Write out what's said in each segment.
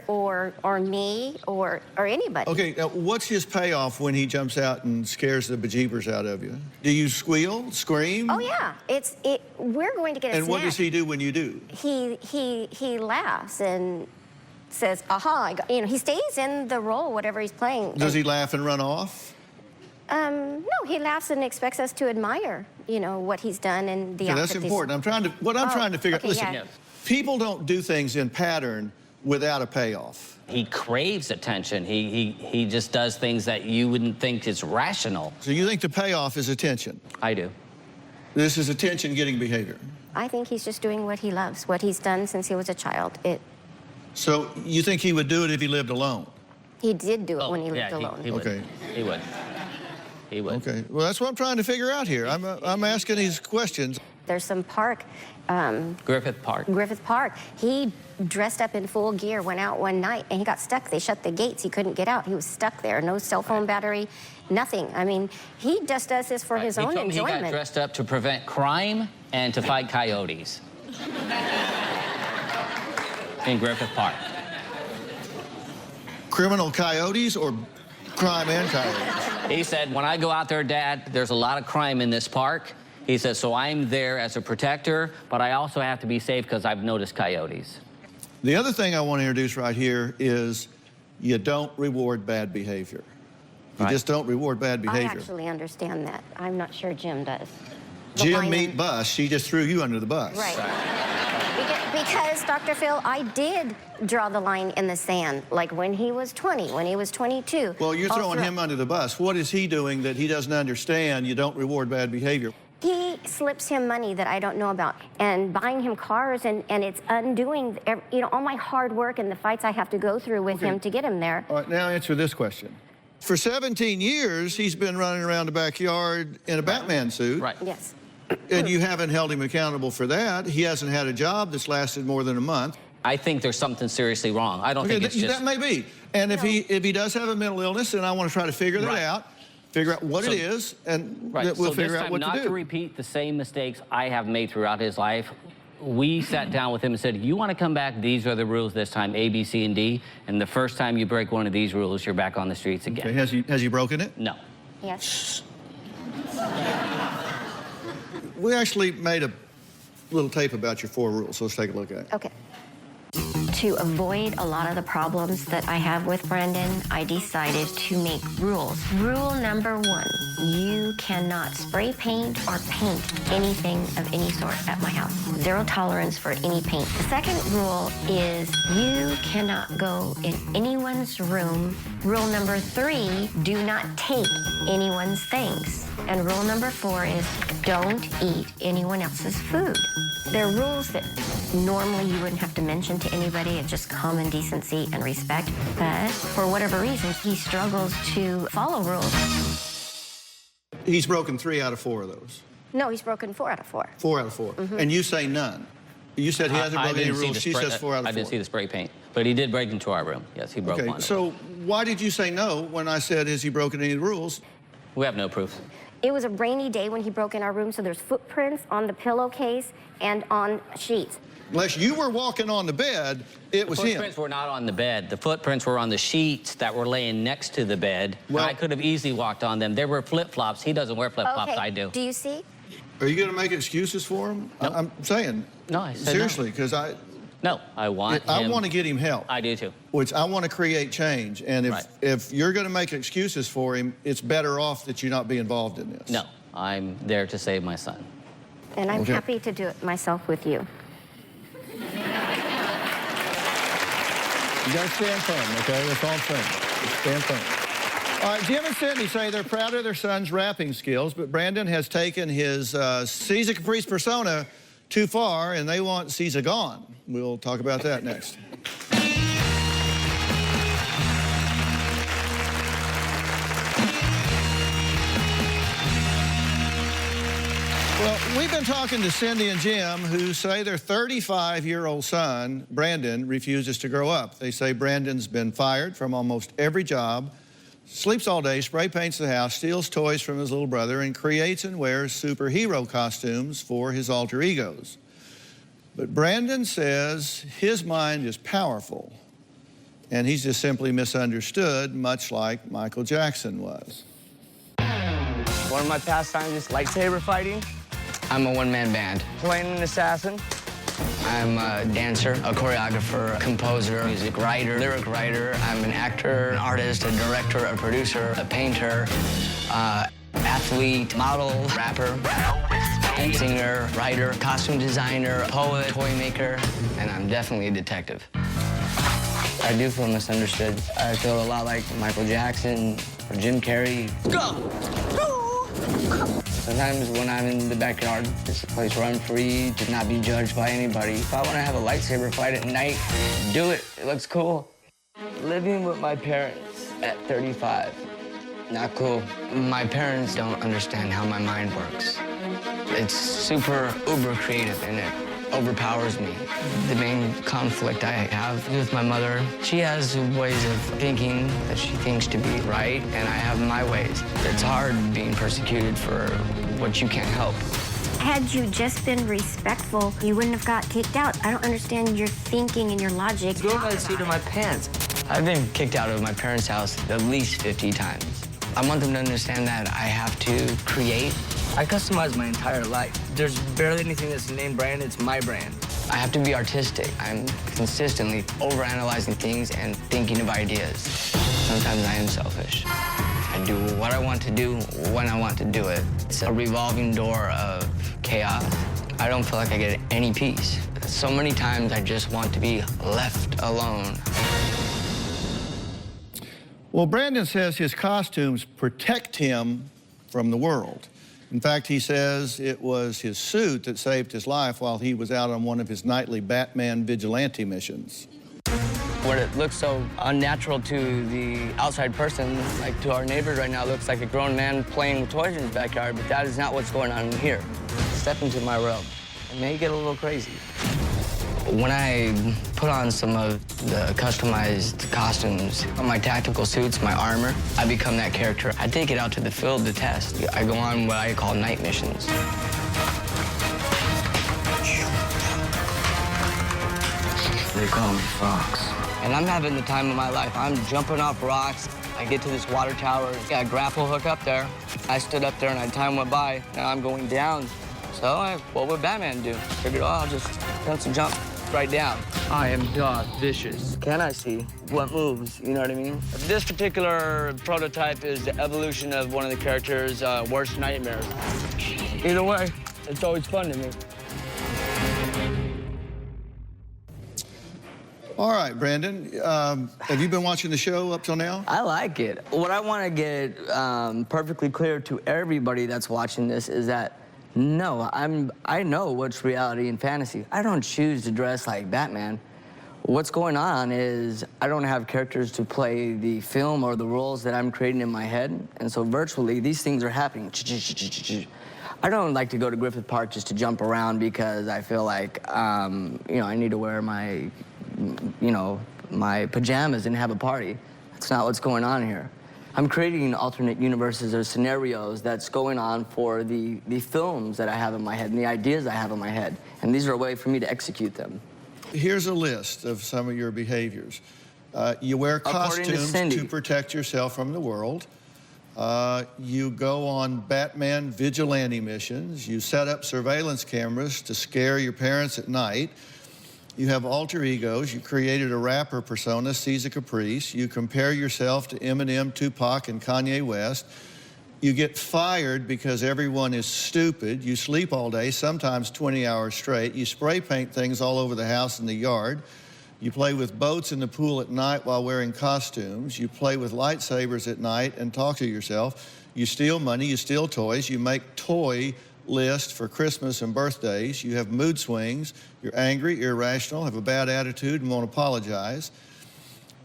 or me or anybody. Okay, now what's his payoff when he jumps out and scares the bejeebers out of you? Do you squeal, scream? Oh yeah, we're going to get a And snack. what does he do when you do? He laughs and says, aha, he stays in the role, whatever he's playing. Does he laugh and run off? No, he laughs and expects us to admire, what he's done and the That's important. I'm trying to figure out, okay, listen, yeah. People don't do things in pattern without a payoff. He craves attention. He just does things that you wouldn't think is rational. So you think the payoff is attention? I do. This is attention-getting behavior. I think he's just doing what he loves, what he's done since he was a child. So you think he would do it if he lived alone? He did do it when he lived alone. He would. Okay. He would. He would. Okay. Well, that's what I'm trying to figure out here. I'm asking these questions. There's some park. Griffith Park. Griffith Park. He dressed up in full gear, went out one night, and he got stuck. They shut the gates. He couldn't get out. He was stuck there. No cell phone battery, nothing. I mean, he just does this for his own enjoyment. He got dressed up to prevent crime and to fight coyotes in Griffith Park. Criminal coyotes or crime and coyotes? He said, when I go out there, Dad, there's a lot of crime in this park. He says, so I'm there as a protector, but I also have to be safe because I've noticed coyotes. The other thing I want to introduce right here is you don't reward bad behavior. You just don't reward bad behavior. I actually understand that. I'm not sure Jim does. Jim meet bus, she just threw you under the bus. Right. Because, Dr. Phil, I did draw the line in the sand, like when he was 20, when he was 22. Well, you're throwing him under the bus. What is he doing that he doesn't understand? You don't reward bad behavior. He slips him money that I don't know about and buying him cars, and it's undoing, all my hard work and the fights I have to go through with him to get him there. All right, now answer this question. For 17 years, he's been running around the backyard in a Batman suit. Right. Yes. And you haven't held him accountable for that. He hasn't had a job that's lasted more than a month. I think there's something seriously wrong. I don't think it's just... That may be. And if he does have a mental illness, then I want to try to figure that out. Figure out what it is, and we'll figure out what to do. Not to repeat the same mistakes I have made throughout his life, we sat down with him and said, you want to come back, these are the rules this time, A, B, C, and D, and the first time you break one of these rules, you're back on the streets again. Okay. Has he broken it? No. Yes. We actually made a little tape about your 4 rules, so let's take a look at it. Okay. To avoid a lot of the problems that I have with Brandon, I decided to make rules. Rule number 1, you cannot spray paint or paint anything of any sort at my house. 0 tolerance for any paint. The second rule is you cannot go in anyone's room. Rule number 3, do not take anyone's things. And rule number 4 is don't eat anyone else's food. There are rules that normally you wouldn't have to mention to anybody. It's just common decency and respect. But for whatever reason, he struggles to follow rules. He's broken 3 out of 4 of those. No, he's broken 4 out of 4. 4 out of 4. And you say none. You said he hasn't broken any rules. She says 4 out of 4. I didn't see the spray paint, but he did break into our room. Yes, he broke one. So why did you say no when I said, has he broken any rules? We have no proof. It was a rainy day when he broke in our room, so there's footprints on the pillowcase and on sheets. Unless you were walking on the bed, it was him. The footprints were not on the bed. The footprints were on the sheets that were laying next to the bed. Well, I could have easily walked on them. There were flip-flops. He doesn't wear flip-flops. I do. Do you see? Are you going to make excuses for him? No. I'm saying. No, I said seriously, because No, I want him. I want to get him help. I do too. Which I want to create change. And if you're going to make excuses for him, it's better off that you not be involved in this. No, I'm there to save my son. And I'm happy to do it myself with you. You got to stand firm, okay? That's all I'm saying. Just stand firm. All right, Jim and Sydney say they're proud of their son's rapping skills, but Brandon has taken his Caesar Caprice persona too far, and they want Caesar gone. We'll talk about that next. Well, we've been talking to Cindy and Jim, who say their 35-year-old son, Brandon, refuses to grow up. They say Brandon's been fired from almost every job, sleeps all day, spray paints the house, steals toys from his little brother, and creates and wears superhero costumes for his alter egos. But Brandon says his mind is powerful, And he's just simply misunderstood, much like Michael Jackson was. One of my pastimes is lightsaber fighting. I'm a one-man band. Playing an assassin. I'm a dancer, a choreographer, a composer, music writer, lyric writer. I'm an actor, an artist, a director, a producer, a painter, athlete, model, rapper, singer, writer, costume designer, poet, toy maker, and I'm definitely a detective. I do feel misunderstood. I feel a lot like Michael Jackson or Jim Carrey. Go! Sometimes when I'm in the backyard, it's a place where I'm free to not be judged by anybody. If I want to have a lightsaber fight at night, do it. It looks cool. Living with my parents at 35, not cool. My parents don't understand how my mind works. It's super uber creative and it overpowers me. The main conflict I have with my mother, she has ways of thinking that she thinks to be right, and I have my ways. It's hard being persecuted for what you can't help. Had you just been respectful, you wouldn't have got kicked out. I don't understand your thinking and your logic. Go by the seat of my pants. I've been kicked out of my parents' house at least 50 times. I want them to understand that I have to create. I customize my entire life. There's barely anything that's named brand, it's my brand. I have to be artistic. I'm consistently overanalyzing things and thinking of ideas. Sometimes I am selfish. I do what I want to do when I want to do it. It's a revolving door of chaos. I don't feel like I get any peace. So many times I just want to be left alone. Well, Brandon says his costumes protect him from the world. In fact, he says it was his suit that saved his life while he was out on one of his nightly Batman vigilante missions. What it looks so unnatural to the outside person, like to our neighbors right now, looks like a grown man playing with toys in his backyard, but that is not what's going on here. Step into my realm. It may get a little crazy. When I put on some of the customized costumes, my tactical suits, my armor, I become that character. I take it out to the field to test. I go on what I call night missions. They call me Fox. And I'm having the time of my life. I'm jumping off rocks. I get to this water tower. Got a grapple hook up there. I stood up there and time went by. Now I'm going down. So what would Batman do? Figured, oh, I'll just jump right down. I am Darth Vicious. Can I see what moves? You know what I mean? This particular prototype is the evolution of one of the characters' worst nightmares. Either way, it's always fun to me. All right, Brandon, have you been watching the show up till now? I like it. What I want to get perfectly clear to everybody that's watching this is that no, I know what's reality and fantasy. I don't choose to dress like Batman. What's going on is I don't have characters to play the film or the roles that I'm creating in my head, and so virtually these things are happening. I don't like to go to Griffith Park just to jump around because I feel like, I need to wear my, my pajamas and have a party. That's not what's going on here. I'm creating alternate universes or scenarios that's going on for the films that I have in my head and the ideas I have in my head. And these are a way for me to execute them. Here's a list of some of your behaviors. You wear costumes to protect yourself from the world. You go on Batman vigilante missions. You set up surveillance cameras to scare your parents at night. You have alter egos. You created a rapper persona, Caesar Caprice. You compare yourself to Eminem, Tupac, and Kanye West. You get fired because everyone is stupid. You sleep all day, sometimes 20 hours straight. You spray paint things all over the house and the yard. You play with boats in the pool at night while wearing costumes. You play with lightsabers at night and talk to yourself. You steal money, you steal toys. You make toy lists for Christmas and birthdays. You have mood swings. You're angry, irrational, have a bad attitude, and won't apologize.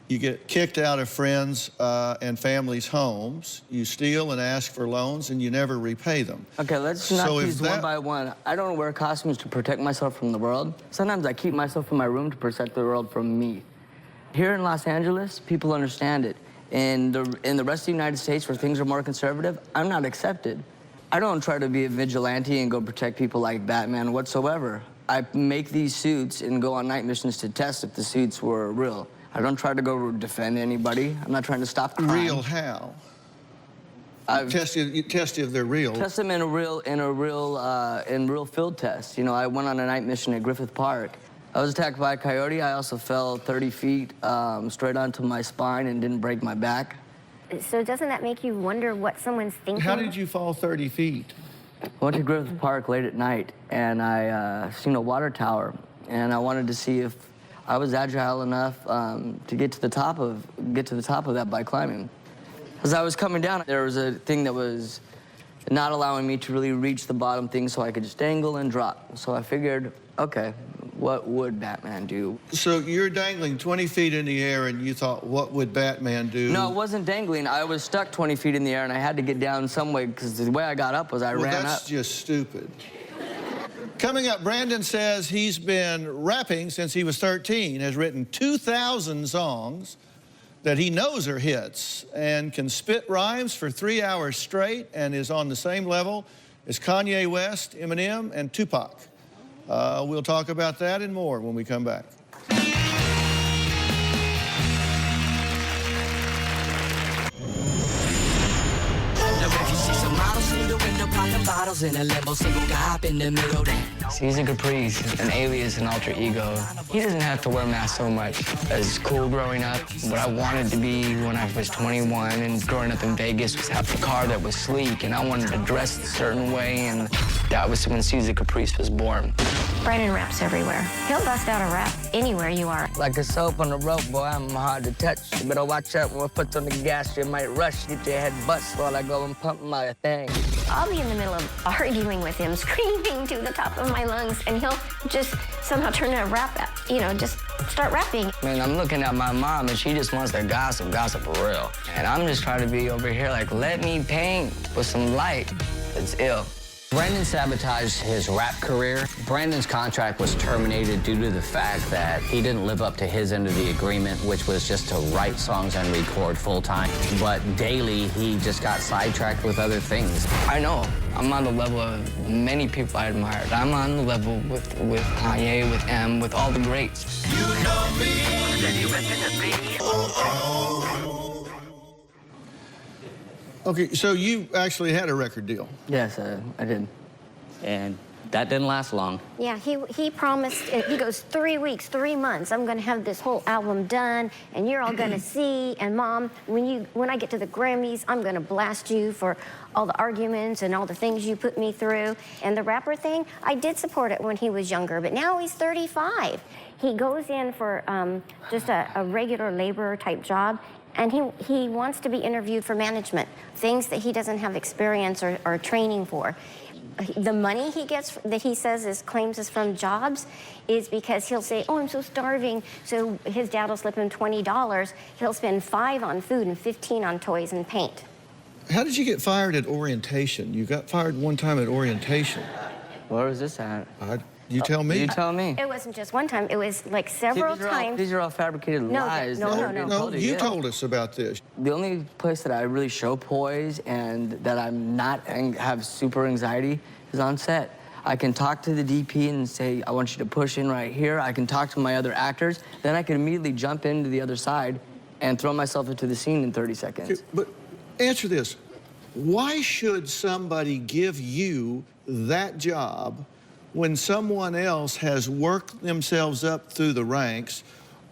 You get kicked out of friends and families' homes. You steal and ask for loans, and you never repay them. Okay, let's not use one by one. I don't wear costumes to protect myself from the world. Sometimes I keep myself in my room to protect the world from me. Here in Los Angeles, people understand it. In the rest of the United States, where things are more conservative, I'm not accepted. I don't try to be a vigilante and go protect people like Batman whatsoever. I make these suits and go on night missions to test if the suits were real. I don't try to go defend anybody. I'm not trying to stop crime. Real how? You test if they're real. Test them in real field tests. You know, I went on a night mission at Griffith Park. I was attacked by a coyote. I also fell 30 feet straight onto my spine and didn't break my back. So doesn't that make you wonder what someone's thinking? How did you fall 30 feet? I went to Griffith Park late at night, and I seen a water tower, and I wanted to see if I was agile enough to get to the top of that by climbing. As I was coming down, there was a thing that was not allowing me to really reach the bottom thing, so I could just dangle and drop. So I figured, okay, what would Batman do? So you're dangling 20 feet in the air, and you thought, what would Batman do? No, it wasn't dangling. I was stuck 20 feet in the air, and I had to get down some way, because the way I got up was I ran up. That's just stupid. Coming up, Brandon says he's been rapping since he was 13, has written 2,000 songs that he knows are hits, and can spit rhymes for 3 hours straight, and is on the same level as Kanye West, Eminem, and Tupac. We'll talk about that and more when we come back. Bottles in a limo, single guy up in the middle. Caesar Caprice, an alias, an alter ego. He doesn't have to wear masks so much. As cool growing up, what I wanted to be when I was 21 and growing up in Vegas was have a car that was sleek, and I wanted to dress a certain way, and that was when Caesar Caprice was born. Brandon raps everywhere. He'll bust out a rap anywhere you are. Like a soap on the rope, boy, I'm hard to touch. You better watch out when my foot's on the gas, you might rush. Get your head bust while I go and pump my thing. I'll be in the middle of arguing with him, screaming to the top of my lungs, and he'll just somehow turn to a rap, just start rapping. Man, I'm looking at my mom, and she just wants to gossip for real. And I'm just trying to be over here like, let me paint with some light. It's ill. Brandon sabotaged his rap career. Brandon's contract was terminated due to the fact that he didn't live up to his end of the agreement, which was just to write songs and record full-time. But daily, he just got sidetracked with other things. I know. I'm on the level of many people I admired. I'm on the level with Kanye, with M, with all the greats. You know me, then you listen to me. Okay, so you actually had a record deal. Yes, I did. And that didn't last long. Yeah, he promised, he goes 3 weeks, 3 months, I'm gonna have this whole album done, and you're all gonna see, and Mom, when I get to the Grammys, I'm gonna blast you for all the arguments and all the things you put me through. And the rapper thing, I did support it when he was younger, but now he's 35. He goes in for just a regular laborer type job, and he wants to be interviewed for management, things that he doesn't have experience or training for. The money he gets that he says claims is from jobs is because he'll say, oh, I'm so starving, so his dad will slip him $20. He'll spend $5 on food and $15 on toys and paint. How did you get fired at orientation? You got fired one time at orientation. Where was this at? You tell me. You tell me. It wasn't just one time, it was like several times. These are all fabricated lies. No, you told us about this. The only place that I really show poise and that I'm not have super anxiety is on set. I can talk to the DP and say, I want you to push in right here. I can talk to my other actors. Then I can immediately jump into the other side and throw myself into the scene in 30 seconds. But answer this. Why should somebody give you that job when someone else has worked themselves up through the ranks,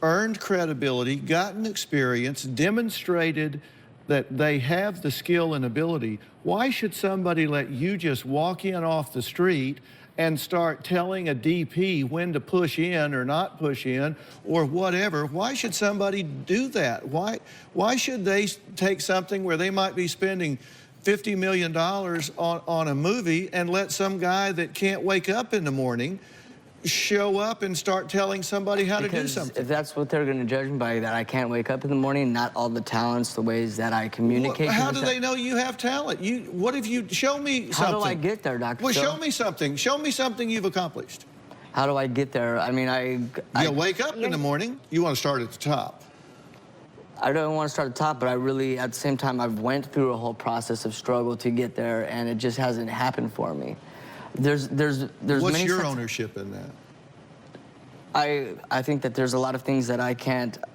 earned credibility, gotten experience, demonstrated that they have the skill and ability? Why should somebody let you just walk in off the street and start telling a DP when to push in or not push in or whatever? Why should somebody do that? Why should they take something where they might be spending $50 million on a movie and let some guy that can't wake up in the morning show up and start telling somebody how to do something? If that's what they're going to judge me by, that I can't wake up in the morning, not all the talents, the ways that I communicate. How do they know you have talent? What if you show me something? How do I get there, Dr. Well, Phil? show me something. Show me something you've accomplished. How do I get there? I mean, You wake up in the morning. You want to start at the top. I don't want to start at the top, but I really, at the same time, I've went through a whole process of struggle to get there, and it just hasn't happened for me. There's What's many your ownership in that? I think that there's a lot of things that I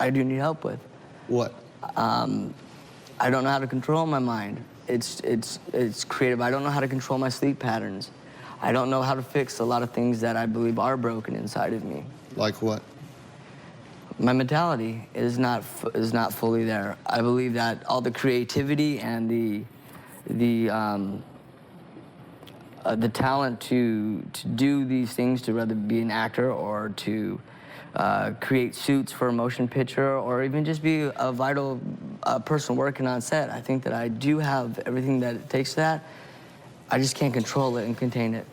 do need help with. What? I don't know how to control my mind. It's creative. I don't know how to control my sleep patterns. I don't know how to fix a lot of things that I believe are broken inside of me. Like what? My mentality is not fully there. I believe that all the creativity and the talent to do these things, to rather be an actor or to create suits for a motion picture or even just be a vital person working on set. I think that I do have everything that it takes to that. I just can't control it and contain it.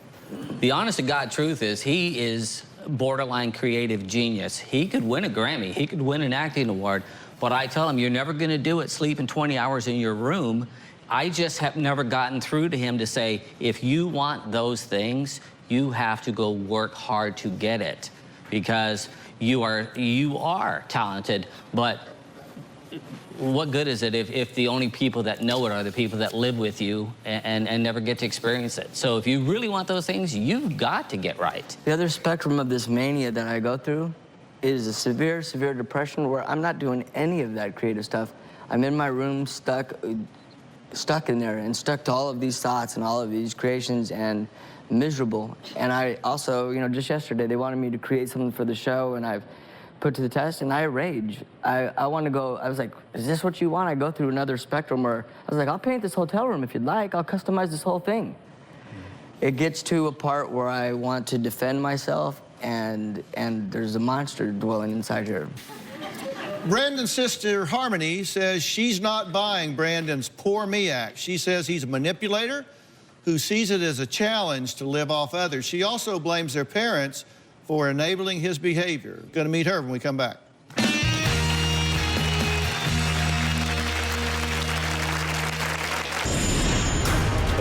The honest to God truth is he is borderline creative genius. He could win a Grammy. He could win an acting award. But I tell him, you're never going to do it sleeping 20 hours in your room. I just have never gotten through to him to say, if you want those things, you have to go work hard to get it. Because you are talented, but what good is it if the only people that know it are the people that live with you and never get to experience it? So if you really want those things, you've got to get right. The other spectrum of this mania that I go through is a severe, severe depression where I'm not doing any of that creative stuff. I'm in my room stuck in there and stuck to all of these thoughts and all of these creations and miserable. And I also, you know, just yesterday they wanted me to create something for the show and I've put to the test and I rage. I want to go, I was like, is this what you want? I go through another spectrum where I was like, I'll paint this hotel room if you'd like. I'll customize this whole thing. It gets to a part where I want to defend myself and there's a monster dwelling inside here. Brandon's sister, Harmony, says she's not buying Brandon's poor me act. She says he's a manipulator who sees it as a challenge to live off others. She also blames their parents for enabling his behavior. Going to meet her when we come back.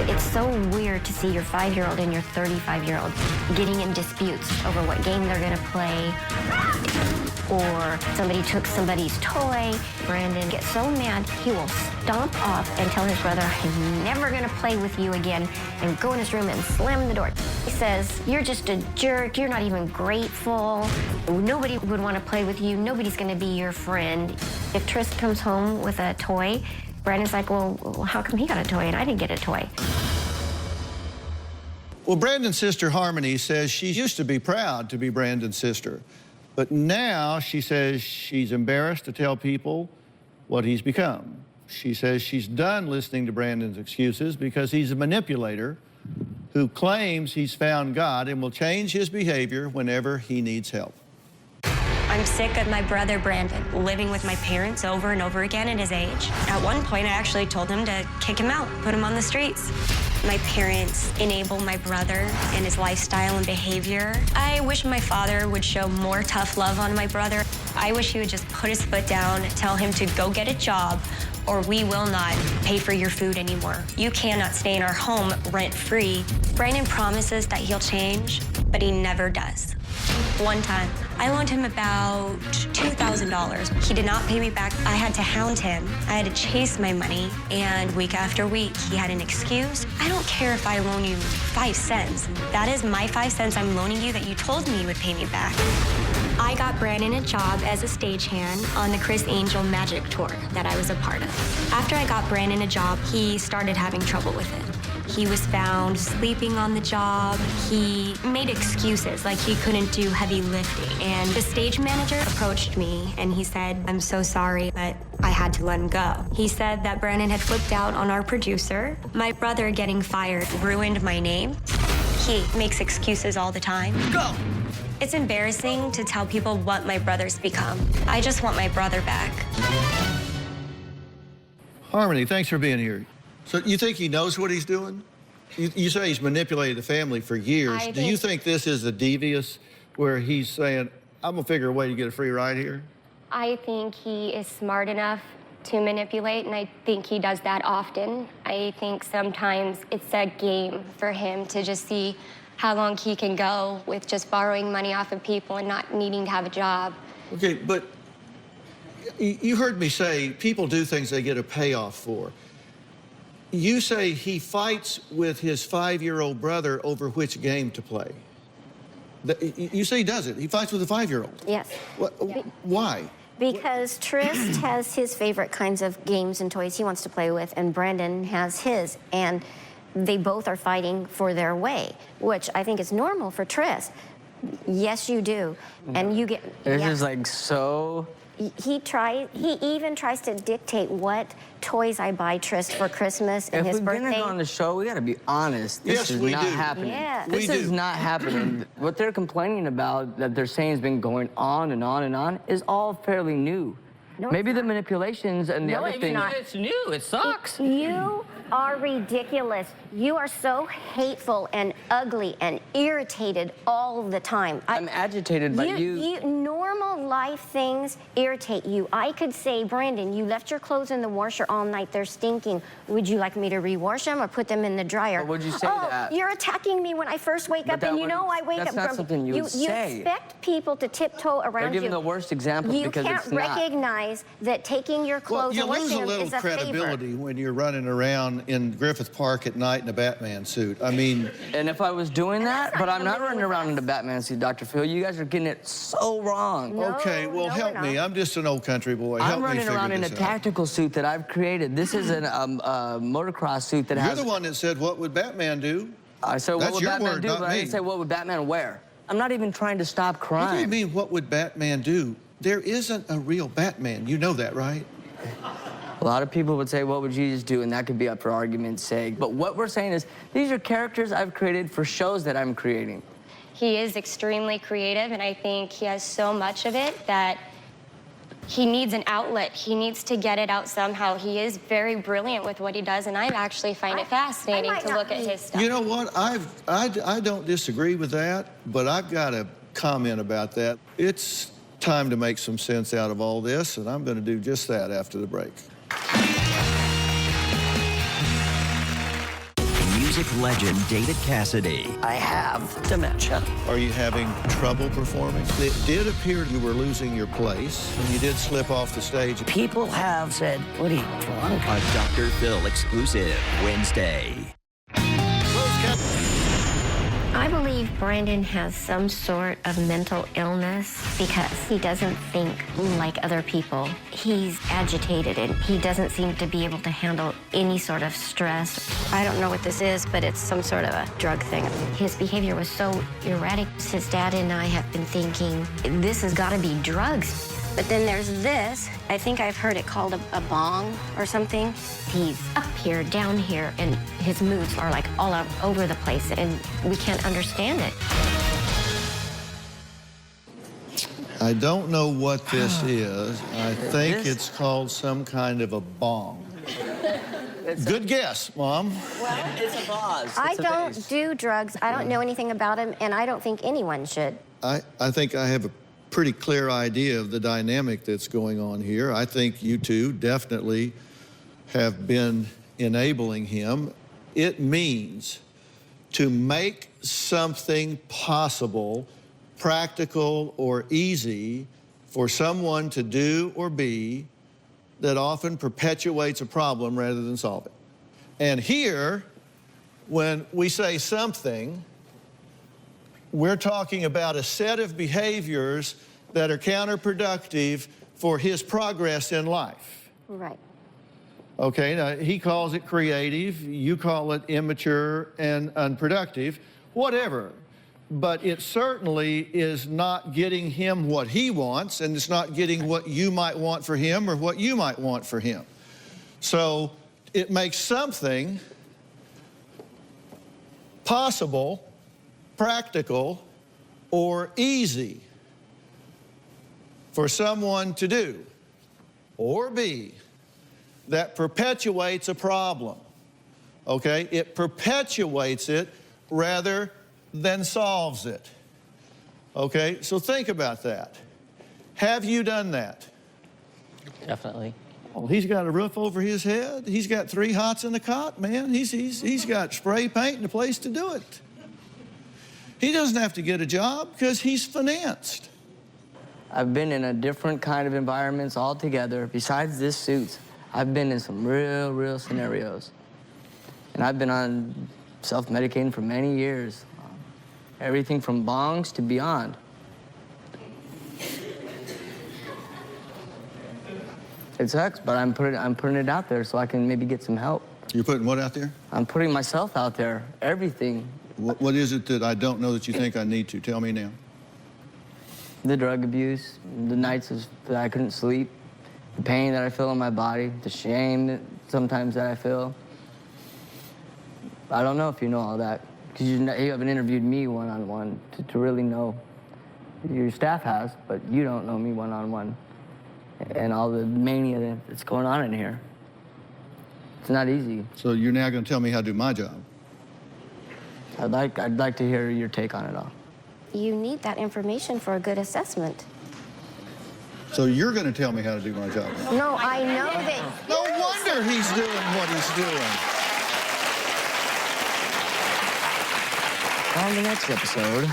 It's so weird to see your 5-year-old and your 35-year-old getting in disputes over what game they're going to play, or somebody took somebody's toy. Brandon gets so mad, he will stomp off and tell his brother, I'm never going to play with you again, and go in his room and slam the door. He says, you're just a jerk, you're not even grateful, nobody would want to play with you, nobody's going to be your friend. If Tris comes home with a toy, Brandon's like, well, how come he got a toy and I didn't get a toy? Well, Brandon's sister, Harmony, says she used to be proud to be Brandon's sister, but now she says she's embarrassed to tell people what he's become. She says she's done listening to Brandon's excuses because he's a manipulator who claims he's found God and will change his behavior whenever he needs help. I'm sick of my brother Brandon living with my parents over and over again at his age. At one point, I actually told him to kick him out, put him on the streets. My parents enable my brother and his lifestyle and behavior. I wish my father would show more tough love on my brother. I wish he would just put his foot down, tell him to go get a job, or we will not pay for your food anymore. You cannot stay in our home rent-free. Brandon promises that he'll change, but he never does. One time, I loaned him about $2,000. He did not pay me back. I had to hound him. I had to chase my money, and week after week, he had an excuse. I don't care if I loan you 5 cents. That is my 5 cents I'm loaning you that you told me you would pay me back. I got Brandon a job as a stagehand on the Chris Angel Magic Tour that I was a part of. After I got Brandon a job, he started having trouble with it. He was found sleeping on the job. He made excuses like he couldn't do heavy lifting. And the stage manager approached me and he said, I'm so sorry, but I had to let him go. He said that Brandon had flipped out on our producer. My brother getting fired ruined my name. He makes excuses all the time. Go! It's embarrassing to tell people what my brother's become. I just want my brother back. Harmony, thanks for being here. So you think he knows what he's doing? You say he's manipulated the family for years. Do you think this is a devious where he's saying, I'm going to figure a way to get a free ride here? I think he is smart enough to manipulate, and I think he does that often. I think sometimes it's a game for him to just see how long he can go with just borrowing money off of people and not needing to have a job. Okay, but you heard me say people do things they get a payoff for. You say he fights with his 5-year-old brother over which game to play. You say he does it. He fights with a 5-year-old. Yes. Why? Because Trist has his favorite kinds of games and toys he wants to play with, and Brendan has his. And they both are fighting for their way, which I think is normal for Trist. Yes, you do. And you get... This is like so... He even tries to dictate what toys I buy Trist for Christmas and his birthday. If we're gonna go on the show, we gotta be honest. This is not happening. Yeah. This is not happening. What they're complaining about, that they're saying has been going on and on and on, is all fairly new. No, maybe the manipulations and the other things. It's new. It sucks. You are ridiculous. You are so hateful and ugly and irritated all the time. I'm agitated, but normal life things irritate you. I could say, Brandon, you left your clothes in the washer all night. They're stinking. Would you like me to rewash them or put them in the dryer? Or would you say that? You're attacking me when I first wake up, and you know I wake up. That's not something you would say. You expect people to tiptoe around you. They're giving the worst example because it's not. You can't recognize that taking your clothes and washing them is a favor. You lose a little credibility when you're running around in Griffith Park at night in a Batman suit. I mean... And if I was doing that, but I'm not running around in a Batman suit, Dr. Phil. You guys are getting it so wrong. No, okay, well, help me. I'm just an old country boy. I'm running around in a tactical suit that I've created. This is a motocross suit that has... You're the one that said, what would Batman do? I said, what would Batman do? But I didn't say, what would Batman wear? I'm not even trying to stop crime. What do you mean, what would Batman do? There isn't a real Batman. You know that, right? A lot of people would say, what would Jesus do? And that could be up for argument's sake. But what we're saying is, these are characters I've created for shows that I'm creating. He is extremely creative, and I think he has so much of it that he needs an outlet. He needs to get it out somehow. He is very brilliant with what he does, and I actually find it fascinating to look at his stuff. You know what? I don't disagree with that, but I've got a comment about that. It's time to make some sense out of all this, and I'm going to do just that after the break. Music legend David Cassidy. I have dementia. Are you having trouble performing? It did appear you were losing your place, and you did slip off the stage. People have said, what are you, drunk? A Dr. Phil exclusive Wednesday. I believe Brandon has some sort of mental illness because he doesn't think like other people. He's agitated and he doesn't seem to be able to handle any sort of stress. I don't know what this is, but it's some sort of a drug thing. His behavior was so erratic. His dad and I have been thinking, this has got to be drugs. But then there's this. I think I've heard it called a bong or something. He's up here, down here, and his moods are like all out over the place, and we can't understand it. I don't know what this is. I think it's called some kind of a bong. Good guess, Mom. Well, it's a vase. I don't do drugs. I don't know anything about them, and I don't think anyone should. I think I have a pretty clear idea of the dynamic that's going on here. I think you two definitely have been enabling him. It means to make something possible, practical or easy for someone to do or be that often perpetuates a problem rather than solve it. And here, when we say something, we're talking about a set of behaviors that are counterproductive for his progress in life. Right. Okay, now he calls it creative, you call it immature and unproductive, whatever. But it certainly is not getting him what he wants, and it's not getting what you might want for him or what you might want for him. So it makes something possible, practical, or easy for someone to do or be that perpetuates a problem, okay? It perpetuates it rather than solves it, okay? So think about that. Have you done that? Definitely. Well, he's got a roof over his head. He's got 3 hots in the cot, man. He's got spray paint and a place to do it. He doesn't have to get a job because he's financed. I've been in a different kind of environments altogether. Besides this suit, I've been in some real scenarios. And I've been on self-medicating for many years. Everything from bongs to beyond. It sucks, but I'm putting it out there so I can maybe get some help. You're putting what out there? I'm putting myself out there, everything. What is it that I don't know that you think I need to? Tell me now. The drug abuse, the nights that I couldn't sleep, the pain that I feel in my body, the shame that sometimes that I feel. I don't know if you know all that, because you haven't interviewed me one-on-one to really know. Your staff has, but you don't know me one-on-one. And all the mania that's going on in here. It's not easy. So you're now going to tell me how to do my job? I'd like to hear your take on it all. You need that information for a good assessment. So you're going to tell me how to do my job? No, I know that. No wonder he's doing what he's doing. On the next episode.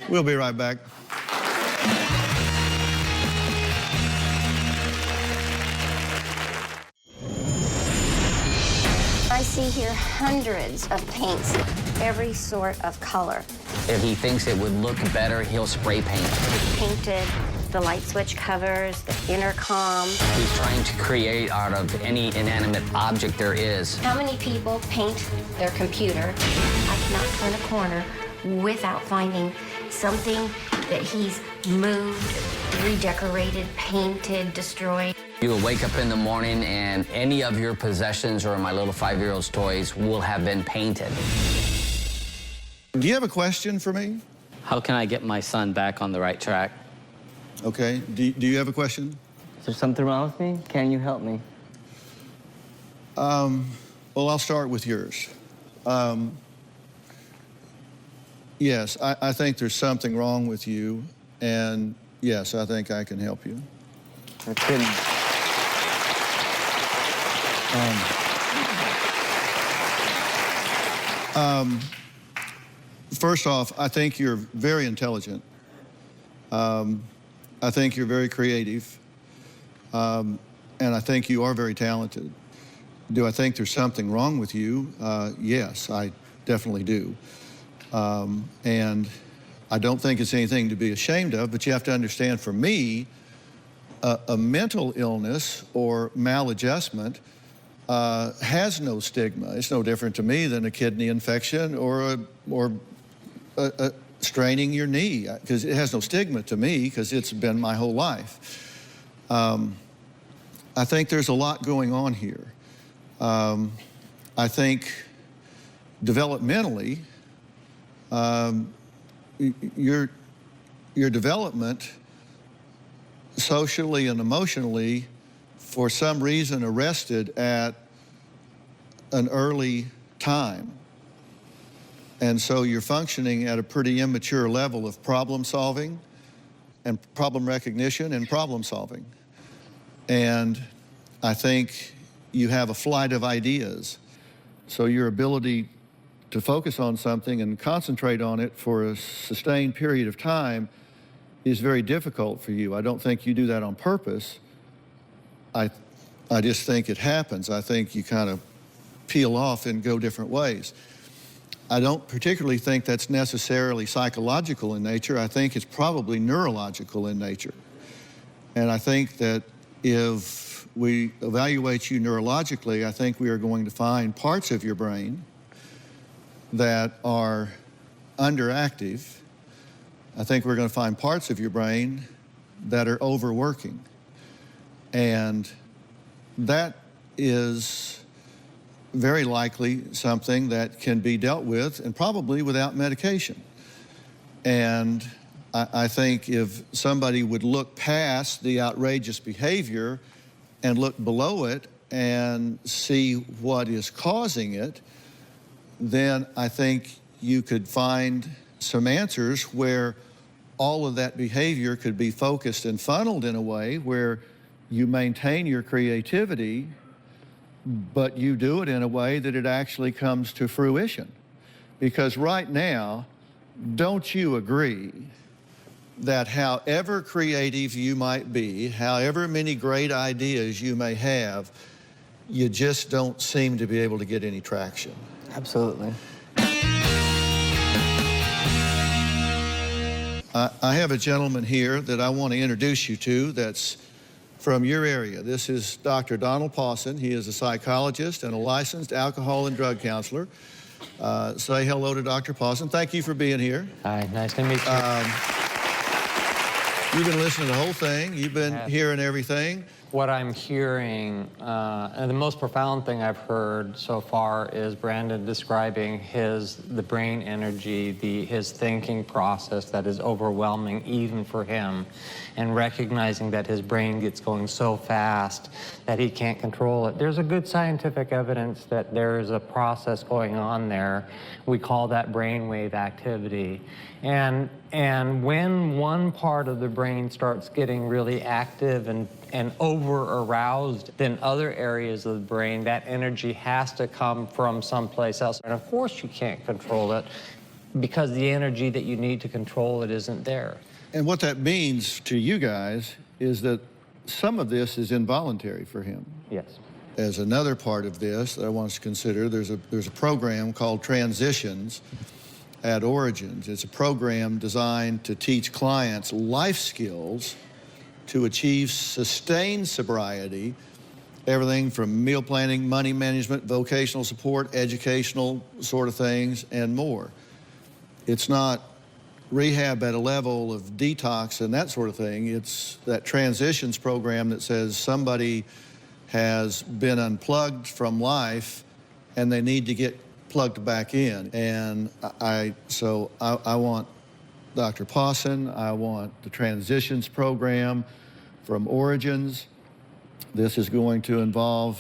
We'll be right back. I see here hundreds of paints, every sort of color. If he thinks it would look better, he'll spray paint. Painted the light switch covers, the intercom. He's trying to create out of any inanimate object there is. How many people paint their computer? I cannot turn a corner without finding something that he's moved, redecorated, painted, destroyed. You'll wake up in the morning and any of your possessions or my little 5-year-old's toys will have been painted. Do you have a question for me? How can I get my son back on the right track? Okay. Do you have a question? Is there something wrong with me? Can you help me? Well, I'll start with yours. Yes, I think there's something wrong with you, and yes, I think I can help you. I couldn't. First off, I think you're very intelligent. I think you're very creative. And I think you are very talented. Do I think there's something wrong with you? Yes, I definitely do. And I don't think it's anything to be ashamed of, but you have to understand, for me, a mental illness or maladjustment has no stigma. It's no different to me than a kidney infection or straining your knee, because it has no stigma to me because it's been my whole life. I think there's a lot going on here. I think developmentally, your development socially and emotionally, for some reason, arrested at an early time. And so you're functioning at a pretty immature level of problem solving and problem recognition and problem solving. And I think you have a flight of ideas. So your ability to focus on something and concentrate on it for a sustained period of time is very difficult for you. I don't think you do that on purpose. I just think it happens. I think you kind of peel off and go different ways. I don't particularly think that's necessarily psychological in nature. I think it's probably neurological in nature. And I think that if we evaluate you neurologically, I think we are going to find parts of your brain that are underactive. I think we're going to find parts of your brain that are overworking. And that is very likely something that can be dealt with, and probably without medication. And I think if somebody would look past the outrageous behavior and look below it and see what is causing it, then I think you could find some answers where all of that behavior could be focused and funneled in a way where you maintain your creativity, but you do it in a way that it actually comes to fruition. Because right now, don't you agree that however creative you might be, however many great ideas you may have, you just don't seem to be able to get any traction? Absolutely. I have a gentleman here that I want to introduce you to that's from your area. This is Dr. Donald Pawson. He is a psychologist and a licensed alcohol and drug counselor. Say hello to Dr. Pawson. Thank you for being here. Hi, nice to meet you. You've been listening to the whole thing. You've been hearing everything. What I'm hearing, and the most profound thing I've heard so far is Brandon describing the brain energy, his thinking process that is overwhelming even for him, and recognizing that his brain gets going so fast that he can't control it. There's a good scientific evidence that there is a process going on there. We call that brainwave activity. And when one part of the brain starts getting really active and over-aroused, then other areas of the brain, that energy has to come from someplace else. And of course you can't control it because the energy that you need to control it isn't there. And what that means to you guys is that some of this is involuntary for him. Yes. As another part of this that I want us to consider, there's a program called Transitions at Origins. It's a program designed to teach clients life skills to achieve sustained sobriety, everything from meal planning, money management, vocational support, educational sort of things, and more. It's not rehab at a level of detox and that sort of thing. It's that Transitions program that says somebody has been unplugged from life and they need to get plugged back in. And I want Dr. Pawson, I want the Transitions program from Origins. This is going to involve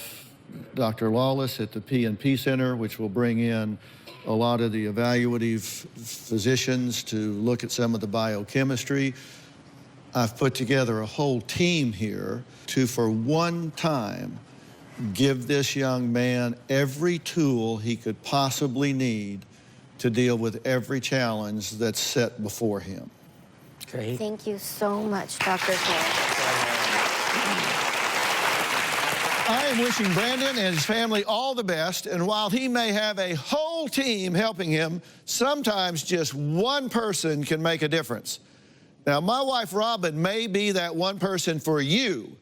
Dr. Lawless at the P&P Center, which will bring in a lot of the evaluative physicians to look at some of the biochemistry. I've put together a whole team here to, for one time, give this young man every tool he could possibly need to deal with every challenge that's set before him. Great. Thank you so much, Dr. King. I am wishing Brandon and his family all the best, and while he may have a whole team helping him, sometimes just one person can make a difference. Now, my wife, Robin, may be that one person for you.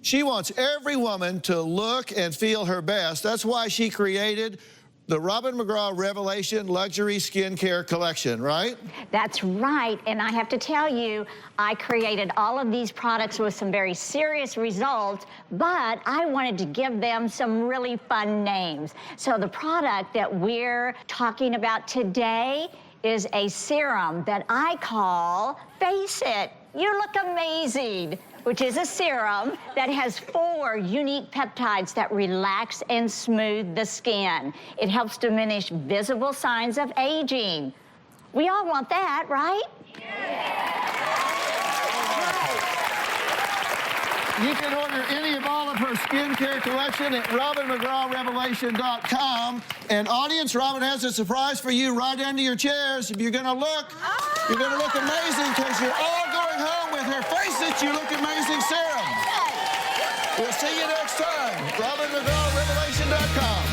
She wants every woman to look and feel her best. That's why she created the Robin McGraw Revelation Luxury Skincare Collection, right? That's right, and I have to tell you, I created all of these products with some very serious results, but I wanted to give them some really fun names. So the product that we're talking about today is a serum that I call Face It, You Look Amazing, which is a serum that has 4 unique peptides that relax and smooth the skin. It helps diminish visible signs of aging. We all want that, right? You can order any of all of her skincare collection at robinmcgrawrevelation.com. And audience, Robin has a surprise for you right under your chairs. If you're gonna look, you're gonna look amazing because you're all going home with her Face It, You Look Amazing serum. We'll see you next time. robinmcgrawrevelation.com.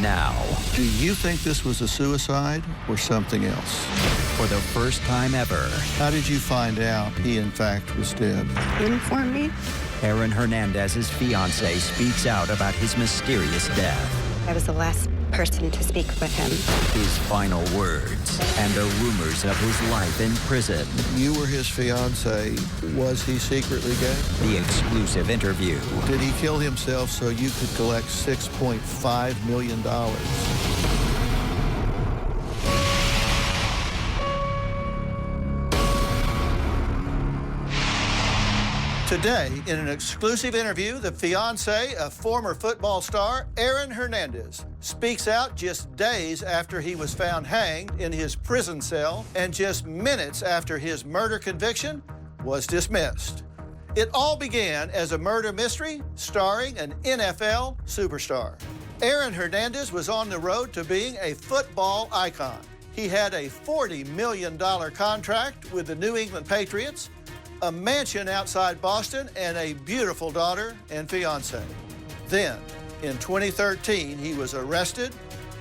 Now, Do you think this was a suicide or something else? for the first time ever, How did you find out he, in fact, was dead? Inform me. Aaron Hernandez's fiance speaks out about his mysterious death, I was the last person to speak with him. his final words, and the rumors of his life in prison. You were his fiance. Was he secretly gay? The exclusive interview. Did he kill himself so you could collect $6.5 million? Today, in an exclusive interview, the fiancé of former football star Aaron Hernandez speaks out just days after he was found hanged in his prison cell and just minutes after his murder conviction was dismissed. It all began as a murder mystery starring an NFL superstar. Aaron Hernandez was on the road to being a football icon. he had a $40 million contract with the New England Patriots, a mansion outside Boston, and a beautiful daughter and fiancée. Then, in 2013, he was arrested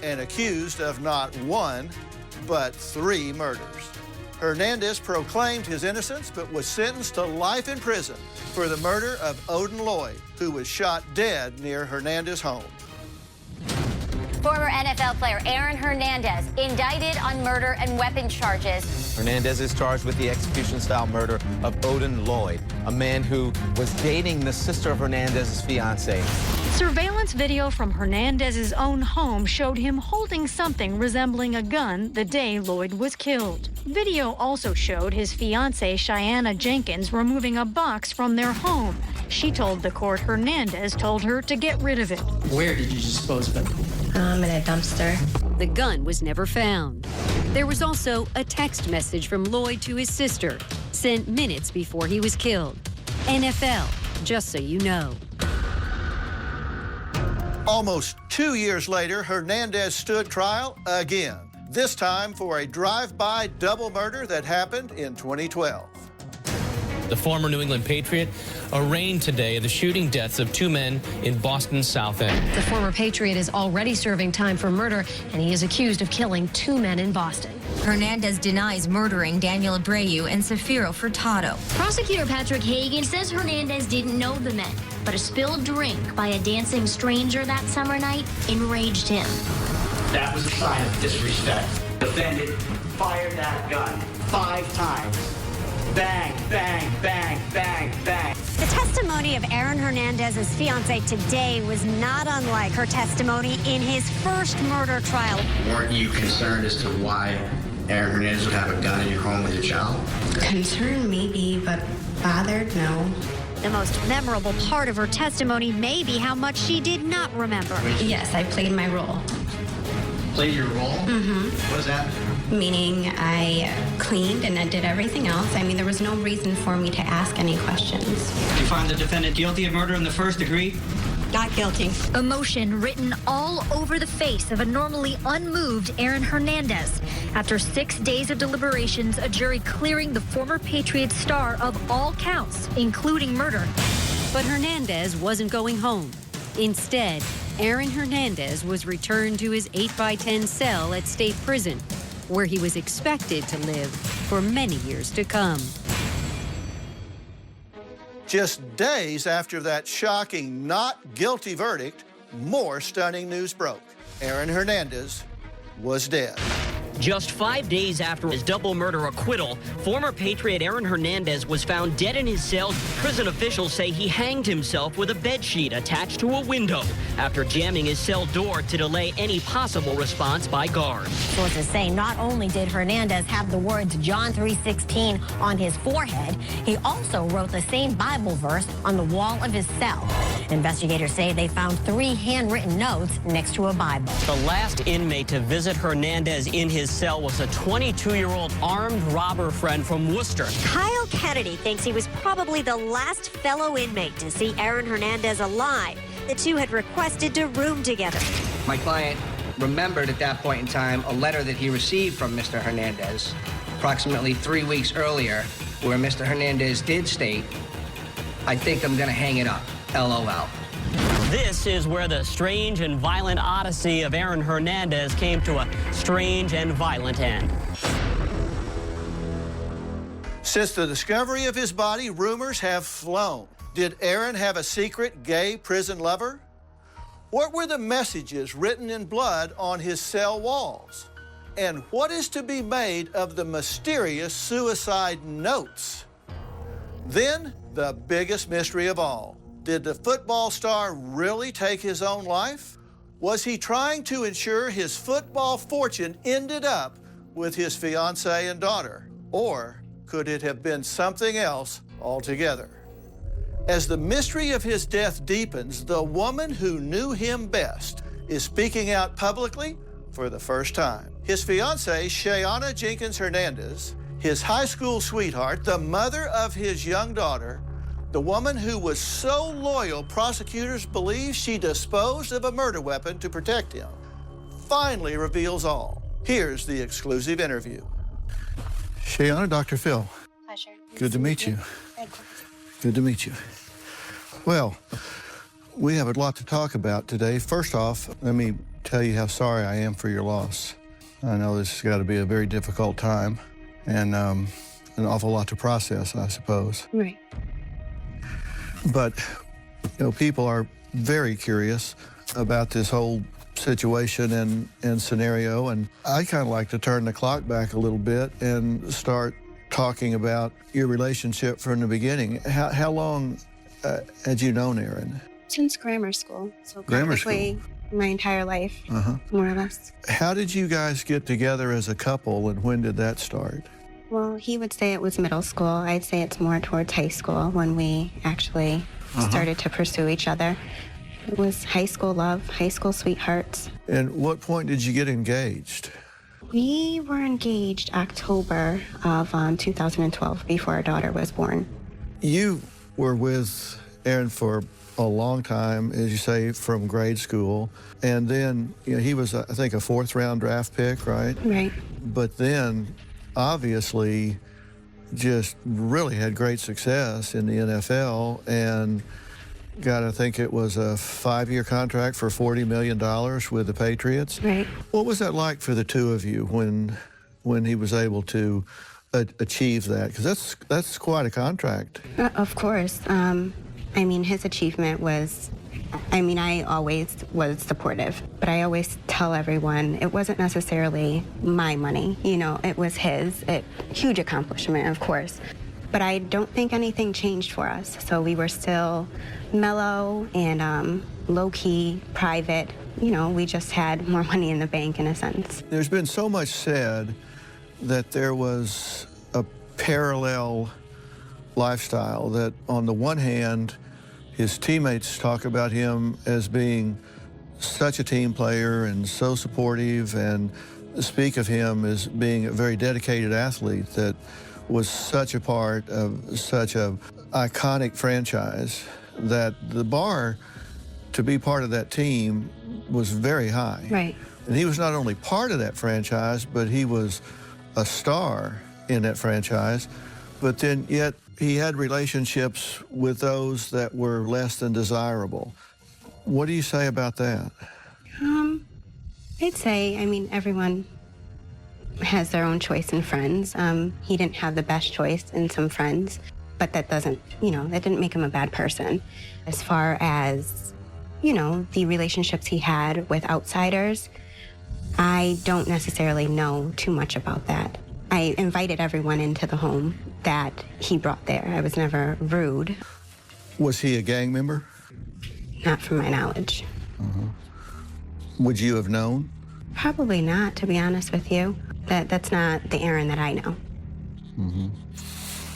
and accused of not one, but 3 murders. Hernandez proclaimed his innocence, but was sentenced to life in prison for the murder of Odin Lloyd, who was shot dead near Hernandez's home. Former NFL player Aaron Hernandez indicted on murder and weapons charges. Hernandez is charged with the execution-style murder of Odin Lloyd, a man who was dating the sister of Hernandez's fiancée. Surveillance video from Hernandez's own home showed him holding something resembling a gun the day Lloyd was killed. Video also showed his fiancée, Cheyenne Jenkins, removing a box from their home. She told the court Hernandez told her to get rid of it. Where did you dispose of it? In a dumpster. The gun was never found. There was also a text message from Lloyd to his sister, sent minutes before he was killed. NFL, just so you know. Almost 2 years later, Hernandez stood trial again, this time for a drive-by double murder that happened in 2012. The former New England Patriot arraigned today the shooting deaths of 2 men in Boston's South End. The former Patriot is already serving time for murder, and he is accused of killing 2 men in Boston. Hernandez denies murdering Daniel Abreu and Safiro Furtado. Prosecutor Patrick Hagan says Hernandez didn't know the men, but a spilled drink by a dancing stranger that summer night enraged him. That was a sign of disrespect. Defendant fired that gun 5 times. Bang, bang, bang, bang, bang. The testimony of Aaron Hernandez's fiancée today was not unlike her testimony in his first murder trial. Weren't you concerned as to why Aaron Hernandez would have a gun in your home with your child? Concerned maybe, but bothered, no. The most memorable part of her testimony may be how much she did not remember. Yes, I played my role. Played your role? Mm-hmm. What is that? Meaning I cleaned and I did everything else. I mean, there was no reason for me to ask any questions. Did you find the defendant guilty of murder in the first degree? Not guilty. Emotion written all over the face of a normally unmoved Aaron Hernandez. After 6 days of deliberations, a jury clearing the former Patriots star of all counts, including murder. But Hernandez wasn't going home. Instead, Aaron Hernandez was returned to his 8x10 cell at state prison, where he was expected to live for many years to come. Just days after that shocking not guilty verdict, more stunning news broke. Aaron Hernandez was dead. Just 5 days after his double murder acquittal, former Patriot Aaron Hernandez was found dead in his cell. Prison officials say he hanged himself with a bedsheet attached to a window after jamming his cell door to delay any possible response by guards. Sources say not only did Hernandez have the words John 3:16 on his forehead, he also wrote the same Bible verse on the wall of his cell. Investigators say they found 3 handwritten notes next to a Bible. The last inmate to visit Hernandez in his cell was a 22-year-old armed robber friend from Worcester. Kyle Kennedy thinks he was probably the last fellow inmate to see Aaron Hernandez alive. The two had requested to room together. My client remembered at that point in time a letter that he received from Mr. Hernandez approximately 3 weeks earlier, where Mr. Hernandez did state, "I think I'm gonna hang it up, LOL." This is where the strange and violent odyssey of Aaron Hernandez came to a strange and violent end. Since the discovery of his body, rumors have flown. Did Aaron have a secret gay prison lover? What were the messages written in blood on his cell walls? And what is to be made of the mysterious suicide notes? Then, the biggest mystery of all. Did the football star really take his own life? Was he trying to ensure his football fortune ended up with his fiancée and daughter? Or could it have been something else altogether? As the mystery of his death deepens, the woman who knew him best is speaking out publicly for the first time. His fiancée, Cheyenne Jenkins Hernandez, his high school sweetheart, the mother of his young daughter, the woman who was so loyal prosecutors believe she disposed of a murder weapon to protect him, finally reveals all. Here's the exclusive interview. Shayana, Dr. Phil. Pleasure. Good to meet you. Good to meet you. Well, we have a lot to talk about today. First off, let me tell you how sorry I am for your loss. I know this has got to be a very difficult time and an awful lot to process, I suppose. Right. But, you know, people are very curious about this whole situation and scenario, and I kind of like to turn the clock back a little bit and start talking about your relationship from the beginning. How long had you known Aaron? Since grammar school, so Grammar practically my entire life, more or less. How did you guys get together as a couple, and when did that start? Well, he would say it was middle school. I'd say it's more towards high school when we actually started to pursue each other. It was high school love, high school sweethearts. And what point did you get engaged? We were engaged October of 2012, before our daughter was born. You were with Aaron for a long time, as you say, from grade school. And then, you know, he was, I think, a fourth-round draft pick, right? Right. But then, obviously, just really had great success in the NFL and got, I think it was a 5-year contract for $40 million with the Patriots. Right. What was that like for the two of you when he was able to achieve that? Because that's quite a contract. Of course. I mean, his achievement was, I always was supportive, but I always tell everyone it wasn't necessarily my money, you know, it was his. Huge accomplishment, of course. But I don't think anything changed for us. So we were still mellow and low-key, private. You know, we just had more money in the bank in a sense. There's been so much said that there was a parallel lifestyle, that on the one hand, his teammates talk about him as being such a team player and so supportive, and speak of him as being a very dedicated athlete that was such a part of such a iconic franchise that the bar to be part of that team was very high. Right. And he was not only part of that franchise, but he was a star in that franchise. But then yet he had relationships with those that were less than desirable. What do you say about that? I'd say, everyone has their own choice in friends. He didn't have the best choice in some friends, but that doesn't, that didn't make him a bad person. As far as, the relationships he had with outsiders, I don't necessarily know too much about that. I invited everyone into the home that he brought there. I was never rude. Was he a gang member? Not from my knowledge. Would you have known? Probably not, to be honest with you. That's not the Aaron that I know.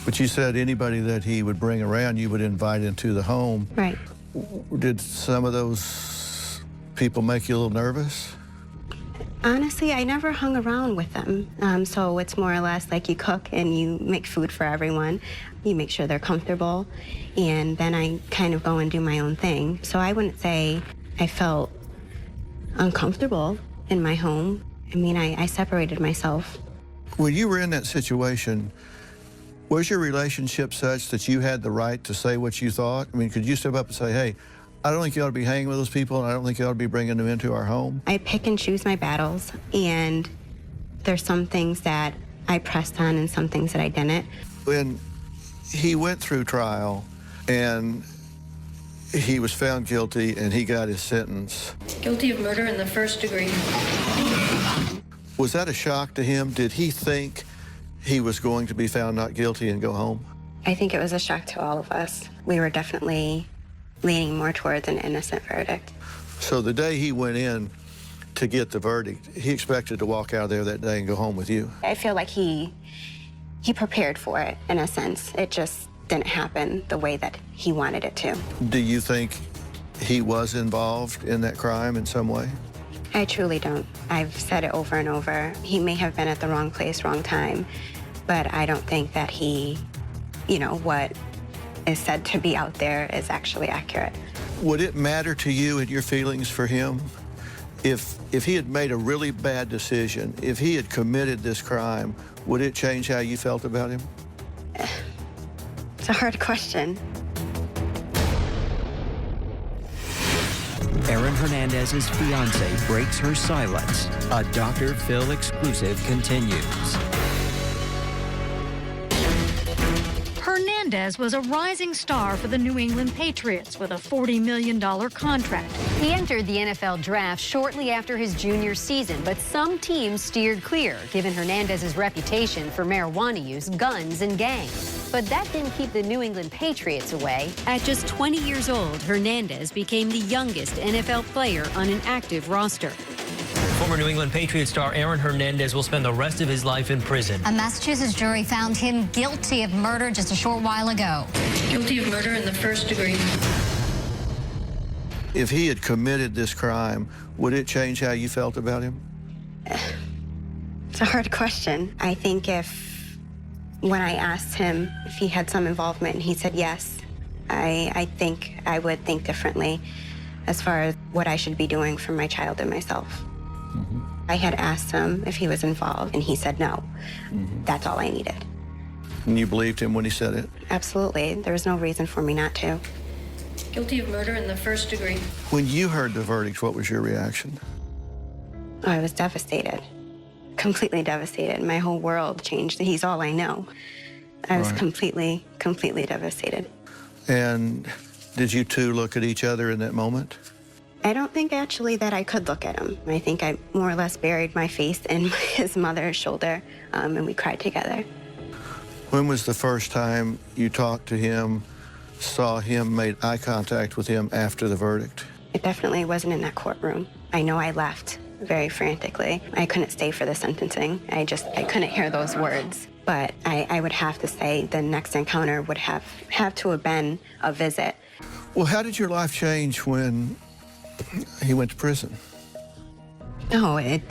But you said anybody that he would bring around, you would invite into the home. Right. Did some of those people make you a little nervous? Honestly, I never hung around with them. So it's more or less like you cook and you make food for everyone. You make sure they're comfortable. And then I kind of go and do my own thing. So I wouldn't say I felt uncomfortable in my home. I separated myself. When you were in that situation, was your relationship such that you had the right to say what you thought? Could you step up and say, hey, I don't think you ought to be hanging with those people, and I don't think you ought to be bringing them into our home? I pick and choose my battles, and there's some things that I pressed on and some things that I didn't. When he went through trial and he was found guilty and he got his sentence. Guilty of murder in the first degree. Was that a shock to him? Did he think he was going to be found not guilty and go home? I think it was a shock to all of us. We were definitely leaning more towards an innocent verdict. So the day he went in to get the verdict, he expected to walk out of there that day and go home with you? I feel like he prepared for it, in a sense. It just didn't happen the way that he wanted it to. Do you think he was involved in that crime in some way? I truly don't. I've said it over and over. He may have been at the wrong place, wrong time, but I don't think that he, what is said to be out there is actually accurate. Would it matter to you and your feelings for him If he had made a really bad decision, if he had committed this crime, would it change how you felt about him? It's a hard question. Aaron Hernandez's fiance breaks her silence. A Dr. Phil exclusive continues. Hernandez was a rising star for the New England Patriots with a $40 million contract. He entered the NFL draft shortly after his junior season, but some teams steered clear, given Hernandez's reputation for marijuana use, guns, and gangs. But that didn't keep the New England Patriots away. At just 20 years old, Hernandez became the youngest NFL player on an active roster. Former New England Patriots star Aaron Hernandez will spend the rest of his life in prison. A Massachusetts jury found him guilty of murder just a short while ago. Guilty of murder in the first degree. If he had committed this crime, would it change how you felt about him? It's a hard question. I think when I asked him if he had some involvement and he said yes, I think I would think differently as far as what I should be doing for my child and myself. I had asked him if he was involved, and he said no. That's all I needed. And you believed him when he said it? Absolutely. There was no reason for me not to. Guilty of murder in the first degree. When you heard the verdict, what was your reaction? Oh, I was devastated. Completely devastated. My whole world changed. He's all I know. I was completely devastated. And did you two look at each other in that moment? I don't think actually that I could look at him. I think I more or less buried my face in his mother's shoulder, and we cried together. When was the first time you talked to him, saw him, made eye contact with him after the verdict? It definitely wasn't in that courtroom. I know I left very frantically. I couldn't stay for the sentencing. I couldn't hear those words. But I would have to say the next encounter would have to have been a visit. Well, how did your life change when he went to prison? Oh, it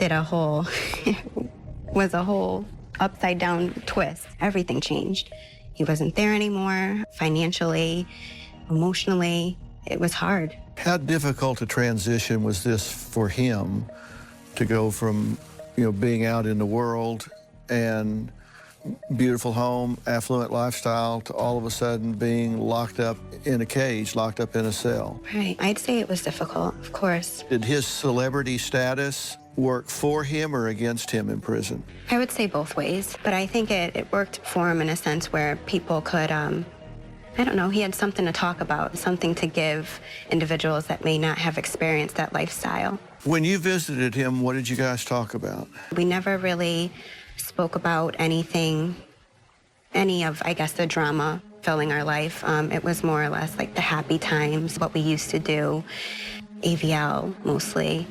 was a whole upside down twist. Everything changed. He wasn't there anymore, financially, emotionally. It was hard. How difficult a transition was this for him to go from, being out in the world and beautiful home, affluent lifestyle, to all of a sudden being locked up in a cage, locked up in a cell? Right. I'd say it was difficult, of course. Did his celebrity status work for him or against him in prison? I would say both ways, but I think it worked for him in a sense where people could, I don't know, he had something to talk about, something to give individuals that may not have experienced that lifestyle. When you visited him, what did you guys talk about? We never really spoke about any of, I guess, the drama filling our life. It was more or less like the happy times, what we used to do, AVL mostly.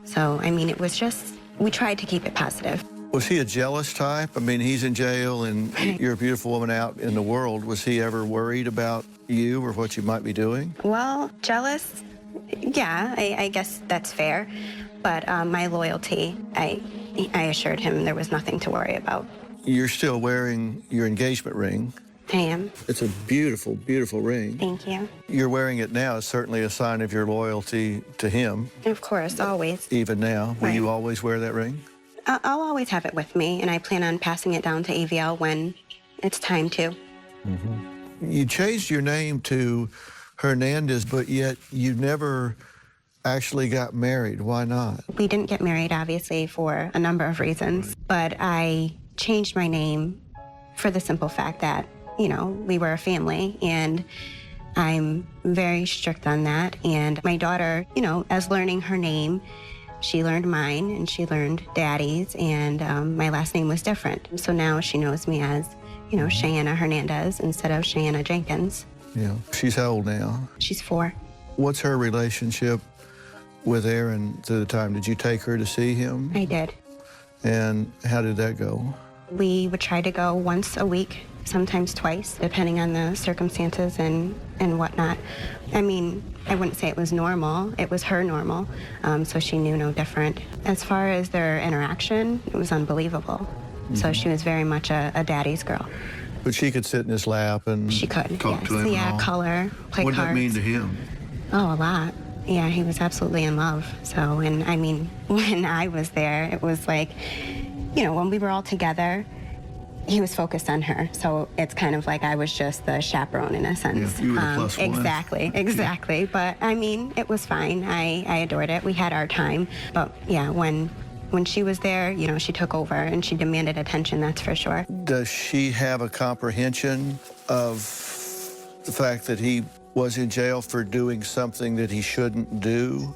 So, I mean, it was just, we tried to keep it positive. Was he a jealous type? I mean, he's in jail and you're a beautiful woman out in the world. Was he ever worried about you or what you might be doing? Well, jealous, yeah, I guess that's fair. But my loyalty, I assured him there was nothing to worry about. You're still wearing your engagement ring. I am. It's a beautiful, beautiful ring. Thank you. You're wearing it now is certainly a sign of your loyalty to him. Of course, always. Even now. Will you always wear that ring? I'll always have it with me, and I plan on passing it down to AVL when it's time to. You changed your name to Hernandez, but yet you never actually got married. Why not? We didn't get married, obviously, for a number of reasons, but I changed my name for the simple fact that, we were a family, and I'm very strict on that. And my daughter, as learning her name, she learned mine and she learned Daddy's, and my last name was different. So now she knows me as, Cheyenne Hernandez instead of Cheyenne Jenkins. Yeah. She's how old now? She's 4. What's her relationship with Aaron through the time? Did you take her to see him? I did. And how did that go? We would try to go once a week, sometimes twice, depending on the circumstances and whatnot. I mean, I wouldn't say it was normal. It was her normal, so she knew no different. As far as their interaction, it was unbelievable. So she was very much a daddy's girl. But she could sit in his lap and she could, talk yes. to him. Yeah, color, play cards. What did that mean to him? Oh, a lot. Yeah, he was absolutely in love. So, and I mean, when I was there, it was like, you know, when we were all together, he was focused on her. So it's kind of like I was just the chaperone in a sense. Yeah, you were the plus one. Exactly. But I mean, it was fine. I adored it. We had our time. But yeah, when she was there, you know, she took over and she demanded attention, that's for sure. Does she have a comprehension of the fact that he was in jail for doing something that he shouldn't do?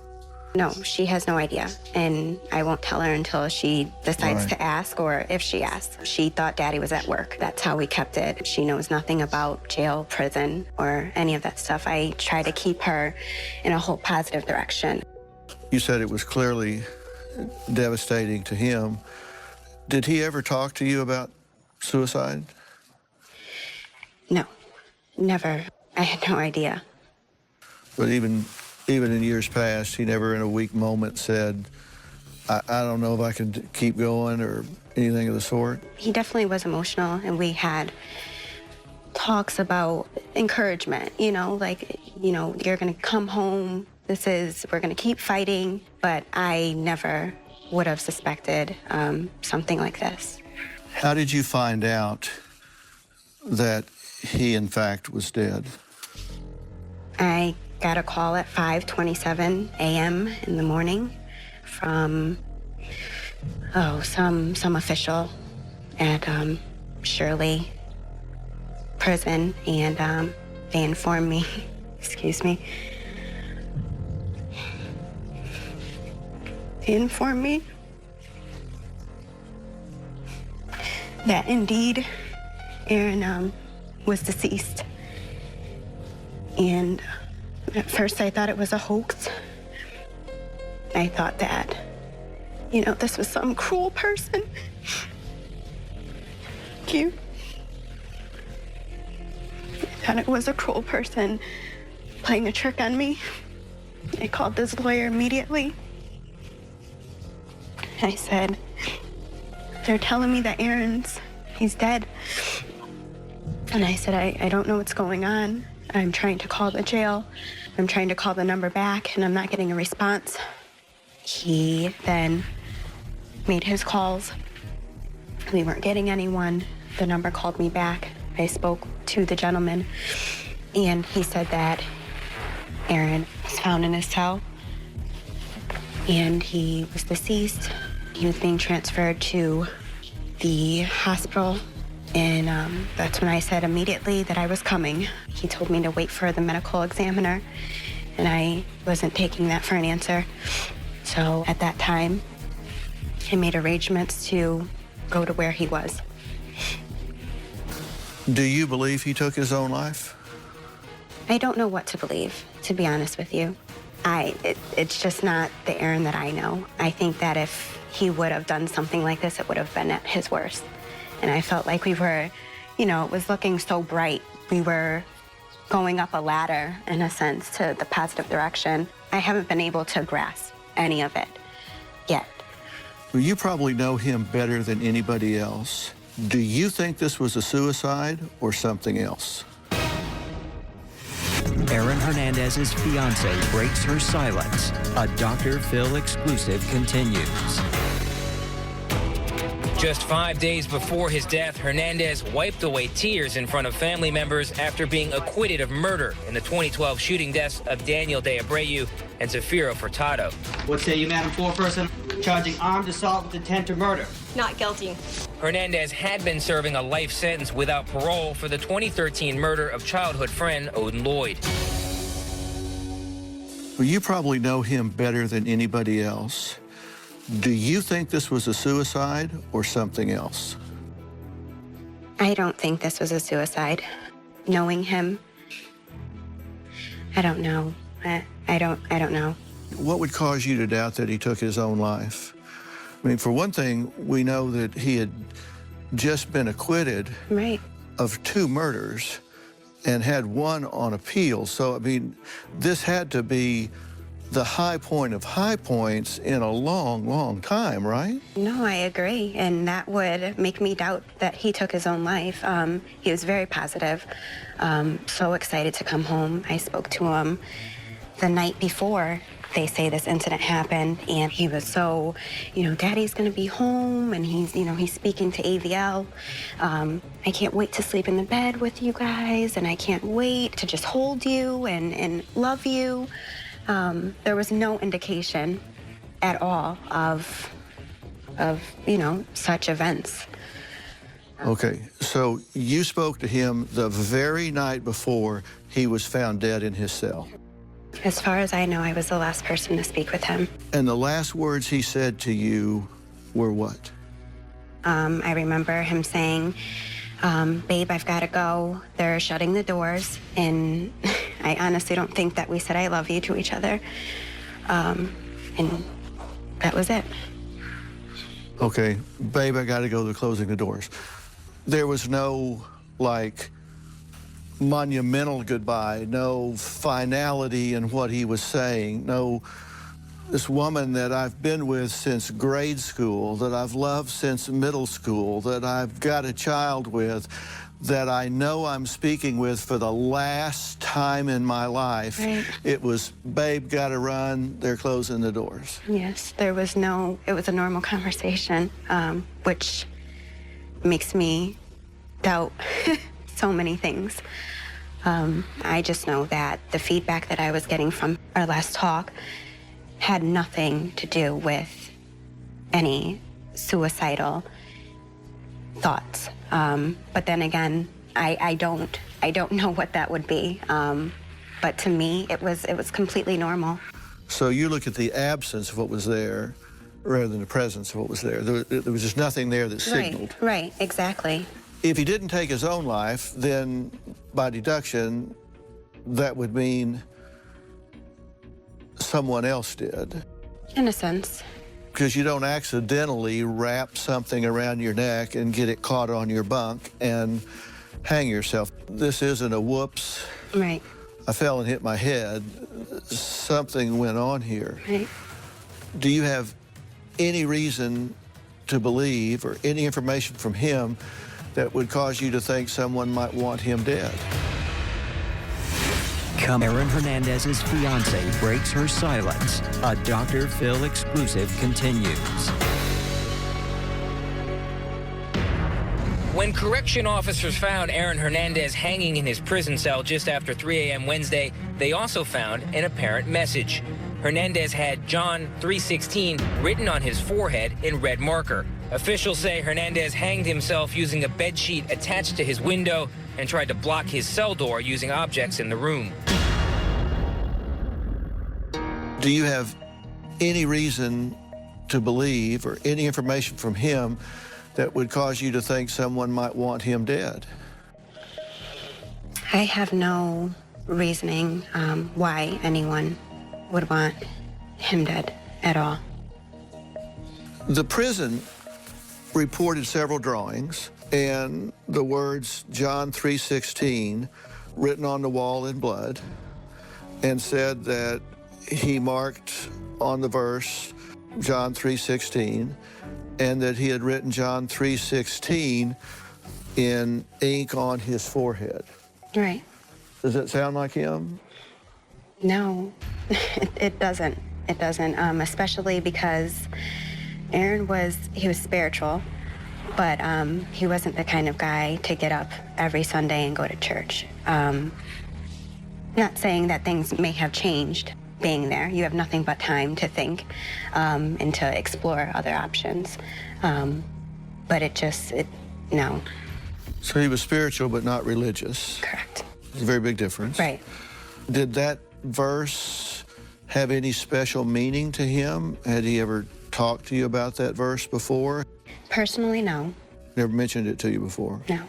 No, she has no idea, and I won't tell her until she decides to ask, or if she asks. She thought Daddy was at work. That's how we kept it. She knows nothing about jail, prison, or any of that stuff. I try to keep her in a whole positive direction. You said it was clearly devastating to him. Did he ever talk to you about suicide? No, never. I had no idea. But even in years past, he never in a weak moment said, I don't know if I can keep going or anything of the sort? He definitely was emotional, and we had talks about encouragement, you know, like, you know, you're gonna come home, we're gonna keep fighting, but I never would have suspected something like this. How did you find out that he, in fact, was dead? I got a call at 5:27 a.m. in the morning from, some official at Shirley prison, and they informed me, they informed me that indeed Aaron was deceased. And at first I thought it was a hoax. I thought that, you know, this was some cruel person. I thought it was a cruel person playing a trick on me. I called this lawyer immediately. I said, they're telling me that he's dead. And I said, I don't know what's going on. I'm trying to call the jail. I'm trying to call the number back, and I'm not getting a response. He then made his calls. We weren't getting anyone. The number called me back. I spoke to the gentleman, and he said that Aaron was found in his cell, and he was deceased. He was being transferred to the hospital, and that's when I said immediately that I was coming. He told me to wait for the medical examiner, and I wasn't taking that for an answer. So at that time, I made arrangements to go to where he was. Do you believe he took his own life? I don't know what to believe, to be honest with you. It's just not the Aaron that I know. I think that if he would have done something like this, it would have been at his worst. And I felt like we were, you know, it was looking so bright. We were going up a ladder, in a sense, to the positive direction. I haven't been able to grasp any of it yet. Well, you probably know him better than anybody else. Do you think this was a suicide or something else? Aaron Hernandez's fiance breaks her silence. A Dr. Phil exclusive continues. Just 5 days before his death, Hernandez wiped away tears in front of family members after being acquitted of murder in the 2012 shooting deaths of Daniel De Abreu and Zafiro Furtado. What say you, Madam Foreperson? Charging armed assault with intent to murder. Not guilty. Hernandez had been serving a life sentence without parole for the 2013 murder of childhood friend Odin Lloyd. Well, you probably know him better than anybody else. Do you think this was a suicide or something else? I don't think this was a suicide. Knowing him, I don't know. I don't know. What would cause you to doubt that he took his own life? I mean, for one thing, we know that he had just been acquitted of 2 murders and had 1 on appeal. So, I mean, this had to be the high point of high points in a long, long time, right? No, I agree. And that would make me doubt that he took his own life. He was very positive, so excited to come home. I spoke to him the night before, they say this incident happened, and he was so, Daddy's gonna be home, and he's speaking to AVL. I can't wait to sleep in the bed with you guys, and I can't wait to just hold you and love you. There was no indication at all of such events. Okay, so you spoke to him the very night before he was found dead in his cell. As far as I know, I was the last person to speak with him. And the last words he said to you were what? I remember him saying, babe, I've got to go. They're shutting the doors. And I honestly don't think that we said I love you to each other. And that was it. Okay, babe, I got to go. They're closing the doors. There was no, monumental goodbye, no finality in what he was saying, no, this woman that I've been with since grade school, that I've loved since middle school, that I've got a child with, that I know I'm speaking with for the last time in my life. Right. It was, babe, gotta run, they're closing the doors. Yes, it was a normal conversation, which makes me doubt so many things. I just know that the feedback that I was getting from our last talk had nothing to do with any suicidal thoughts. But then again, I don't know what that would be. But to me, it was completely normal. So you look at the absence of what was there rather than the presence of what was there. There was just nothing there that signaled. Right, exactly. If he didn't take his own life, then by deduction, that would mean someone else did. In a sense. Because you don't accidentally wrap something around your neck and get it caught on your bunk and hang yourself. This isn't a whoops. Right. I fell and hit my head. Something went on here. Right. Do you have any reason to believe or any information from him that would cause you to think someone might want him dead? Aaron Hernandez's fiance breaks her silence. A Dr. Phil exclusive continues. When correction officers found Aaron Hernandez hanging in his prison cell just after 3 a.m. Wednesday, they also found an apparent message. Hernandez had John 3:16 written on his forehead in red marker. Officials say Hernandez hanged himself using a bedsheet attached to his window and tried to block his cell door using objects in the room. Do you have any reason to believe or any information from him that would cause you to think someone might want him dead? I have no reasoning why anyone would want him dead at all. The prison reported several drawings and the words John 3:16 written on the wall in blood, and said that he marked on the verse John 3:16 and that he had written John 3:16 in ink on his forehead. Right. Does that sound like him? No, it doesn't. It doesn't, especially because Aaron was spiritual, but he wasn't the kind of guy to get up every Sunday and go to church. Not saying that things may have changed being there. You have nothing but time to think and to explore other options. But no. So he was spiritual but not religious. Correct. It's a very big difference. Right. Did that verse have any special meaning to him? Had he ever talked to you about that verse before? Personally, no. Never mentioned it to you before? No.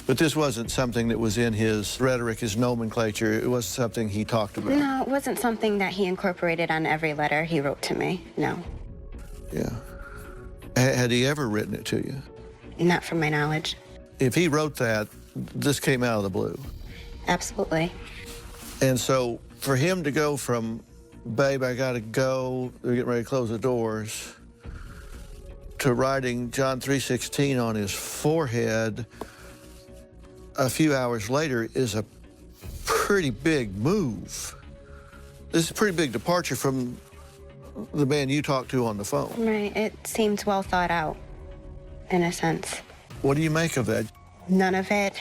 But this wasn't something that was in his rhetoric, his nomenclature. It wasn't something he talked about. No, it wasn't something that he incorporated on every letter he wrote to me. No. Yeah. Had he ever written it to you? Not from my knowledge. If he wrote that, this came out of the blue. Absolutely. And so for him to go from, babe, I gotta go, they're getting ready to close the doors, to writing John 3:16 on his forehead a few hours later is a pretty big move. This is a pretty big departure from the man you talked to on the phone. Right, it seems well thought out, in a sense. What do you make of that? None of it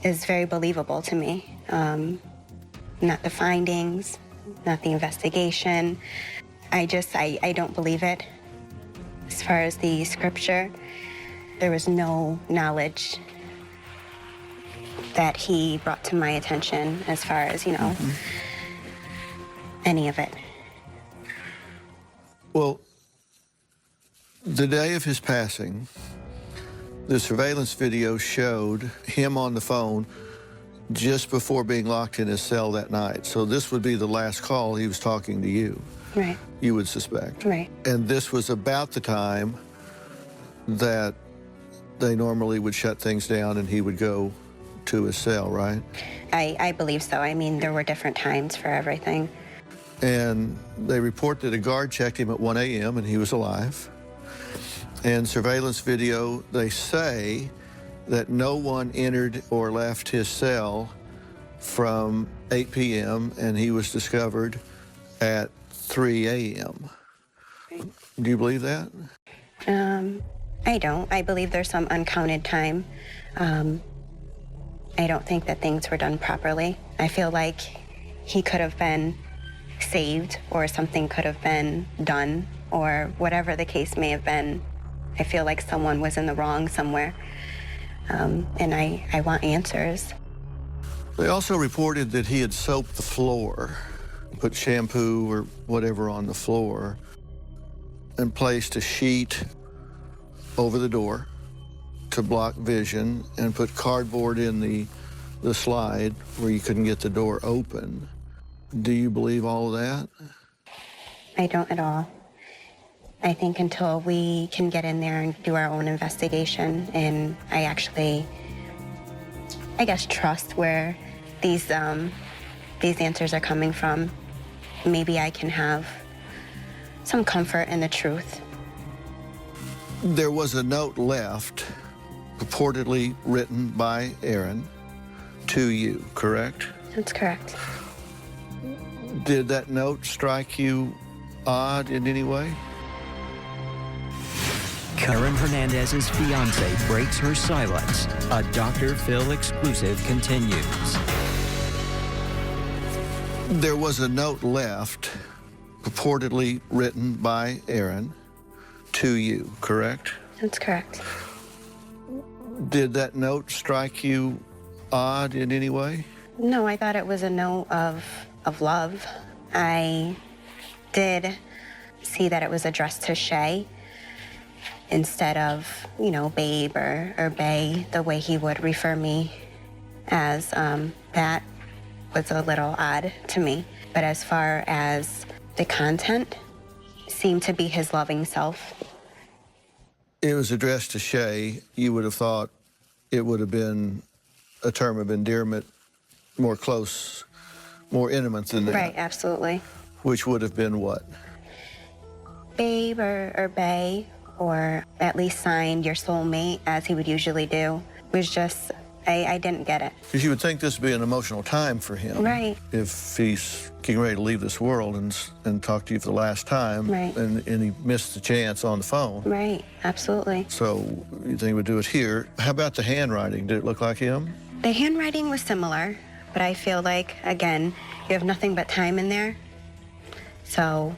is very believable to me. Not the findings, not the investigation. I don't believe it. As far as the scripture, there was no knowledge that he brought to my attention as far as, any of it. Well, the day of his passing, the surveillance video showed him on the phone just before being locked in his cell that night. So this would be the last call he was talking to you. Right. You would suspect. Right. And this was about the time that they normally would shut things down and he would go to his cell, right? I believe so. I mean, there were different times for everything. And they report that a guard checked him at 1 a.m. and he was alive. And surveillance video, they say that no one entered or left his cell from 8 p.m. and he was discovered at 3 a.m. Do you believe that? I don't. I believe there's some uncounted time. I don't think that things were done properly. I feel like he could have been saved or something could have been done or whatever the case may have been. I feel like someone was in the wrong somewhere. And I want answers. They also reported that he had soaped the floor, put shampoo or whatever on the floor, and placed a sheet over the door to block vision and put cardboard in the slide where you couldn't get the door open. Do you believe all of that? I don't at all. I think until we can get in there and do our own investigation, and I actually, I guess, trust where these answers are coming from, maybe I can have some comfort in the truth. There was a note left, purportedly written by Aaron, to you, correct? That's correct. Did that note strike you odd in any way? Karen Hernandez's fiance breaks her silence. A Dr. Phil exclusive continues. There was a note left, purportedly written by Aaron, to you, correct? That's correct. Did that note strike you odd in any way? No, I thought it was a note of love. I did see that it was addressed to Shay instead of, babe or bae, the way he would refer me as. That was a little odd to me. But as far as the content, seemed to be his loving self. It was addressed to Shay. You would have thought it would have been a term of endearment, more close, more intimate than that. Right, absolutely. Which would have been what? Babe or bae, or at least signed your soulmate, as he would usually do. It was just, I didn't get it. Because you would think this would be an emotional time for him. Right. If he's getting ready to leave this world and talk to you for the last time, right. and he missed the chance on the phone. Right, absolutely. So you think he would do it here. How about the handwriting? Did it look like him? The handwriting was similar, but I feel like, again, you have nothing but time in there. So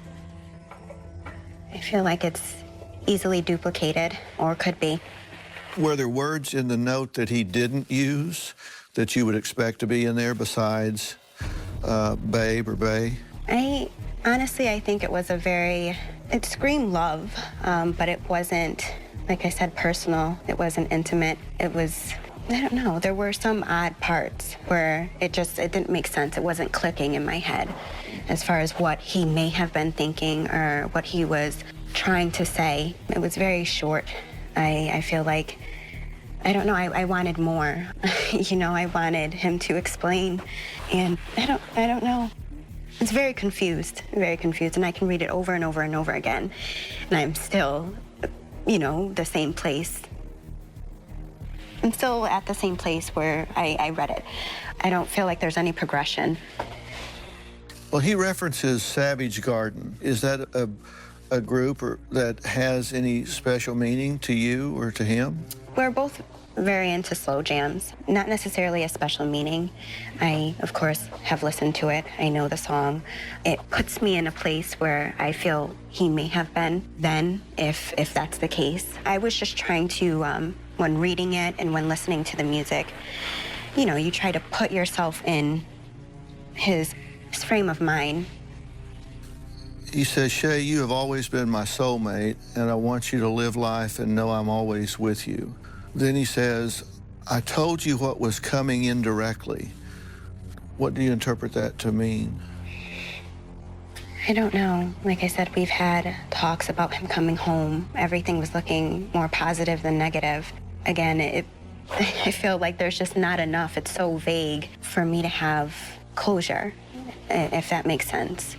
I feel like it's easily duplicated, or could be. Were there words in the note that he didn't use that you would expect to be in there besides babe or bae? Honestly, I think it was it screamed love, but it wasn't, like I said, personal. It wasn't intimate. It was, I don't know, there were some odd parts where it didn't make sense. It wasn't clicking in my head as far as what he may have been thinking or what he was trying to say. It was very short. I feel like, I don't know, I wanted more. I wanted him to explain, and I don't know. It's very confused, and I can read it over and over and over again, and I'm still, the same place. I'm still at the same place where I read it. I don't feel like there's any progression. Well, he references Savage Garden. Is that a group that has any special meaning to you or to him? We're both very into slow jams, not necessarily a special meaning. I, of course, have listened to it. I know the song. It puts me in a place where I feel he may have been then, if that's the case. I was just trying to, when reading it and when listening to the music, you know, you try to put yourself in his frame of mind. He says, Shay, you have always been my soulmate, and I want you to live life and know I'm always with you. Then he says, I told you what was coming indirectly. What do you interpret that to mean? I don't know. Like I said, we've had talks about him coming home. Everything was looking more positive than negative. Again, I feel like there's just not enough. It's so vague for me to have closure, if that makes sense.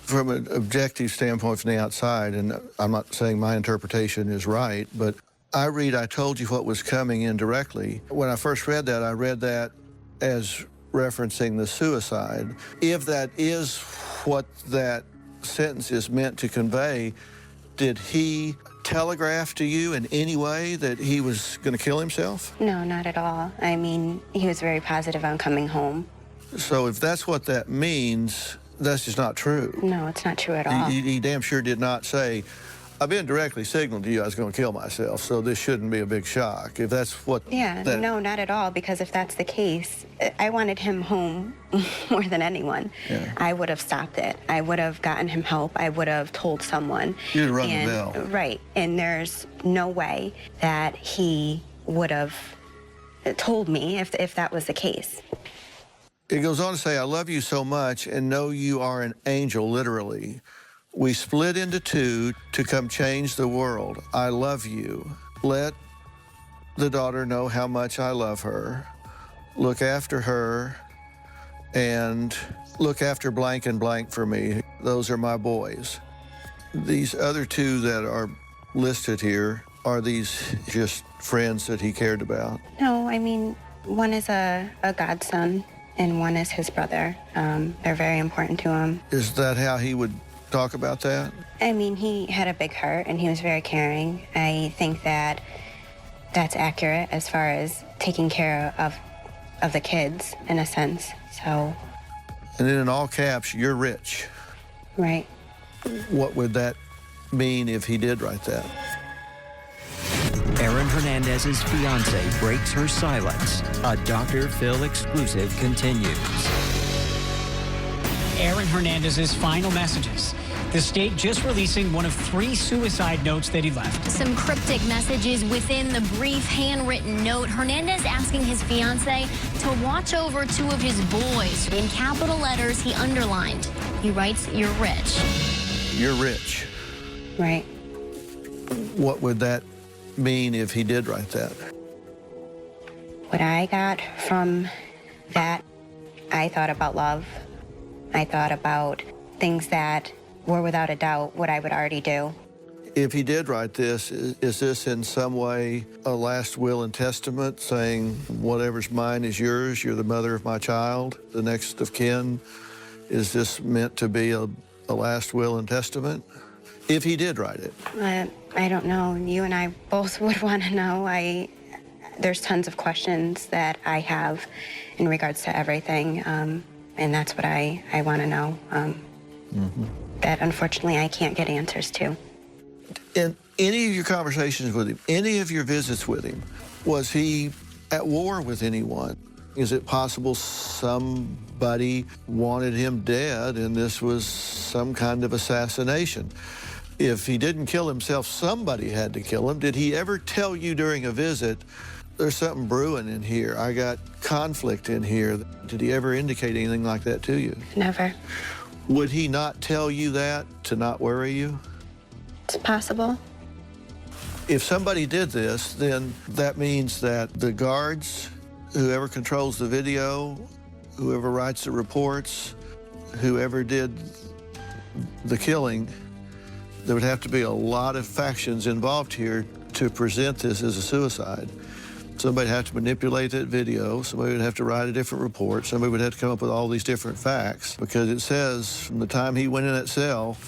From an objective standpoint from the outside, and I'm not saying my interpretation is right, but I read, I told you what was coming indirectly. When I first read that, I read that as referencing the suicide. If that is what that sentence is meant to convey, did he telegraph to you in any way that he was going to kill himself? No, not at all. I mean, he was very positive on coming home. So if that's what that means, that's just not true. No, it's not true at all. He damn sure did not say, I've been directly signaled to you I was going to kill myself, so this shouldn't be a big shock. If that's what... Yeah, no, not at all, because if that's the case, I wanted him home more than anyone. Yeah. I would have stopped it. I would have gotten him help. I would have told someone. You'd rung the bell. Right, and there's no way that he would have told me if that was the case. It goes on to say, I love you so much and know you are an angel, literally. We split into two to come change the world. I love you. Let the daughter know how much I love her. Look after her and look after blank and blank for me. Those are my boys. These other two that are listed here, are these just friends that he cared about? No, I mean, one is a godson and one is his brother. They're very important to him. Is that how he would talk about that? I mean, he had a big heart and he was very caring. I think that that's accurate as far as taking care of the kids, in a sense, so. And then in all caps, you're rich. Right. What would that mean if he did write that? Aaron Hernandez's fiance breaks her silence. A Dr. Phil exclusive continues. Aaron Hernandez's final messages. The state just releasing one of 3 suicide notes that he left. Some cryptic messages within the brief handwritten note. Hernandez asking his fiancée to watch over 2 of his boys. In capital letters, he underlined. He writes, "You're rich." You're rich. Right. What would that mean if he did write that? What I got from that, I thought about love. I thought about things that were without a doubt what I would already do. If he did write this, is this in some way a last will and testament saying whatever's mine is yours, you're the mother of my child, the next of kin? Is this meant to be a last will and testament? If he did write it. I don't know. You and I both would want to know. There's tons of questions that I have in regards to everything, and that's what I want to know. That unfortunately I can't get answers to. In any of your conversations with him, any of your visits with him, was he at war with anyone? Is it possible somebody wanted him dead and this was some kind of assassination? If he didn't kill himself, somebody had to kill him. Did he ever tell you during a visit, there's something brewing in here, I got conflict in here? Did he ever indicate anything like that to you? Never. Would he not tell you that to not worry you? It's possible. If somebody did this, then that means that the guards, whoever controls the video, whoever writes the reports, whoever did the killing, there would have to be a lot of factions involved here to present this as a suicide. Somebody would have to manipulate that video. Somebody would have to write a different report. Somebody would have to come up with all these different facts, because it says from the time he went in that cell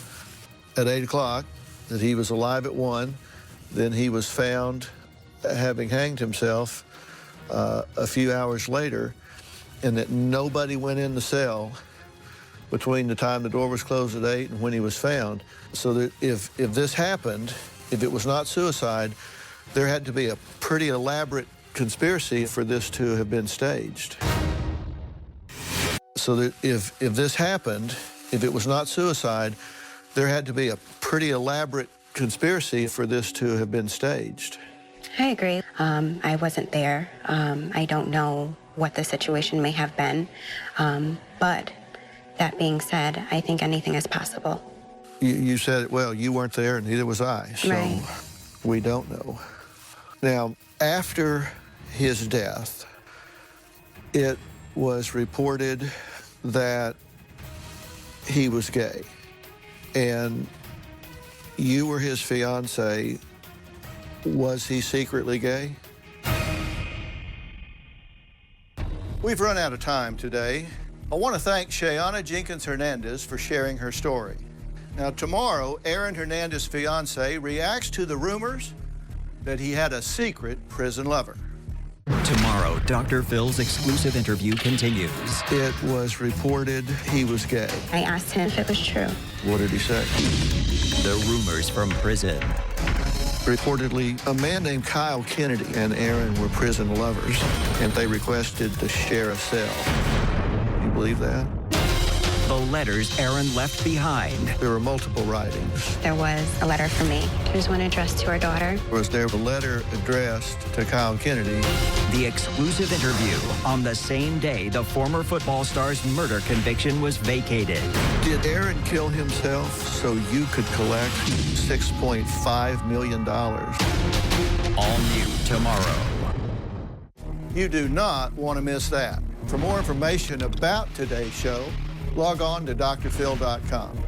at 8 o'clock that he was alive at 1. Then he was found having hanged himself a few hours later, and that nobody went in the cell between the time the door was closed at 8 and when he was found. So that if this happened, if it was not suicide, there had to be a pretty elaborate conspiracy for this to have been staged. So that if this happened, if it was not suicide, there had to be a pretty elaborate conspiracy for this to have been staged. I agree. I wasn't there. I don't know what the situation may have been. But that being said, I think anything is possible. You said it well. You weren't there, and neither was I. So right. We don't know. Now, after his death, it was reported that he was gay. And you were his fiancée. Was he secretly gay? We've run out of time today. I want to thank Shayana Jenkins Hernandez for sharing her story. Now, tomorrow, Aaron Hernandez's fiancée reacts to the rumors that he had a secret prison lover. Tomorrow, Dr. Phil's exclusive interview continues. It was reported he was gay. I asked him if it was true. What did he say? The rumors from prison. Reportedly, a man named Kyle Kennedy and Aaron were prison lovers, and they requested to share a cell. You believe that? The letters Aaron left behind. There were multiple writings. There was a letter for me. There's one addressed to our daughter. Was there a letter addressed to Kyle Kennedy? The exclusive interview on the same day the former football star's murder conviction was vacated. Did Aaron kill himself so you could collect $6.5 million? All new tomorrow. You do not want to miss that. For more information about today's show, log on to drphil.com.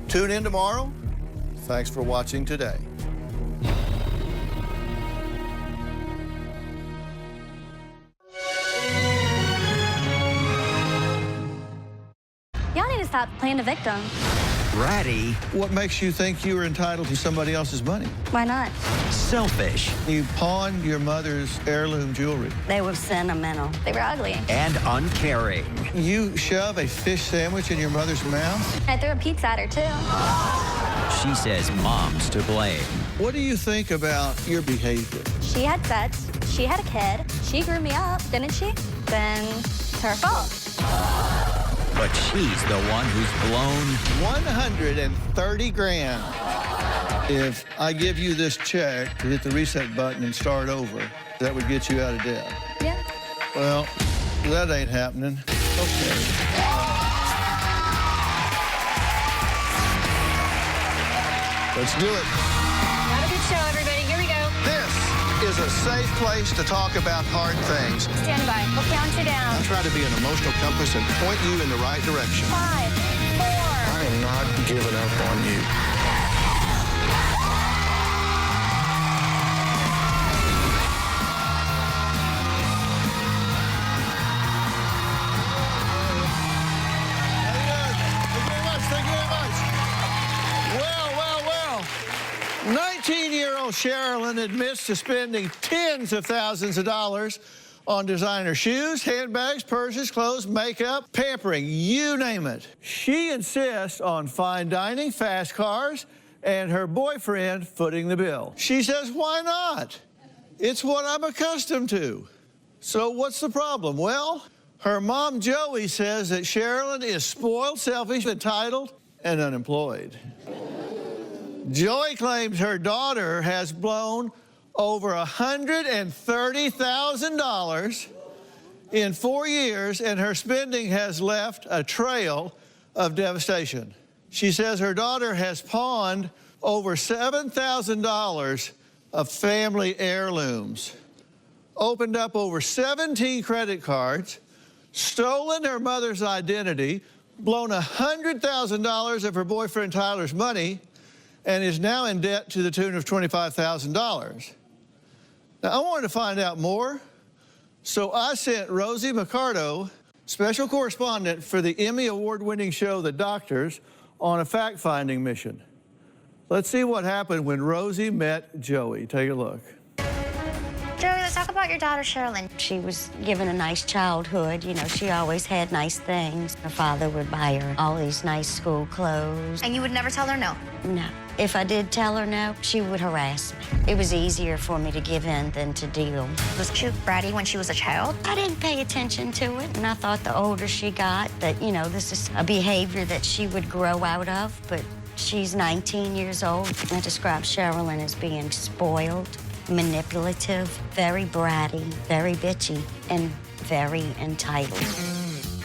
Tune in tomorrow. Thanks for watching today. Y'all need to stop playing the victim. Ratty. What makes you think you were entitled to somebody else's money? Why not? Selfish. You pawned your mother's heirloom jewelry. They were sentimental. They were ugly. And uncaring. You shove a fish sandwich in your mother's mouth? I threw a pizza at her, too. She says mom's to blame. What do you think about your behavior? She had sex. She had a kid. She grew me up, didn't she? Then it's her fault. But she's the one who's blown 130 grand. If I give you this check to hit the reset button and start over, that would get you out of debt. Yeah. Well, that ain't happening. Okay. Let's do it. Have a good show, everybody. Here we go. This is a safe place to talk about hard things. Stand by. We'll count you down. I try to be an emotional compass and point you in the right direction. 5, 4. I am not giving up on you. Thank you very much. Well. 19-year-old Sherilyn admits to spending tens of thousands of dollars on designer shoes, handbags, purses, clothes, makeup, pampering, you name it. She insists on fine dining, fast cars, and her boyfriend footing the bill. She says, why not? It's what I'm accustomed to. So what's the problem? Well, her mom, Joey, says that Sherilyn is spoiled, selfish, entitled, and unemployed. Joey claims her daughter has blown over $130,000 in 4 years, and her spending has left a trail of devastation. She says her daughter has pawned over $7,000 of family heirlooms, opened up over 17 credit cards, stolen her mother's identity, blown $100,000 of her boyfriend Tyler's money, and is now in debt to the tune of $25,000. Now, I wanted to find out more So I sent Rosie Mercado, special correspondent for the Emmy Award-winning show The Doctors, on a fact-finding mission. Let's see what happened when Rosie met Joey. Take a look. Joey, let's talk about your daughter, Sherilyn. She was given a nice childhood. You know, she always had nice things. Her father would buy her all these nice school clothes. And you would never tell her no? No. If I did tell her no, she would harass me. It was easier for me to give in than to deal. Was she bratty when she was a child? I didn't pay attention to it, and I thought the older she got that, you know, this is a behavior that she would grow out of, but she's 19 years old. I describe Sherilyn as being spoiled, manipulative, very bratty, very bitchy, and very entitled.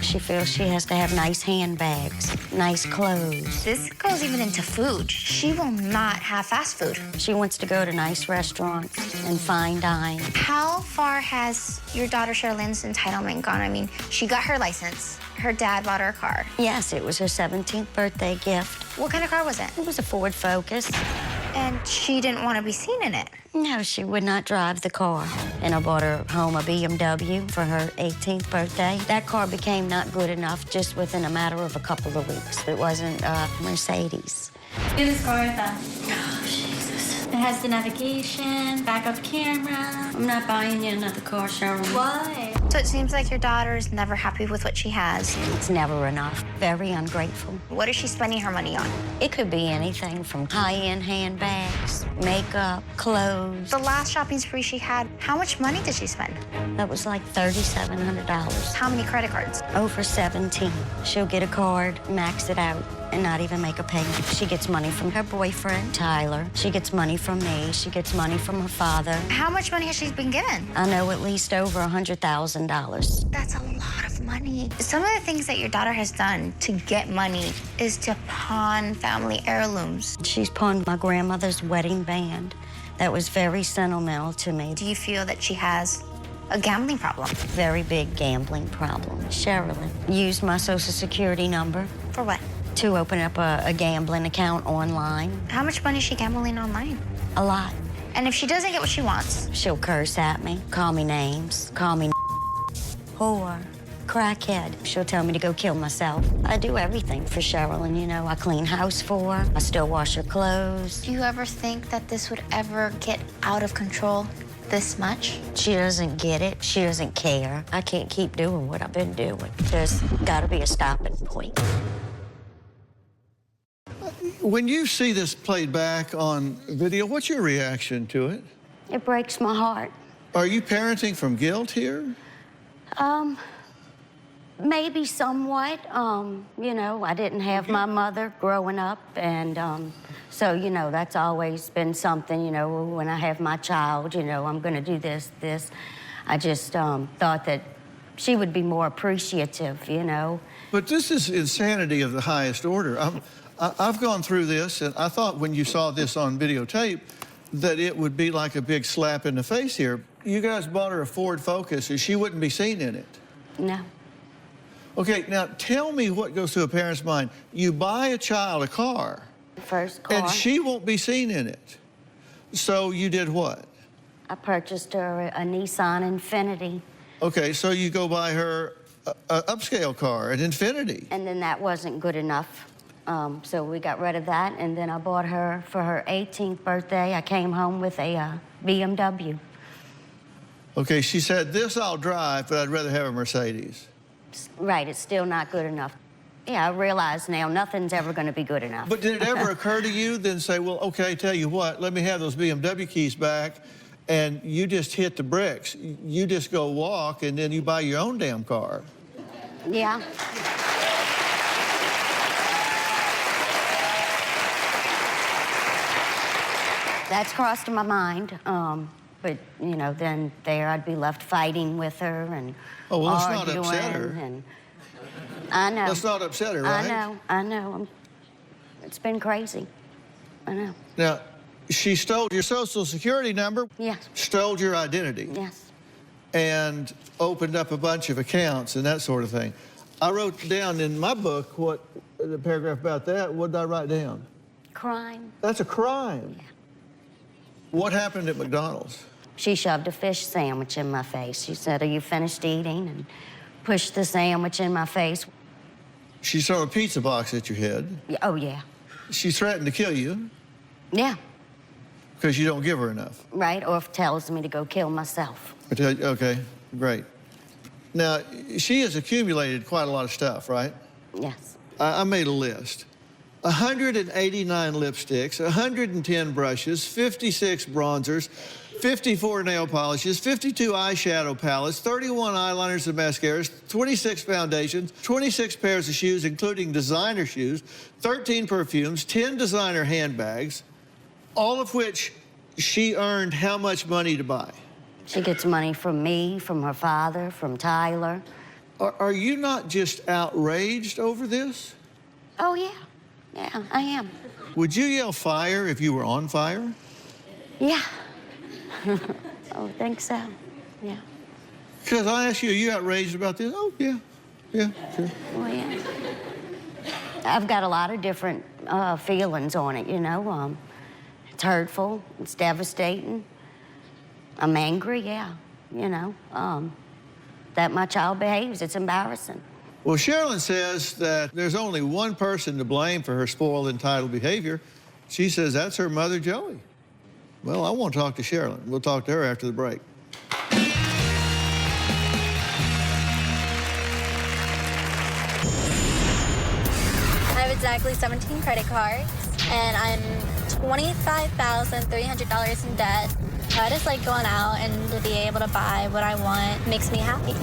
She feels she has to have nice handbags, nice clothes. This goes even into food. She will not have fast food. She wants to go to nice restaurants and fine dine. How far has your daughter Sherilyn's entitlement gone? I mean, she got her license. Her dad bought her a car. Yes, it was her 17th birthday gift. What kind of car was it? It was a Ford Focus. And she didn't want to be seen in it? No, she would not drive the car. And I bought her home a BMW for her 18th birthday. That car became not good enough just within a matter of a couple of weeks. It wasn't a Mercedes. It is Martha. Oh, Jesus. It has the navigation, backup camera. I'm not buying you another car, Cheryl. Why? So it seems like your daughter is never happy with what she has. It's never enough. Very ungrateful. What is she spending her money on? It could be anything from high-end handbags, makeup, clothes. The last shopping spree she had, how much money did she spend? That was like $3,700. How many credit cards? Over 17. She'll get a card, max it out, and not even make a payment. She gets money from her boyfriend, Tyler. She gets money from me. She gets money from her father. How much money has she been given? I know at least over $100,000. That's a lot of money. Some of the things that your daughter has done to get money is to pawn family heirlooms. She's pawned my grandmother's wedding band. That was very sentimental to me. Do you feel that she has a gambling problem? Very big gambling problem. Sherilyn used my Social Security number. For what? To open up a gambling account online. How much money is she gambling online? A lot. And if she doesn't get what she wants? She'll curse at me, call me names, call me whore, crackhead. She'll tell me to go kill myself. I do everything for Sherilyn, you know. I clean house for her. I still wash her clothes. Do you ever think that this would ever get out of control this much? She doesn't get it. She doesn't care. I can't keep doing what I've been doing. There's got to be a stopping point. When you see this played back on video, what's your reaction to it? It breaks my heart. Are you parenting from guilt here? Maybe somewhat. You know, I didn't have my mother growing up, and so, you know, that's always been something, you know, when I have my child, you know, I'm gonna do this. I just thought that she would be more appreciative, you know. But this is insanity of the highest order. I've gone through this, and I thought when you saw this on videotape that it would be like a big slap in the face here. You guys bought her a Ford Focus, and she wouldn't be seen in it. No. Okay, now tell me what goes through a parent's mind. You buy a child a car. First car. And she won't be seen in it. So you did what? I purchased her a Nissan Infiniti. Okay, so you go buy her an upscale car, an Infiniti. And then that wasn't good enough. So we got rid of that, and then I bought her, for her 18th birthday, I came home with a BMW. Okay, she said, this I'll drive, but I'd rather have a Mercedes. Right, it's still not good enough. Yeah, I realize now nothing's ever going to be good enough. But did it ever occur to you then say, well, okay, tell you what, let me have those BMW keys back, and you just hit the bricks. You just go walk, and then you buy your own damn car. Yeah. That's crossed my mind, but, you know, then there I'd be left fighting with her and oh, well, let's arguing. not upset her. And I know. Let's not upset her, right? I know. It's been crazy. I know. Now, she stole your Social Security number. Yes. Stole your identity. Yes. And opened up a bunch of accounts and that sort of thing. I wrote down in my book what the paragraph about that. What did I write down? Crime. That's a crime. Yeah. What happened at McDonald's? She shoved a fish sandwich in my face. She said, "Are you finished eating?" and pushed the sandwich in my face. She threw a pizza box at your head. Oh, yeah. She threatened to kill you. Yeah. Because you don't give her enough. Right, or if tells me to go kill myself. Okay, great. Now, she has accumulated quite a lot of stuff, right? Yes. I made a list. 189 lipsticks, 110 brushes, 56 bronzers, 54 nail polishes, 52 eyeshadow palettes, 31 eyeliners and mascaras, 26 foundations, 26 pairs of shoes, including designer shoes, 13 perfumes, 10 designer handbags, all of which she earned how much money to buy? She gets money from me, from her father, from Tyler. Are you not just outraged over this? Oh, yeah. Yeah, I am. Would you yell fire if you were on fire? Yeah. Oh, I think so. Yeah. Because I asked you, are you outraged about this? Oh, yeah. Yeah, sure. Well, yeah. I've got a lot of different feelings on it, you know. It's hurtful. It's devastating. I'm angry, yeah, you know. That my child behaves, it's embarrassing. Well, Sherilyn says that there's only one person to blame for her spoiled, entitled behavior. She says that's her mother, Joey. Well, I want to talk to Sherilyn. We'll talk to her after the break. I have exactly 17 credit cards, and I'm $25,300 in debt. I just like going out and to be able to buy what I want makes me happy.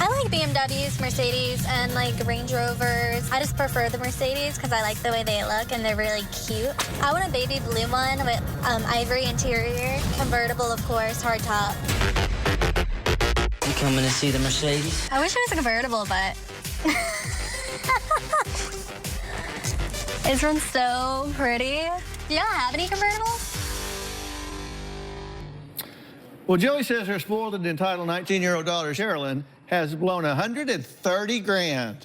I like BMWs, Mercedes, and like Range Rovers. I just prefer the Mercedes because I like the way they look and they're really cute. I want a baby blue one with ivory interior, convertible, of course, hard top. You coming to see the Mercedes? I wish it was a convertible, but this one's so pretty. Do y'all have any convertibles? Well, Joey says her spoiled and entitled 19-year-old daughter, Sherilyn, has blown $130,000,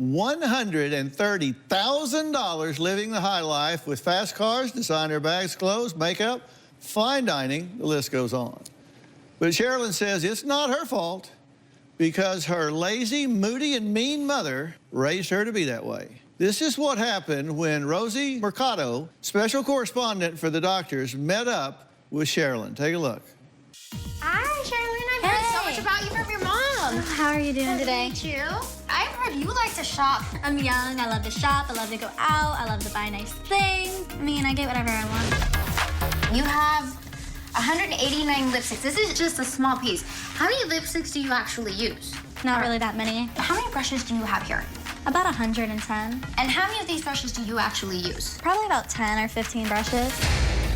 $130,000 living the high life with fast cars, designer bags, clothes, makeup, fine dining, the list goes on. But Sherilyn says it's not her fault because her lazy, moody, and mean mother raised her to be that way. This is what happened when Rosie Mercado, special correspondent for the doctors, met up with Sherilyn. Take a look. Hi, Sherilyn. I've heard so much about you from your mom. How are you doing today? Nice to meet you. I've heard you like to shop. I'm young, I love to shop, I love to go out, I love to buy nice things. I mean, I get whatever I want. You have 189 lipsticks. This is just a small piece. How many lipsticks do you actually use? Not really that many. How many brushes do you have here? About 110. And how many of these brushes do you actually use? Probably about 10 or 15 brushes.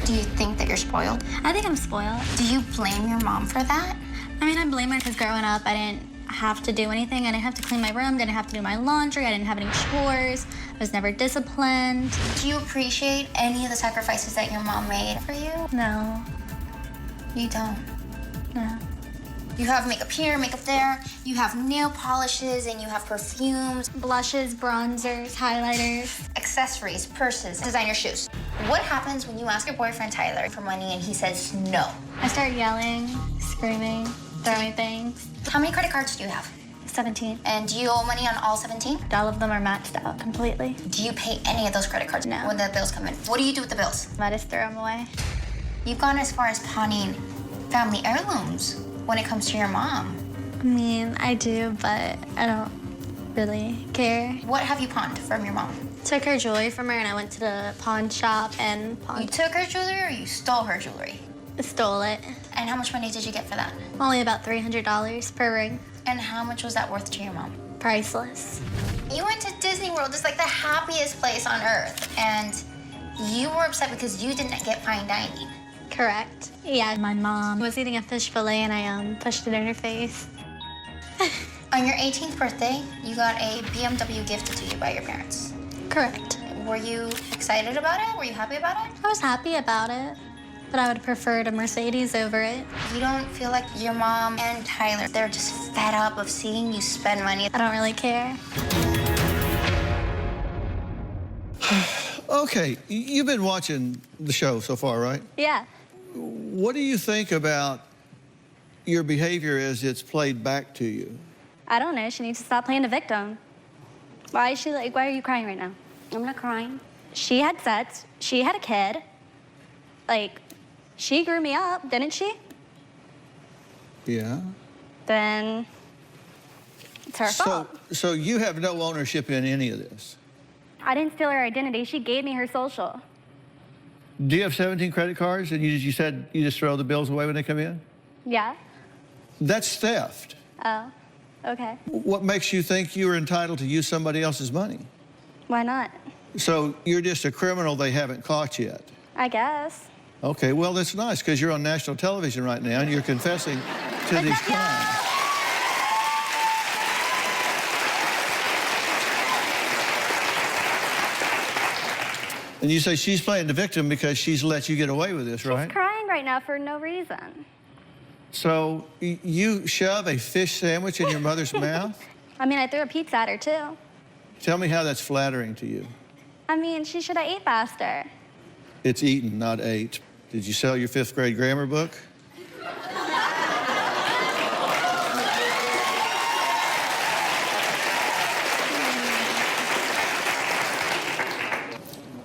Do you think that you're spoiled? I think I'm spoiled. Do you blame your mom for that? I mean, I blame her because growing up, I didn't have to do anything. I didn't have to clean my room, didn't have to do my laundry, I didn't have any chores. I was never disciplined. Do you appreciate any of the sacrifices that your mom made for you? No. You don't? No. You have makeup here, makeup there. You have nail polishes and you have perfumes. Blushes, bronzers, highlighters. Accessories, purses, designer shoes. What happens when you ask your boyfriend Tyler for money and he says no? I start yelling, screaming, throwing things. How many credit cards do you have? 17. And do you owe money on all 17? All of them are maxed out completely. Do you pay any of those credit cards No. when the bills come in? What do you do with the bills? I just throw them away. You've gone as far as pawning family heirlooms when it comes to your mom. I mean, I do, but I don't really care. What have you pawned from your mom? Took her jewelry from her and I went to the pawn shop and pawned. You took her jewelry or you stole her jewelry? Stole it. And how much money did you get for that? Only about $300 per ring. And how much was that worth to your mom? Priceless. You went to Disney World, it's like the happiest place on earth, and you were upset because you didn't get fine dining. Correct. Yeah, my mom was eating a fish fillet and I pushed it in her face. On your 18th birthday, you got a BMW gifted to you by your parents. Correct. Were you excited about it? Were you happy about it? I was happy about it, but I would have preferred a Mercedes over it. You don't feel like your mom and Tyler, they're just fed up of seeing you spend money? I don't really care. Okay, you've been watching the show so far, right? Yeah. What do you think about your behavior is it's played back to you? I don't know. She needs to stop playing the victim. Why is she like, why are you crying right now? I'm not crying. She had sex. She had a kid. Like, she grew me up, didn't she? Yeah. Then it's her fault. So you have no ownership in any of this? I didn't steal her identity. She gave me her social. Do you have 17 credit cards and you said you just throw the bills away when they come in? Yeah? That's theft. Oh, okay. What makes you think you are entitled to use somebody else's money? Why not? So you're just a criminal they haven't caught yet? I guess. Okay, well, that's nice because you're on national television right now and you're confessing to these crimes. And you say she's playing the victim because she's let you get away with this, right? She's crying right now for no reason. So you shove a fish sandwich in your mother's mouth? I mean, I threw a pizza at her, too. Tell me how that's flattering to you. I mean, she should have ate faster. It's eaten, not ate. Did you sell your 5th grade grammar book?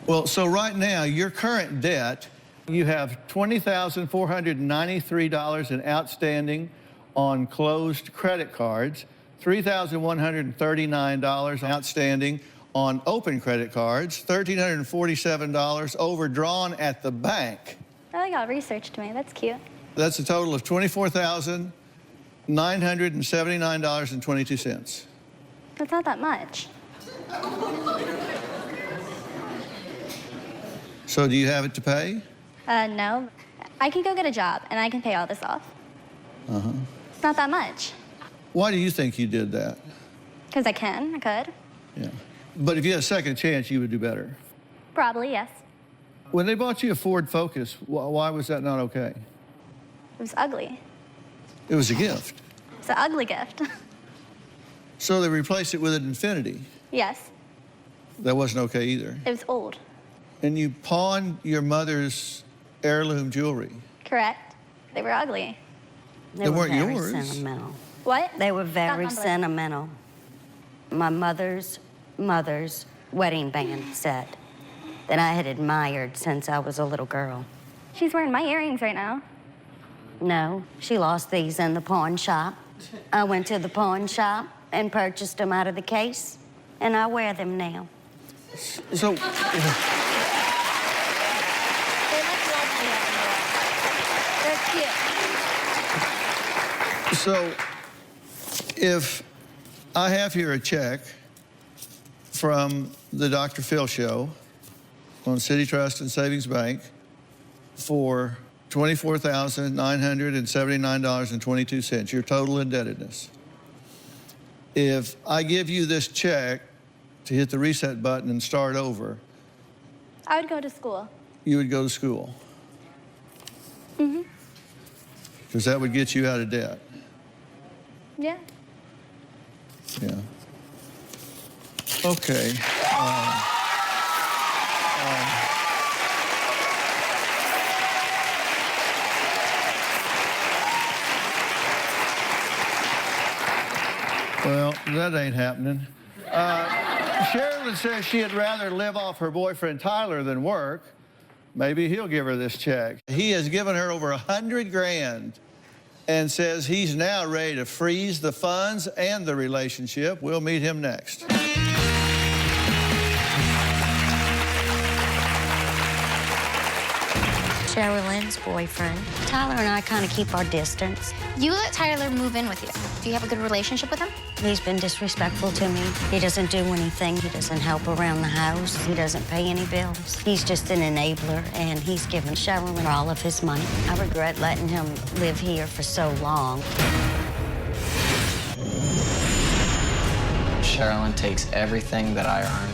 Well, so right now, your current debt, you have $20,493 in outstanding on closed credit cards, $3,139 outstanding on open credit cards, $1,347 overdrawn at the bank. Oh, y'all researched me. That's cute. That's a total of $24,979.22. That's not that much. So do you have it to pay? No. I can go get a job, and I can pay all this off. Uh-huh. It's not that much. Why do you think you did that? Because I can. I could. Yeah. But if you had a second chance, you would do better. Probably, yes. When they bought you a Ford Focus, why was that not okay? It was ugly. It was a gift. It's an ugly gift. So they replaced it with an Infinity. Yes. That wasn't okay either. It was old. And you pawned your mother's heirloom jewelry. Correct. They were ugly. They weren't very yours. Sentimental. What? They were very Not sentimental. My mother's wedding band set that I had admired since I was a little girl. She's wearing my earrings right now. No, she lost these in the pawn shop. I went to the pawn shop and purchased them out of the case, and I wear them now. So... They're cute. So, if I have here a check from the Dr. Phil Show on City Trust and Savings Bank for $24,979.22, your total indebtedness. If I give you this check to hit the reset button and start over, I would go to school. you would go to school. Mm-hmm. Because that would get you out of debt. Yeah. Yeah. Okay. Well, that ain't happening. Sherilyn says she'd rather live off her boyfriend Tyler than work. Maybe he'll give her this check. He has given her over $100 grand and says he's now ready to freeze the funds and the relationship. We'll meet him next. Sherilyn's boyfriend. Tyler and I kind of keep our distance. You let Tyler move in with you. Do you have a good relationship with him? He's been disrespectful to me. He doesn't do anything. He doesn't help around the house. He doesn't pay any bills. He's just an enabler, and he's given Sherilyn all of his money. I regret letting him live here for so long. Sherilyn takes everything that I earn.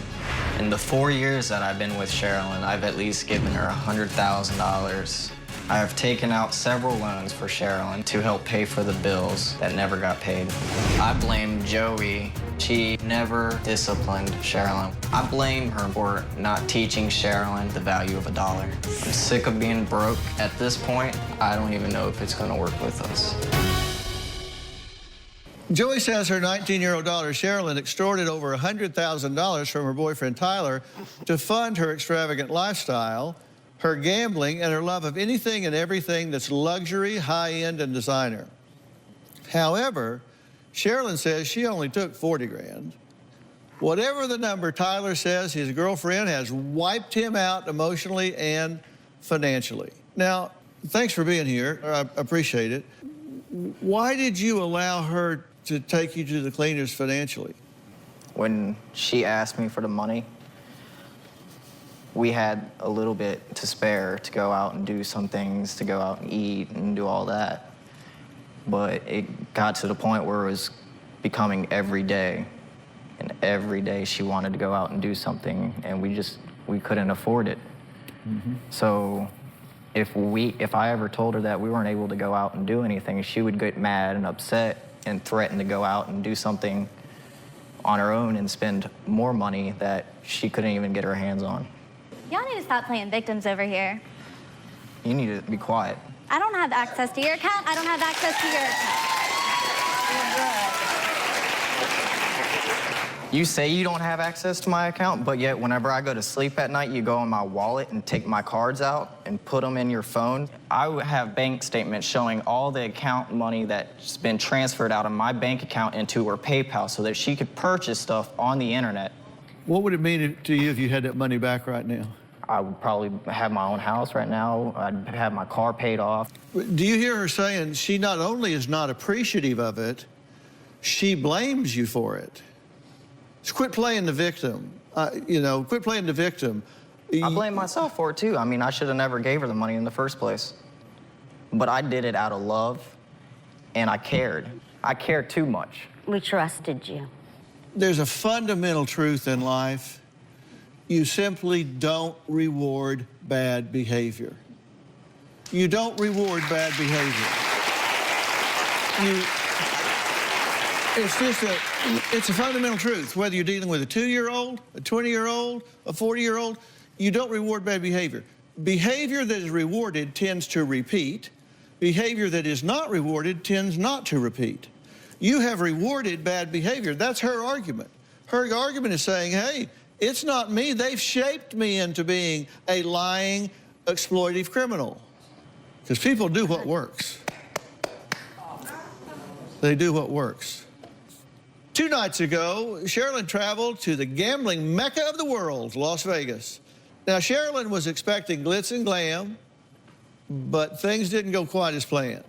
In the 4 years that I've been with Sherilyn, I've at least given her $100,000 I have taken out several loans for Sherilyn to help pay for the bills that never got paid. I blame Joey. She never disciplined Sherilyn. I blame her for not teaching Sherilyn the value of $1. I'm sick of being broke. At this point, I don't even know if it's going to work with us. Joey says her 19-year-old daughter, Sherilyn, extorted over $100,000 from her boyfriend, Tyler, to fund her extravagant lifestyle, her gambling, and her love of anything and everything that's luxury, high-end, and designer. However, Sherilyn says she only took 40 grand. Whatever the number, Tyler says his girlfriend has wiped him out emotionally and financially. Now, thanks for being here. I appreciate it. Why did you allow her to take you to the cleaners financially? When she asked me for the money, we had a little bit to spare to go out and do some things, to go out and eat and do all that. But it got to the point where it was becoming every day. And every day she wanted to go out and do something, and we couldn't afford it. Mm-hmm. So if I ever told her that we weren't able to go out and do anything, she would get mad and upset and threaten to go out and do something on her own and spend more money that she couldn't even get her hands on. Y'all need to stop playing victims over here. You need to be quiet. I don't have access to your account. I don't have access to your account. You say you don't have access to my account, but yet whenever I go to sleep at night, you go in my wallet and take my cards out and put them in your phone. I would have bank statements showing all the account money that's been transferred out of my bank account into her PayPal so that she could purchase stuff on the internet. What would it mean to you if you had that money back right now? I would probably have my own house right now. I'd have my car paid off. Do you hear her saying she not only is not appreciative of it, she blames you for it? Just quit playing the victim. Quit playing the victim. I blame myself for it, too. I mean, I should have never gave her the money in the first place. But I did it out of love, and I cared. I cared too much. We trusted you. There's a fundamental truth in life. You simply don't reward bad behavior. You don't reward bad behavior. It's a fundamental truth. Whether you're dealing with a 2-year-old, a 20-year-old, a 40-year-old, you don't reward bad behavior. Behavior that is rewarded tends to repeat. Behavior that is not rewarded tends not to repeat. You have rewarded bad behavior. That's her argument. Her argument is saying, hey, it's not me. They've shaped me into being a lying, exploitive criminal. Because people do what works. They do what works. 2 nights ago, Sherilyn traveled to the gambling mecca of the world, Las Vegas. Now, Sherilyn was expecting glitz and glam, but things didn't go quite as planned.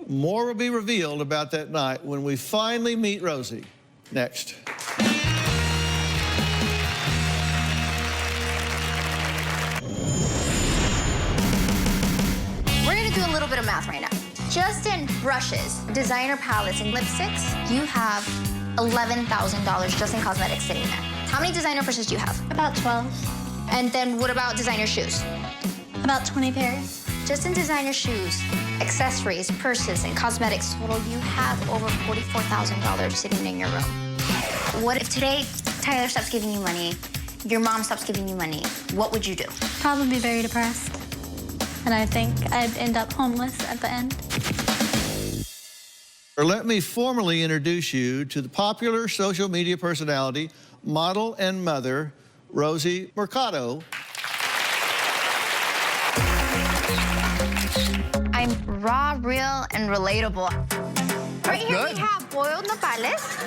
More will be revealed about that night when we finally meet Rosie. Next. We're gonna do a little bit of math right now. Just in brushes, designer palettes, and lipsticks, you have $11,000 just in cosmetics sitting there. How many designer brushes do you have? About 12. And then what about designer shoes? About 20 pairs. Just in designer shoes, accessories, purses, and cosmetics total, you have over $44,000 sitting in your room. What if today Tyler stops giving you money, your mom stops giving you money? What would you do? Probably be very depressed. And I think I'd end up homeless at the end. Let me formally introduce you to the popular social media personality, model, and mother, Rosie Mercado. I'm raw, real, and relatable. Right here we have boiled nopales.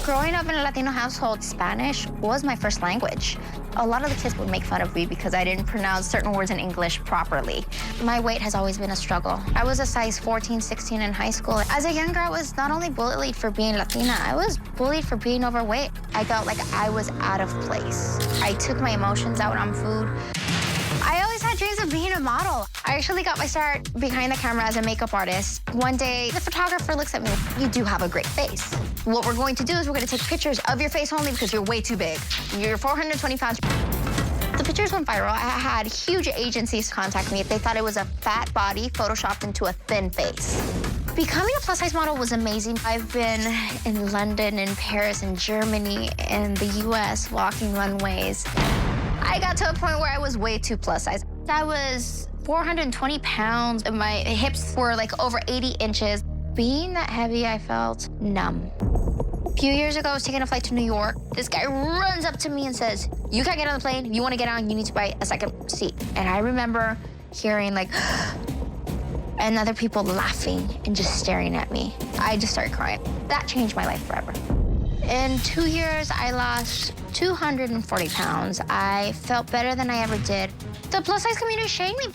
Growing up in a Latino household, Spanish was my first language. A lot of the kids would make fun of me because I didn't pronounce certain words in English properly. My weight has always been a struggle. I was a size 14, 16 in high school. As a young girl, I was not only bullied for being Latina, I was bullied for being overweight. I felt like I was out of place. I took my emotions out on food. I always had dreams of being a model. I actually got my start behind the camera as a makeup artist. One day, the photographer looks at me. You do have a great face. What we're going to do is we're going to take pictures of your face only because you're way too big. You're 420 pounds. The pictures went viral. I had huge agencies contact me. They thought it was a fat body photoshopped into a thin face. Becoming a plus-size model was amazing. I've been in London, in Paris, in Germany, in the US, walking runways. I got to a point where I was way too plus-size. I was 420 pounds, and my hips were like over 80 inches. Being that heavy, I felt numb. A few years ago, I was taking a flight to New York. This guy runs up to me and says, "You can't get on the plane. You want to get on, you need to buy a second seat." And I remember hearing like, and other people laughing and just staring at me. I just started crying. That changed my life forever. In 2 years, I lost 240 pounds. I felt better than I ever did. The plus size community shamed me.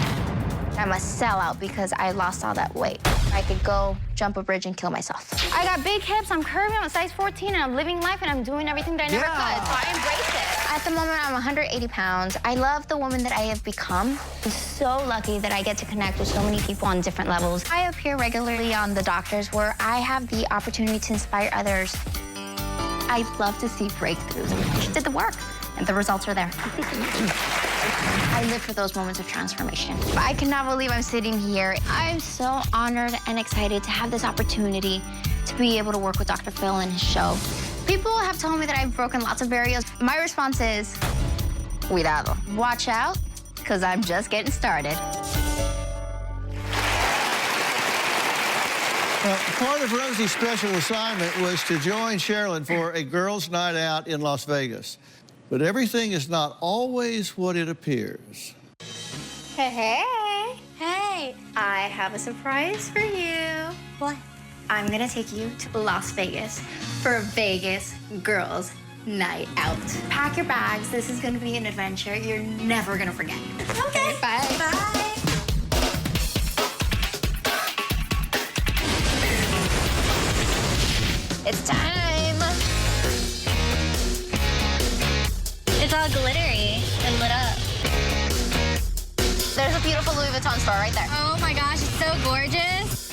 I'm a sellout because I lost all that weight. I could go jump a bridge and kill myself. I got big hips, I'm curvy, I'm a size 14, and I'm living life, and I'm doing everything that I never could, so I embrace it. At the moment, I'm 180 pounds. I love the woman that I have become. I'm so lucky that I get to connect with so many people on different levels. I appear regularly on The Doctors, where I have the opportunity to inspire others. I love to see breakthroughs. She did the work, and the results are there. I live for those moments of transformation. I cannot believe I'm sitting here. I'm so honored and excited to have this opportunity to be able to work with Dr. Phil and his show. People have told me that I've broken lots of barriers. My response is, cuidado. Watch out, because I'm just getting started. Part of Rosie's special assignment was to join Sherilyn for a girls' night out in Las Vegas. But everything is not always what it appears. Hey, hey. Hey, I have a surprise for you. What? I'm gonna take you to Las Vegas for Vegas Girls Night Out. Pack your bags. This is gonna be an adventure you're never gonna forget. Okay, bye. Bye. It's time. It's all glittery and lit up. There's a beautiful Louis Vuitton store right there. Oh my gosh, it's so gorgeous.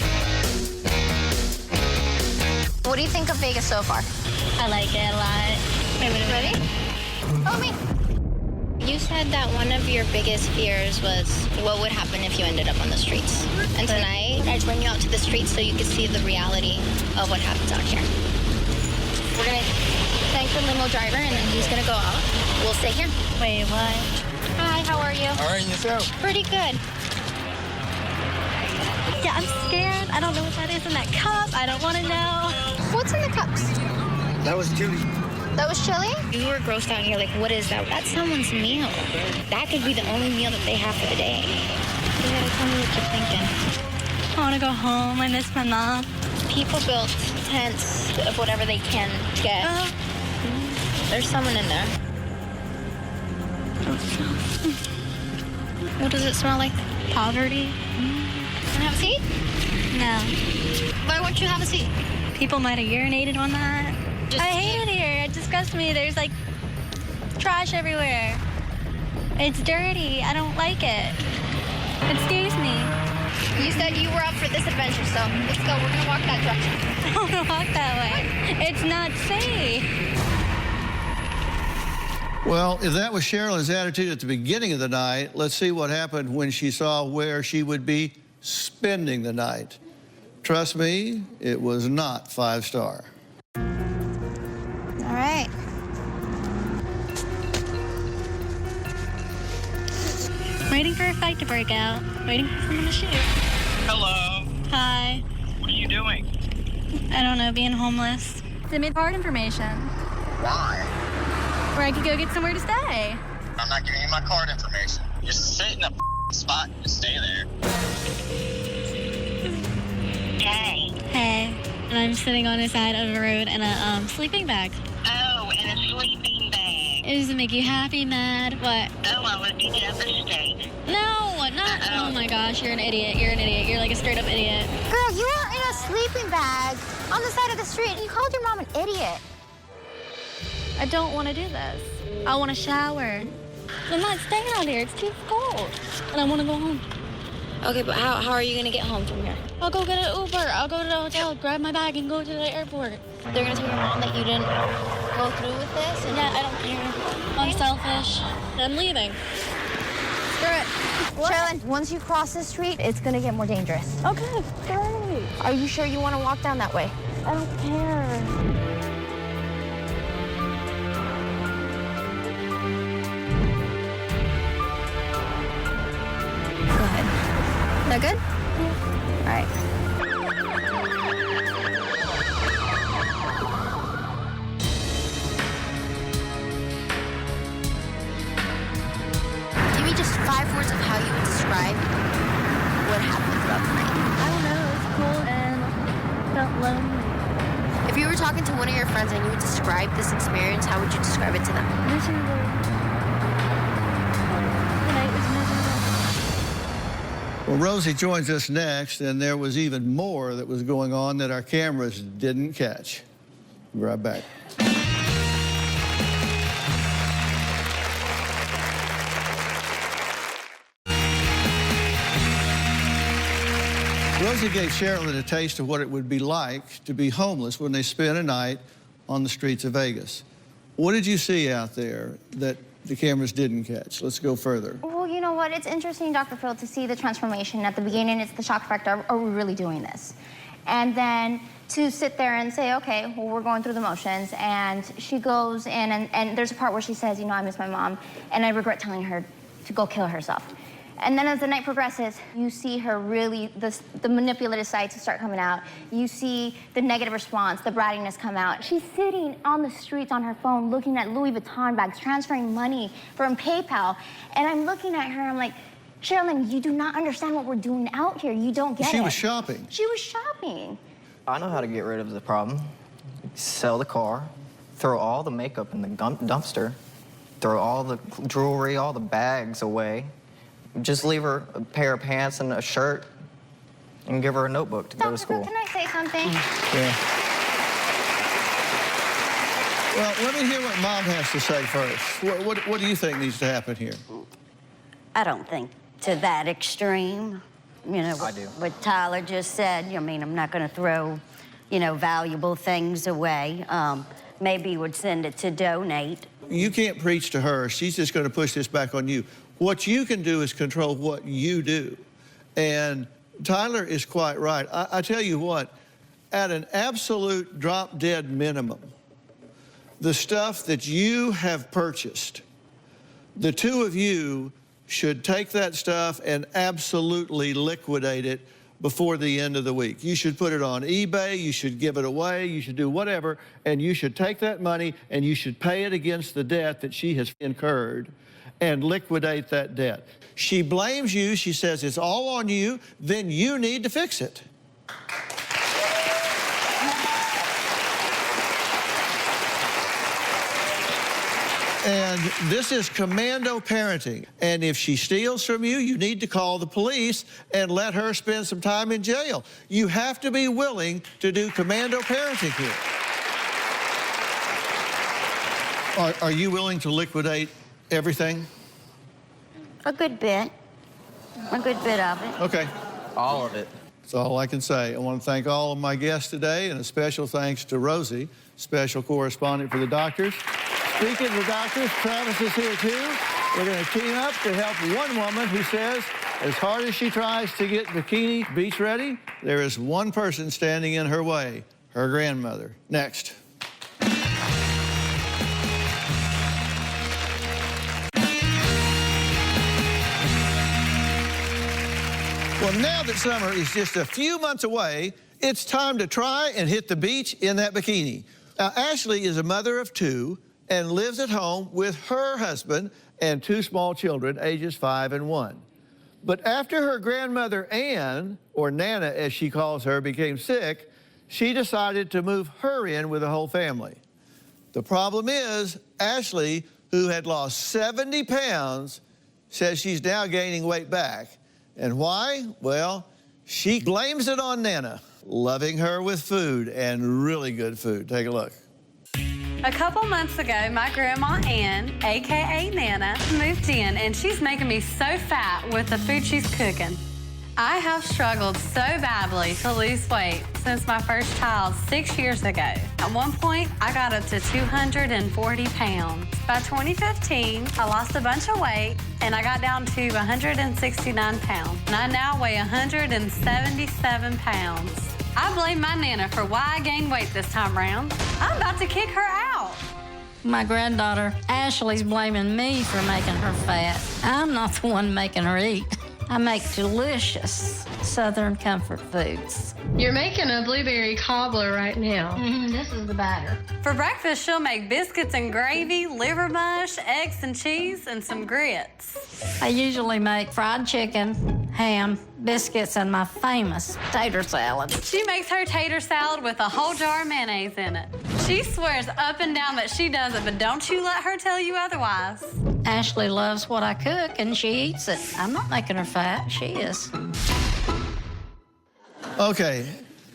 What do you think of Vegas so far? I like it a lot. Ready? Oh, me. You said that one of your biggest fears was what would happen if you ended up on the streets. And tonight, I bring you out to the streets so you can see the reality of what happens out here. We're gonna thank the limo driver, and then he's gonna go out. We'll stay here. Wait, what? Hi, how are you? All right, and yourself? Pretty good. Yeah, I'm scared. I don't know what that is in that cup. I don't want to know. What's in the cups? That was chili. That was chili? You were grossed out, and you're like, what is that? That's someone's meal. That could be the only meal that they have for the day. You gotta tell me what you're thinking. I want to go home. I miss my mom. People built tents of whatever they can get. There's someone in there. What does it smell like? Poverty. Wanna have a seat? No. Why won't you have a seat? People might have urinated on that. I hate it here. It disgusts me. There's like trash everywhere. It's dirty. I don't like it. It scares me. You said you were up for this adventure, so let's go. We're gonna walk that direction. I don't want to walk that way. It's not safe. Well, if that was Sherilyn's attitude at the beginning of the night, let's see what happened when she saw where she would be spending the night. Trust me, it was not 5-star. All right. Waiting for a fight to break out. Waiting for someone to shoot. Hello. Hi. What are you doing? I don't know, being homeless. Send me card information. Why? Where I could go get somewhere to stay. I'm not giving you my card information. Just sit in a spot and just stay there. Hey. Hey. And I'm sitting on the side of a road in a sleeping bag. Oh, in a sleeping bag. Does it make you happy, mad? What? Oh, I would be devastated. No, not. Oh my gosh, you're an idiot. You're an idiot. You're like a straight up idiot. Girl, you were in a sleeping bag on the side of the street, and you called your mom an idiot. I don't want to do this. I want to shower. I'm not staying out here. It's too cold. And I want to go home. Okay, but how are you gonna get home from here? I'll go get an Uber. I'll go to the hotel, grab my bag, and go to the airport. They're gonna tell your mom that you didn't go through with this? And yeah, I don't care. I'm selfish. I'm leaving. Screw it. Sherilyn, once you cross the street, it's gonna get more dangerous. Okay, great. Are you sure you want to walk down that way? I don't care. Go ahead. That good? Yeah. All right. Give me just 5 words of how you would describe what happened throughout the night. I don't know. It was cool and felt lonely. If you were talking to one of your friends and you would describe this experience, how would you describe it to them? Miserable. The night was miserable. Well, Rosie joins us next, and there was even more that was going on that our cameras didn't catch. Be right back. Rosie gave Sherilyn a taste of what it would be like to be homeless when they spent a night on the streets of Vegas. What did you see out there that the cameras didn't catch? Let's go further. Well, you know what? It's interesting, Dr. Phil, to see the transformation. At the beginning, it's the shock factor. Are we really doing this? And then to sit there and say, okay, well, we're going through the motions. And she goes in, and there's a part where she says, you know, I miss my mom, and I regret telling her to go kill herself. And then as the night progresses, you see her really, the manipulative sides start coming out. You see the negative response, the brattiness come out. She's sitting on the streets on her phone looking at Louis Vuitton bags, transferring money from PayPal. And I'm looking at her, I'm like, Sherilyn, you do not understand what we're doing out here. You don't get it. She was shopping. She was shopping. I know how to get rid of the problem. Sell the car, throw all the makeup in the dumpster, throw all the jewelry, all the bags away. Just leave her a pair of pants and a shirt and give her a notebook to go to school. Can I say something? Yeah. Well, let me hear what Mom has to say first. What do you think needs to happen here? I don't think to that extreme. You know, I do. What Tyler just said. I mean, I'm not going to throw, you know, valuable things away. Maybe would send it to donate. You can't preach to her. She's just going to push this back on you. What you can do is control what you do. And Tyler is quite right. I tell you what, at an absolute drop-dead minimum, the stuff that you have purchased, the two of you should take that stuff and absolutely liquidate it before the end of the week. You should put it on eBay, you should give it away, you should do whatever, and you should take that money and you should pay it against the debt that she has incurred and liquidate that debt. She blames you, she says it's all on you, then you need to fix it. And this is commando parenting. And if she steals from you, you need to call the police and let her spend some time in jail. You have to be willing to do commando parenting here. Are you willing to liquidate everything? A good bit. A good bit of it. Okay. All of it. That's all I can say. I want to thank all of my guests today, and a special thanks to Rosie, special correspondent for the doctors. Speaking of the doctors, Travis is here too. We're going to team up to help one woman who says, as hard as she tries to get bikini beach ready, there is one person standing in her way, her grandmother. Next. Well, now that summer is just a few months away, it's time to try and hit the beach in that bikini. Now, Ashley is a mother of 2 and lives at home with her husband and 2 small children, ages 5 and 1. But after her grandmother Ann, or Nana as she calls her, became sick, she decided to move her in with the whole family. The problem is, Ashley, who had lost 70 pounds, says she's now gaining weight back. And why? Well, she blames it on Nana, loving her with food, and really good food. Take a look. A couple months ago, my grandma Ann, AKA Nana, moved in, and she's making me so fat with the food she's cooking. I have struggled so badly to lose weight since my first child 6 years ago. At one point, I got up to 240 pounds. By 2015, I lost a bunch of weight and I got down to 169 pounds. And I now weigh 177 pounds. I blame my Nana for why I gained weight this time around. I'm about to kick her out. My granddaughter, Ashley's blaming me for making her fat. I'm not the one making her eat. I make delicious Southern comfort foods. You're making a blueberry cobbler right now. This is the batter. For breakfast, she'll make biscuits and gravy, liver mush, eggs and cheese, and some grits. I usually make fried chicken, ham, biscuits, and my famous tater salad. She makes her tater salad with a whole jar of mayonnaise in it. She swears up and down that she does it, but don't you let her tell you otherwise. Ashley loves what I cook, and she eats it. I'm not making her fat. She is. Okay,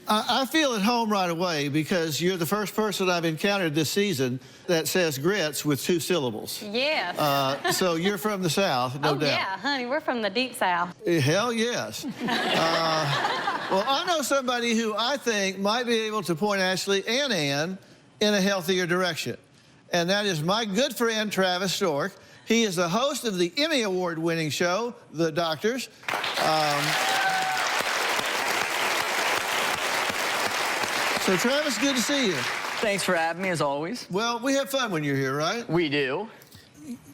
I feel at home right away because you're the first person I've encountered this season that says grits with 2 syllables. Yes. So you're from the South, no doubt. Yeah, honey, we're from the deep South. Hell yes. Well, I know somebody who I think might be able to point Ashley and Ann in a healthier direction, and that is my good friend Travis Stork. He is the host of the Emmy Award-winning show, The Doctors. So, Travis, good to see you. Thanks for having me, as always. Well, we have fun when you're here, right? We do.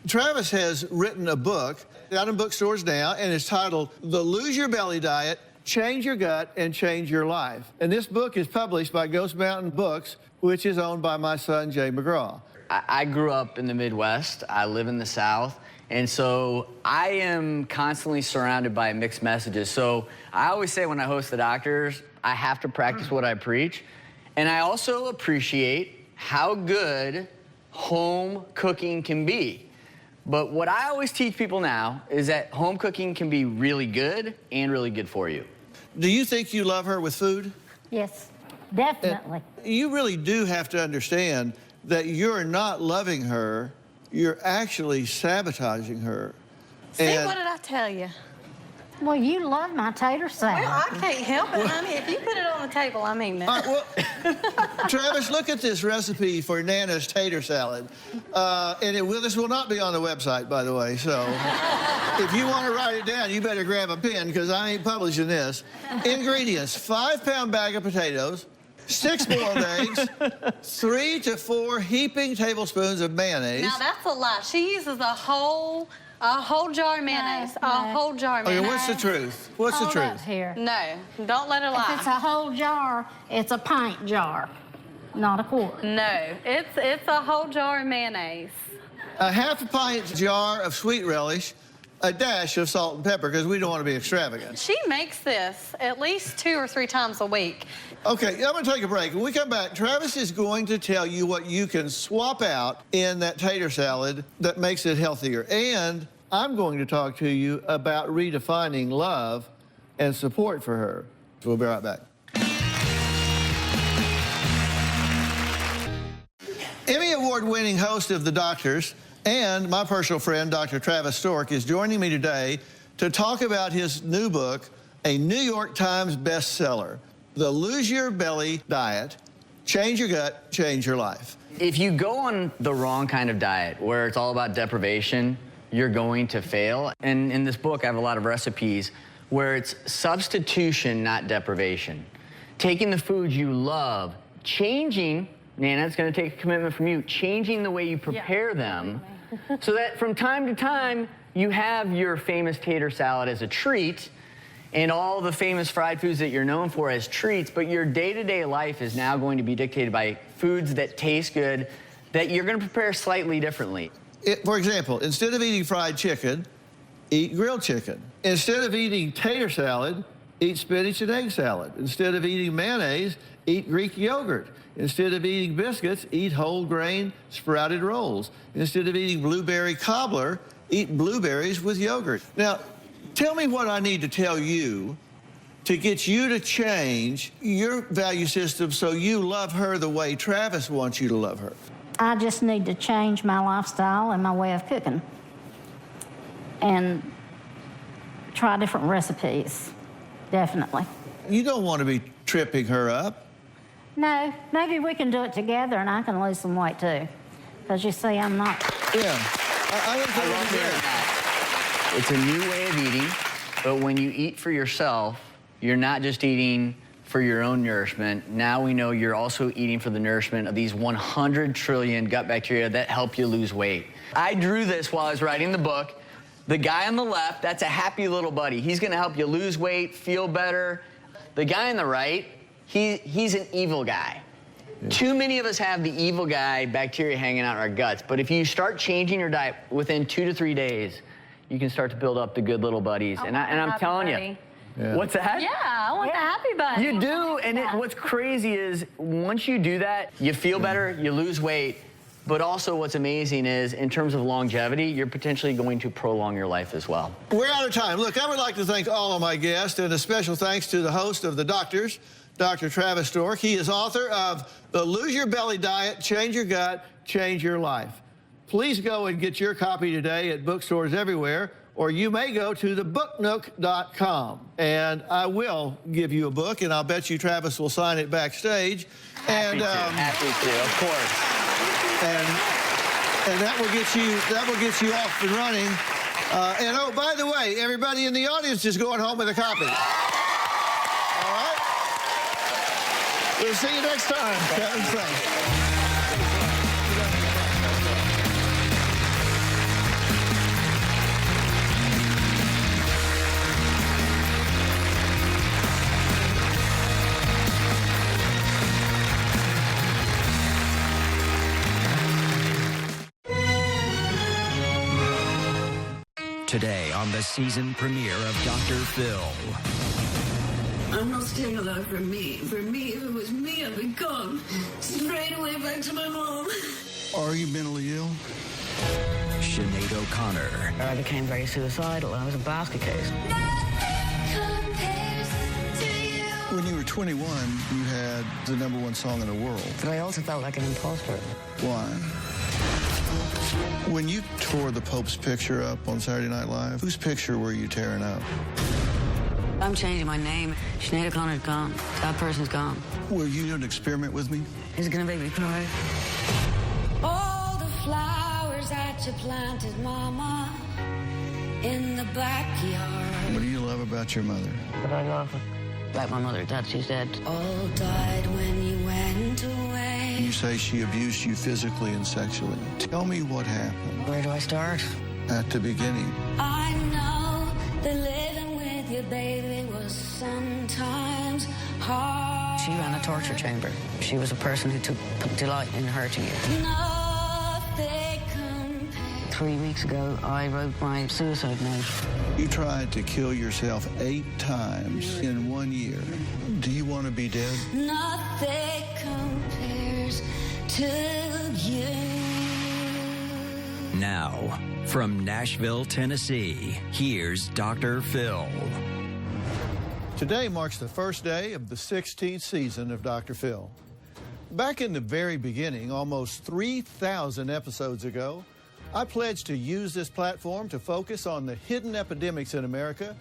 Travis has written a book out in bookstores now, and it's titled The Lose Your Belly Diet, Change Your Gut, and Change Your Life. And this book is published by Ghost Mountain Books, which is owned by my son, Jay McGraw. I grew up in the Midwest. I live in the South. And so I am constantly surrounded by mixed messages. So I always say when I host The Doctors, I have to practice what I preach. And I also appreciate how good home cooking can be. But what I always teach people now is that home cooking can be really good and really good for you. Do you think you love her with food? Yes, definitely. You really do have to understand that you're not loving her, you're actually sabotaging her. See, what did I tell you? Well, you love my tater salad. Well, I can't help it, honey. If you put it on the table, I mean that. All right, well, Travis, look at this recipe for Nana's tater salad. And this will not be on the website, by the way, so if you want to write it down, you better grab a pen, because I ain't publishing this. Ingredients: 5-pound bag of potatoes, 6 boiled eggs, 3 to 4 heaping tablespoons of mayonnaise. Now, that's a lie. She uses a whole jar of mayonnaise. A whole jar of mayonnaise. Okay, what's the truth? What's the truth? Here. No, don't let her lie. If it's a whole jar, it's a pint jar, not a quart. No, it's a whole jar of mayonnaise. A half a pint jar of sweet relish, a dash of salt and pepper, because we don't want to be extravagant. She makes this at least 2 or 3 times a week. Okay, I'm going to take a break. When we come back, Travis is going to tell you what you can swap out in that tater salad that makes it healthier. And I'm going to talk to you about redefining love and support for her. We'll be right back. Emmy Award-winning host of The Doctors and my personal friend, Dr. Travis Stork, is joining me today to talk about his new book, a New York Times bestseller, The Lose Your Belly Diet, Change Your Gut, Change Your Life. If you go on the wrong kind of diet, where it's all about deprivation, you're going to fail. And in this book, I have a lot of recipes where it's substitution, not deprivation. Taking the foods you love, changing, Nana, it's going to take a commitment from you, changing the way you prepare them so that from time to time, you have your famous tater salad as a treat and all the famous fried foods that you're known for as treats, but your day-to-day life is now going to be dictated by foods that taste good, that you're going to prepare slightly differently. For example, instead of eating fried chicken, eat grilled chicken. Instead of eating tater salad, eat spinach and egg salad. Instead of eating mayonnaise, eat Greek yogurt. Instead of eating biscuits, eat whole grain sprouted rolls. Instead of eating blueberry cobbler, eat blueberries with yogurt. Now, tell me what I need to tell you to get you to change your value system so you love her the way Travis wants you to love her. I just need to change my lifestyle and my way of cooking and try different recipes. definitely. You don't want to be tripping her up. No, maybe we can do it together and I can lose some weight too. Because you see, I'm not. Yeah, I think I love hearing that. It's a new way of eating, but when you eat for yourself, you're not just eating for your own nourishment. Now we know you're also eating for the nourishment of these 100 trillion gut bacteria that help you lose weight. I drew this while I was writing the book. The guy on the left, that's a happy little buddy. He's gonna help you lose weight, feel better. The guy on the right, he's an evil guy. Yeah. Too many of us have the evil guy bacteria hanging out in our guts, but if you start changing your diet within 2 to 3 days, you can start to build up the good little buddies. And I'm telling you. Yeah. What's that? Yeah, I want the happy buddy. You do, and what's crazy is once you do that, you feel better, you lose weight, but also what's amazing is in terms of longevity, you're potentially going to prolong your life as well. We're out of time. Look, I would like to thank all of my guests, and a special thanks to the host of The Doctors, Dr. Travis Stork. He is author of The Lose Your Belly Diet, Change Your Gut, Change Your Life. Please go and get your copy today at bookstores everywhere, or you may go to thebooknook.com. And I will give you a book, and I'll bet you Travis will sign it backstage. Happy to, of course. And that will get you off and running. And oh, by the way, everybody in the audience is going home with a copy. All right? We'll see you next time. Kevin Saint. Today on the season premiere of Dr. Phil. I'm not staying alive for me. For me, if it was me, I'd be gone. Straight away back to my mom. Are you mentally ill? Sinead O'Connor. I became very suicidal. I was a basket case. When you were 21, you had the #1 song in the world. But I also felt like an imposter. Why? When you tore the Pope's picture up on Saturday Night Live, whose picture were you tearing up? I'm changing my name. Sinead O'Connor's gone. That person's gone. Will you do an experiment with me? Is it gonna make me cry? All the flowers that you planted, Mama, in the backyard. What do you love about your mother? But I love her. Like my mother, Dad, she's dead. All died when you went away. You say she abused you physically and sexually. Tell me what happened. Where do I start? At the beginning. I know that living with your baby was sometimes hard. She ran a torture chamber. She was a person who took delight in hurting you. Nothing compares. 3 weeks ago, I wrote my suicide note. You tried to kill yourself 8 times in 1 year. Do you want to be dead? Nothing compares to you. Now, from Nashville, Tennessee, here's Dr. Phil. Today marks the first day of the 16th season of Dr. Phil. Back in the very beginning, almost 3,000 episodes ago, I pledged to use this platform to focus on the hidden epidemics in America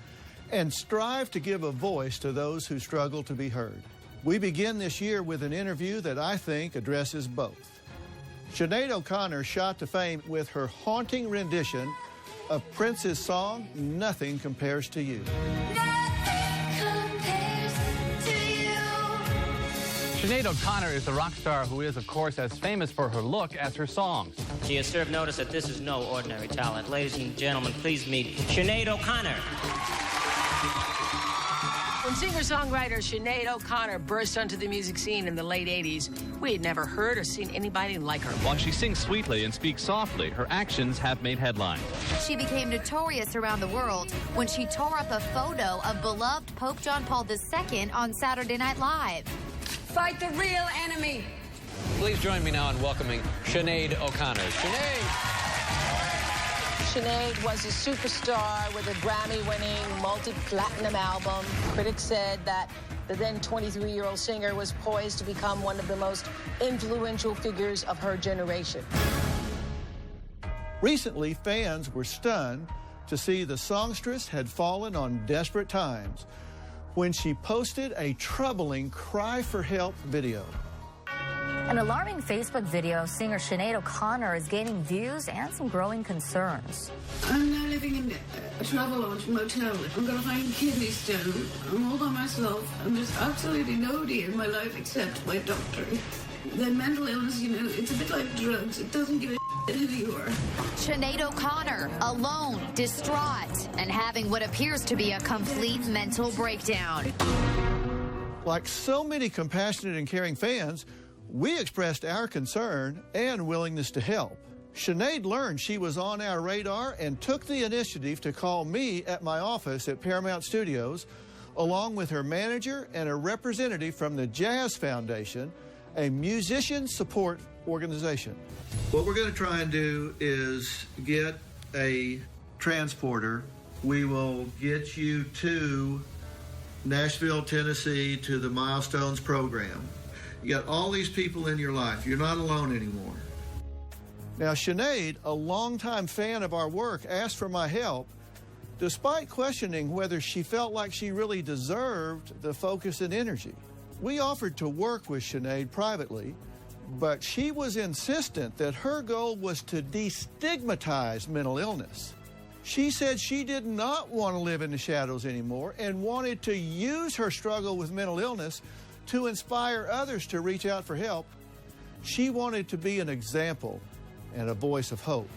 and strive to give a voice to those who struggle to be heard. We begin this year with an interview that I think addresses both. Sinead O'Connor shot to fame with her haunting rendition of Prince's song, Nothing Compares to You. Sinead O'Connor is the rock star who is, of course, as famous for her look as her songs. She has served notice that this is no ordinary talent. Ladies and gentlemen, please meet Sinead O'Connor. When singer-songwriter Sinead O'Connor burst onto the music scene in the late 80s, we had never heard or seen anybody like her. While she sings sweetly and speaks softly, her actions have made headlines. She became notorious around the world when she tore up a photo of beloved Pope John Paul II on Saturday Night Live. Fight the real enemy. Please join me now in welcoming Sinead O'Connor. Sinead was a superstar with a Grammy-winning, multi-platinum album. Critics said that the then 23-year-old singer was poised to become one of the most influential figures of her generation. Recently, fans were stunned to see the songstress had fallen on desperate times. when she posted a troubling cry for help video. An alarming Facebook video of singer Sinead O'Connor is gaining views and some growing concerns. I'm now living in a Travelodge motel. I'm going to find kidney stone. I'm all by myself. And there's absolutely nobody in my life except my doctor. Then mental illness, you know, it's a bit like drugs. It doesn't give a shit who you are. Sinead O'Connor, alone, distraught, and having what appears to be a complete mental breakdown. Like so many compassionate and caring fans, we expressed our concern and willingness to help. Sinead learned she was on our radar and took the initiative to call me at my office at Paramount Studios, along with her manager and a representative from the Jazz Foundation, a musician support organization. What we're going to try and do is get a transporter. We will get you to Nashville, Tennessee, to the Milestones program. You got all these people in your life. You're not alone anymore. Now, Sinead, a longtime fan of our work, asked for my help, despite questioning whether she felt like she really deserved the focus and energy. We offered to work with Sinead privately, but she was insistent that her goal was to destigmatize mental illness. She said she did not want to live in the shadows anymore and wanted to use her struggle with mental illness to inspire others to reach out for help. She wanted to be an example and a voice of hope.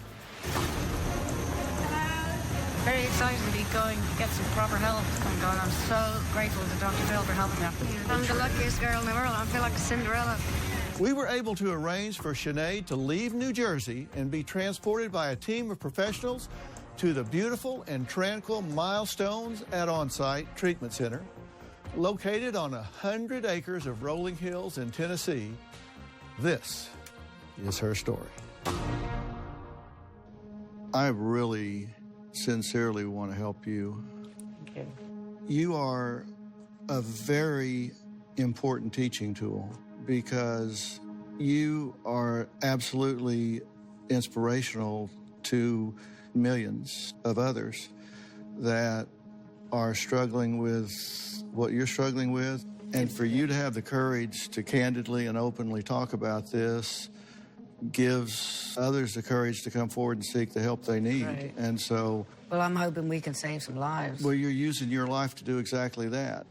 Very excited to be going to get some proper help. Oh my God, I'm so grateful to Dr. Phil for helping me. I'm the luckiest girl in the world. I feel like a Cinderella. We were able to arrange for Sinead to leave New Jersey and be transported by a team of professionals to the beautiful and tranquil Milestones at On-Site Treatment Center, located on 100 acres of rolling hills in Tennessee. This is her story. I really sincerely want to help you. Okay. You are a very important teaching tool because you are absolutely inspirational to millions of others that are struggling with what you're struggling with. And for you to have the courage to candidly and openly talk about this gives others the courage to come forward and seek the help they need. Right. And so... Well, I'm hoping we can save some lives. Well, you're using your life to do exactly that.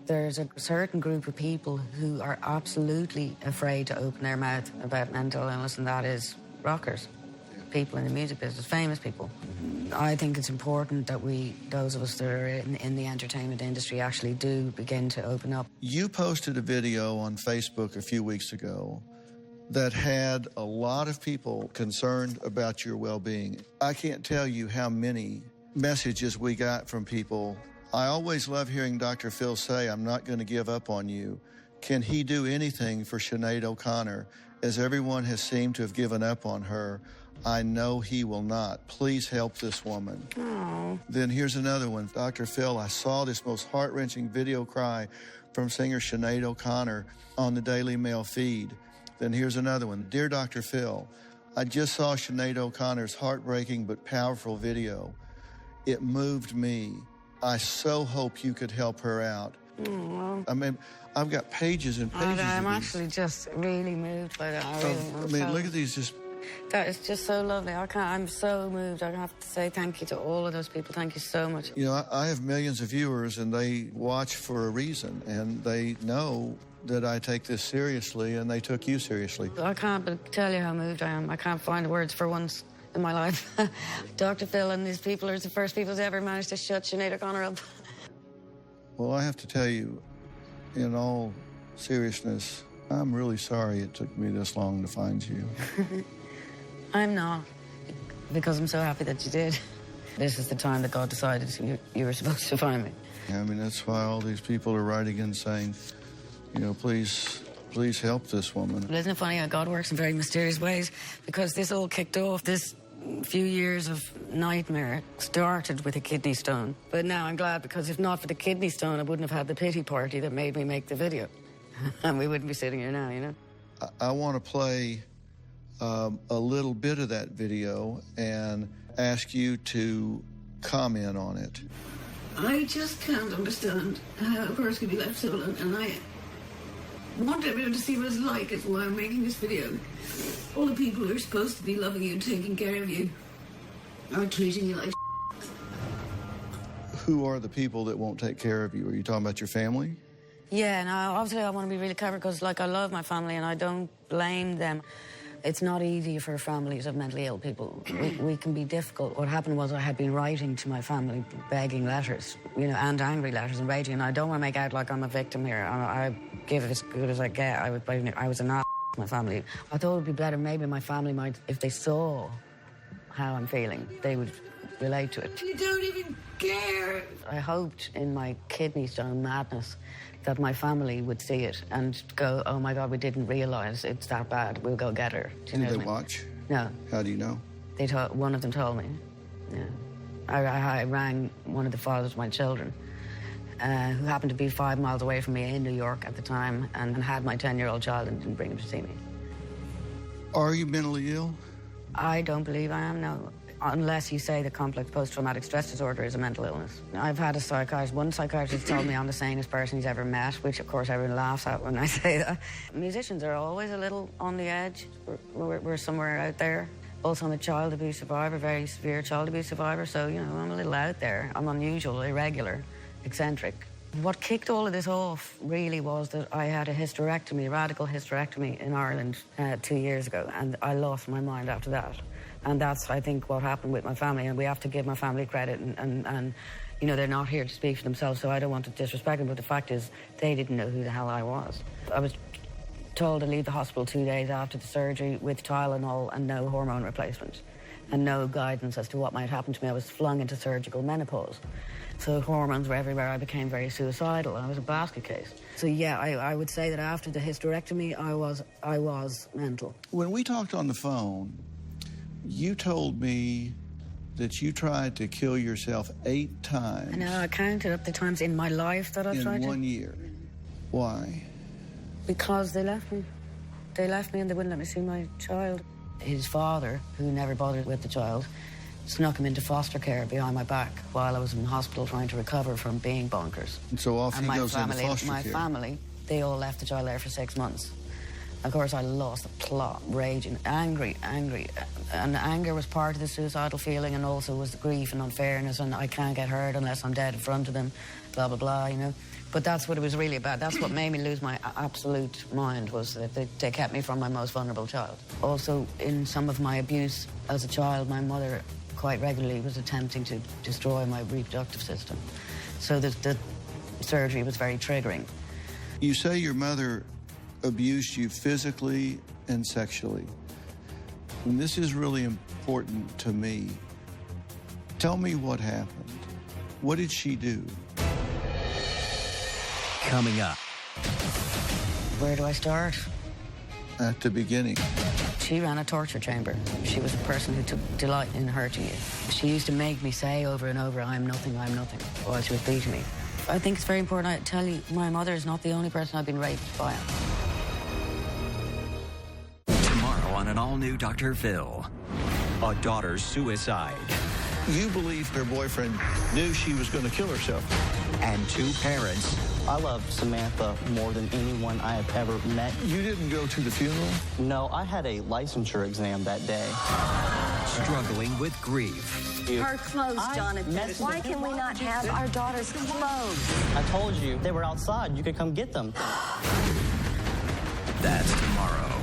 There's a certain group of people who are absolutely afraid to open their mouth about mental illness, and that is rockers, people in the music business, famous people. I think it's important that those of us that are in the entertainment industry actually do begin to open up. You posted a video on Facebook a few weeks ago that had a lot of people concerned about your well-being. I can't tell you how many messages we got from people. I always love hearing Dr. Phil say, "I'm not going to give up on you. Can he do anything for Sinead O'Connor? As everyone has seemed to have given up on her, I know he will not. Please help this woman." Aww. Then here's another one. "Dr. Phil, I saw this most heart-wrenching video cry from singer Sinead O'Connor on the Daily Mail feed." Then here's another one. "Dear Dr. Phil, I just saw Sinead O'Connor's heartbreaking but powerful video. It moved me. I so hope you could help her out." Aww. I mean, I've got pages and pages I'm of these. actually just really moved by that. Look at these just... That is just so lovely. I'm so moved. I have to say thank you to all of those people. Thank you so much. You know, I have millions of viewers, and they watch for a reason, and they know that I take this seriously, and they took you seriously. I can't but tell you how moved I am. I can't find words for once in my life. Dr. Phil and these people are the first people to ever manage to shut Sinead O'Connor up. Well, I have to tell you, in all seriousness, I'm really sorry it took me this long to find you. I'm not, because I'm so happy that you did. This is the time that God decided you were supposed to find me. I mean, that's why all these people are writing in saying, you know, please help this woman. But isn't it funny how God works in very mysterious ways? Because this all kicked off, this few years of nightmare started with a kidney stone. But now I'm glad, because if not for the kidney stone, I wouldn't have had the pity party that made me make the video. And we wouldn't be sitting here now, you know? I want to play a little bit of that video and ask you to comment on it. I just can't understand how a person can be left so alone, and I want everyone to see what it's like. It's why I'm making this video. All the people who are supposed to be loving you and taking care of you are treating you like Who are the people that won't take care of you? Are you talking about your family? Yeah, no, obviously I want to be really clever because, like, I love my family and I don't blame them. It's not easy for families of mentally ill people. We can be difficult. What happened was I had been writing to my family, begging letters, you know, and angry letters and raging, and I don't want to make out like I'm a victim here. I give it as good as I get. I was an ass to my family. I thought it would be better maybe my family might, if they saw how I'm feeling, they would relate to it. You don't even care. I hoped in my kidney stone madness that my family would see it and go, oh my God, we didn't realise it's that bad, we'll go get her. Do you know Did they what I mean? watch? No. How do you know? One of them told me. Yeah. I rang one of the fathers of my children, who happened to be 5 miles away from me in New York at the time, and had my 10-year-old child and didn't bring him to see me. Are you mentally ill? I don't believe I am, no. Unless you say the complex post-traumatic stress disorder is a mental illness. I've had a psychiatrist. One psychiatrist told me I'm the sanest person he's ever met, which, of course, everyone laughs at when I say that. Musicians are always a little on the edge. We're somewhere out there. Also, I'm a child abuse survivor, very severe child abuse survivor, so, you know, I'm a little out there. I'm unusual, irregular, eccentric. What kicked all of this off really was that I had a hysterectomy, a radical hysterectomy in Ireland 2 years ago, and I lost my mind after that. And that's, I think, what happened with my family, and we have to give my family credit, and you know, they're not here to speak for themselves, so I don't want to disrespect them, but the fact is, they didn't know who the hell I was. I was told to leave the hospital 2 days after the surgery with Tylenol and no hormone replacement, and no guidance as to what might happen to me. I was flung into surgical menopause. So hormones were everywhere. I became very suicidal. I was a basket case. So yeah, I would say that after the hysterectomy, I was mental. When we talked on the phone, you told me that you tried to kill yourself 8 times. I know, I counted up the times in my life that I've tried to. In 1 year. Why? Because they left me. They left me and they wouldn't let me see my child. His father, who never bothered with the child, snuck him into foster care behind my back while I was in hospital trying to recover from being bonkers. And so off he goes into foster my care. My family, they all left the child there for 6 months. Of course, I lost the plot, raging, angry. And anger was part of the suicidal feeling, and also was the grief and unfairness, and I can't get hurt unless I'm dead in front of them, blah, blah, blah, you know. But that's what it was really about. That's what made me lose my absolute mind, was that they kept me from my most vulnerable child. Also, in some of my abuse as a child, my mother quite regularly was attempting to destroy my reproductive system. So the surgery was very triggering. You say your mother abused you physically and sexually. And this is really important to me. Tell me what happened. What did she do? Coming up. Where do I start? At the beginning. She ran a torture chamber. She was a person who took delight in hurting you. She used to make me say over and over, I'm nothing, while she was beating me. I think it's very important I tell you, my mother is not the only person I've been raped by. Tomorrow on an all-new Dr. Phil. A daughter's suicide. You believe her boyfriend knew she was going to kill herself. And 2 parents. I love Samantha more than anyone I have ever met. You didn't go to the funeral? No, I had a licensure exam that day. Struggling with grief. Her clothes, Jonathan. Why can we not have our daughter's clothes? I told you, they were outside. You could come get them. That's tomorrow.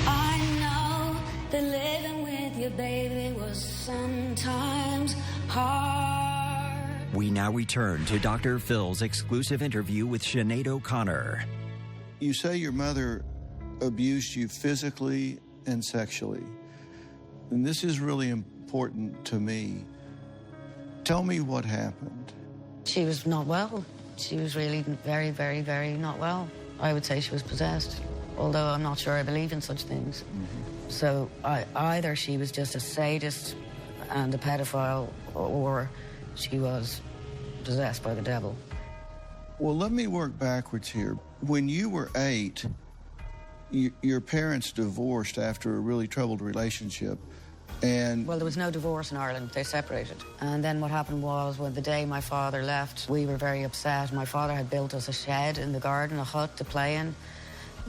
I know that living with you, baby, was sometimes hard. We now return to Dr. Phil's exclusive interview with Sinead O'Connor. You say your mother abused you physically and sexually. And this is really important to me. Tell me what happened. She was not well. She was really very, very, very not well. I would say she was possessed, although I'm not sure I believe in such things. Mm-hmm. So either she was just a sadist and a pedophile, or she was possessed by the devil. Well, let me work backwards here. When you were 8, your parents divorced after a really troubled relationship. And well, there was no divorce in Ireland. They separated. And then what happened was, when the day my father left, we were very upset. My father had built us a shed in the garden, a hut to play in.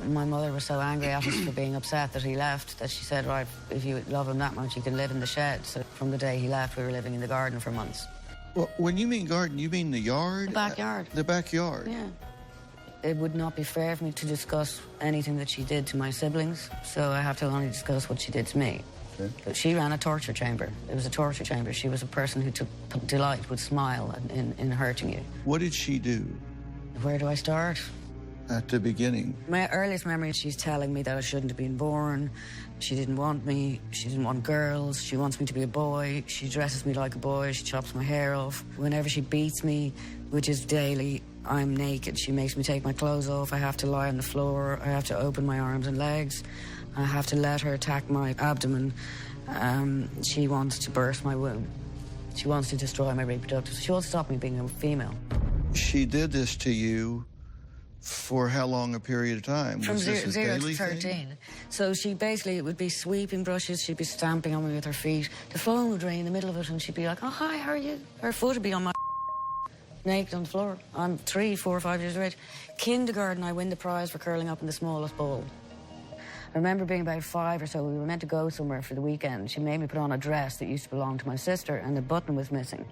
My mother was so angry at us for being upset that he left that she said, right, if you love him that much, you can live in the shed. So from the day he left, we were living in the garden for months. Well, when you mean garden, you mean the yard? The backyard. The backyard. Yeah. It would not be fair for me to discuss anything that she did to my siblings, so I have to only discuss what she did to me. Okay. She ran a torture chamber. It was a torture chamber. She was a person who took delight, would smile in hurting you. What did she do? Where do I start? At the beginning. My earliest memory is she's telling me that I shouldn't have been born. She didn't want me. She didn't want girls. She wants me to be a boy. She dresses me like a boy. She chops my hair off. Whenever she beats me, which is daily, I'm naked. She makes me take my clothes off. I have to lie on the floor. I have to open my arms and legs. I have to let her attack my abdomen. She wants to burst my womb. She wants to destroy my reproductive. She wants to stop me being a female. She did this to you for how long a period of time? From Was this a 0 to daily 13. thing? So she basically, it would be sweeping brushes, she'd be stamping on me with her feet. The phone would ring in the middle of it and she'd be like, oh, hi, how are you? Her foot would be on my naked on the floor. I'm 3, 4, 5 years of age. Kindergarten, I win the prize for curling up in the smallest ball. I remember being about 5 or so, we were meant to go somewhere for the weekend. She made me put on a dress that used to belong to my sister and the button was missing.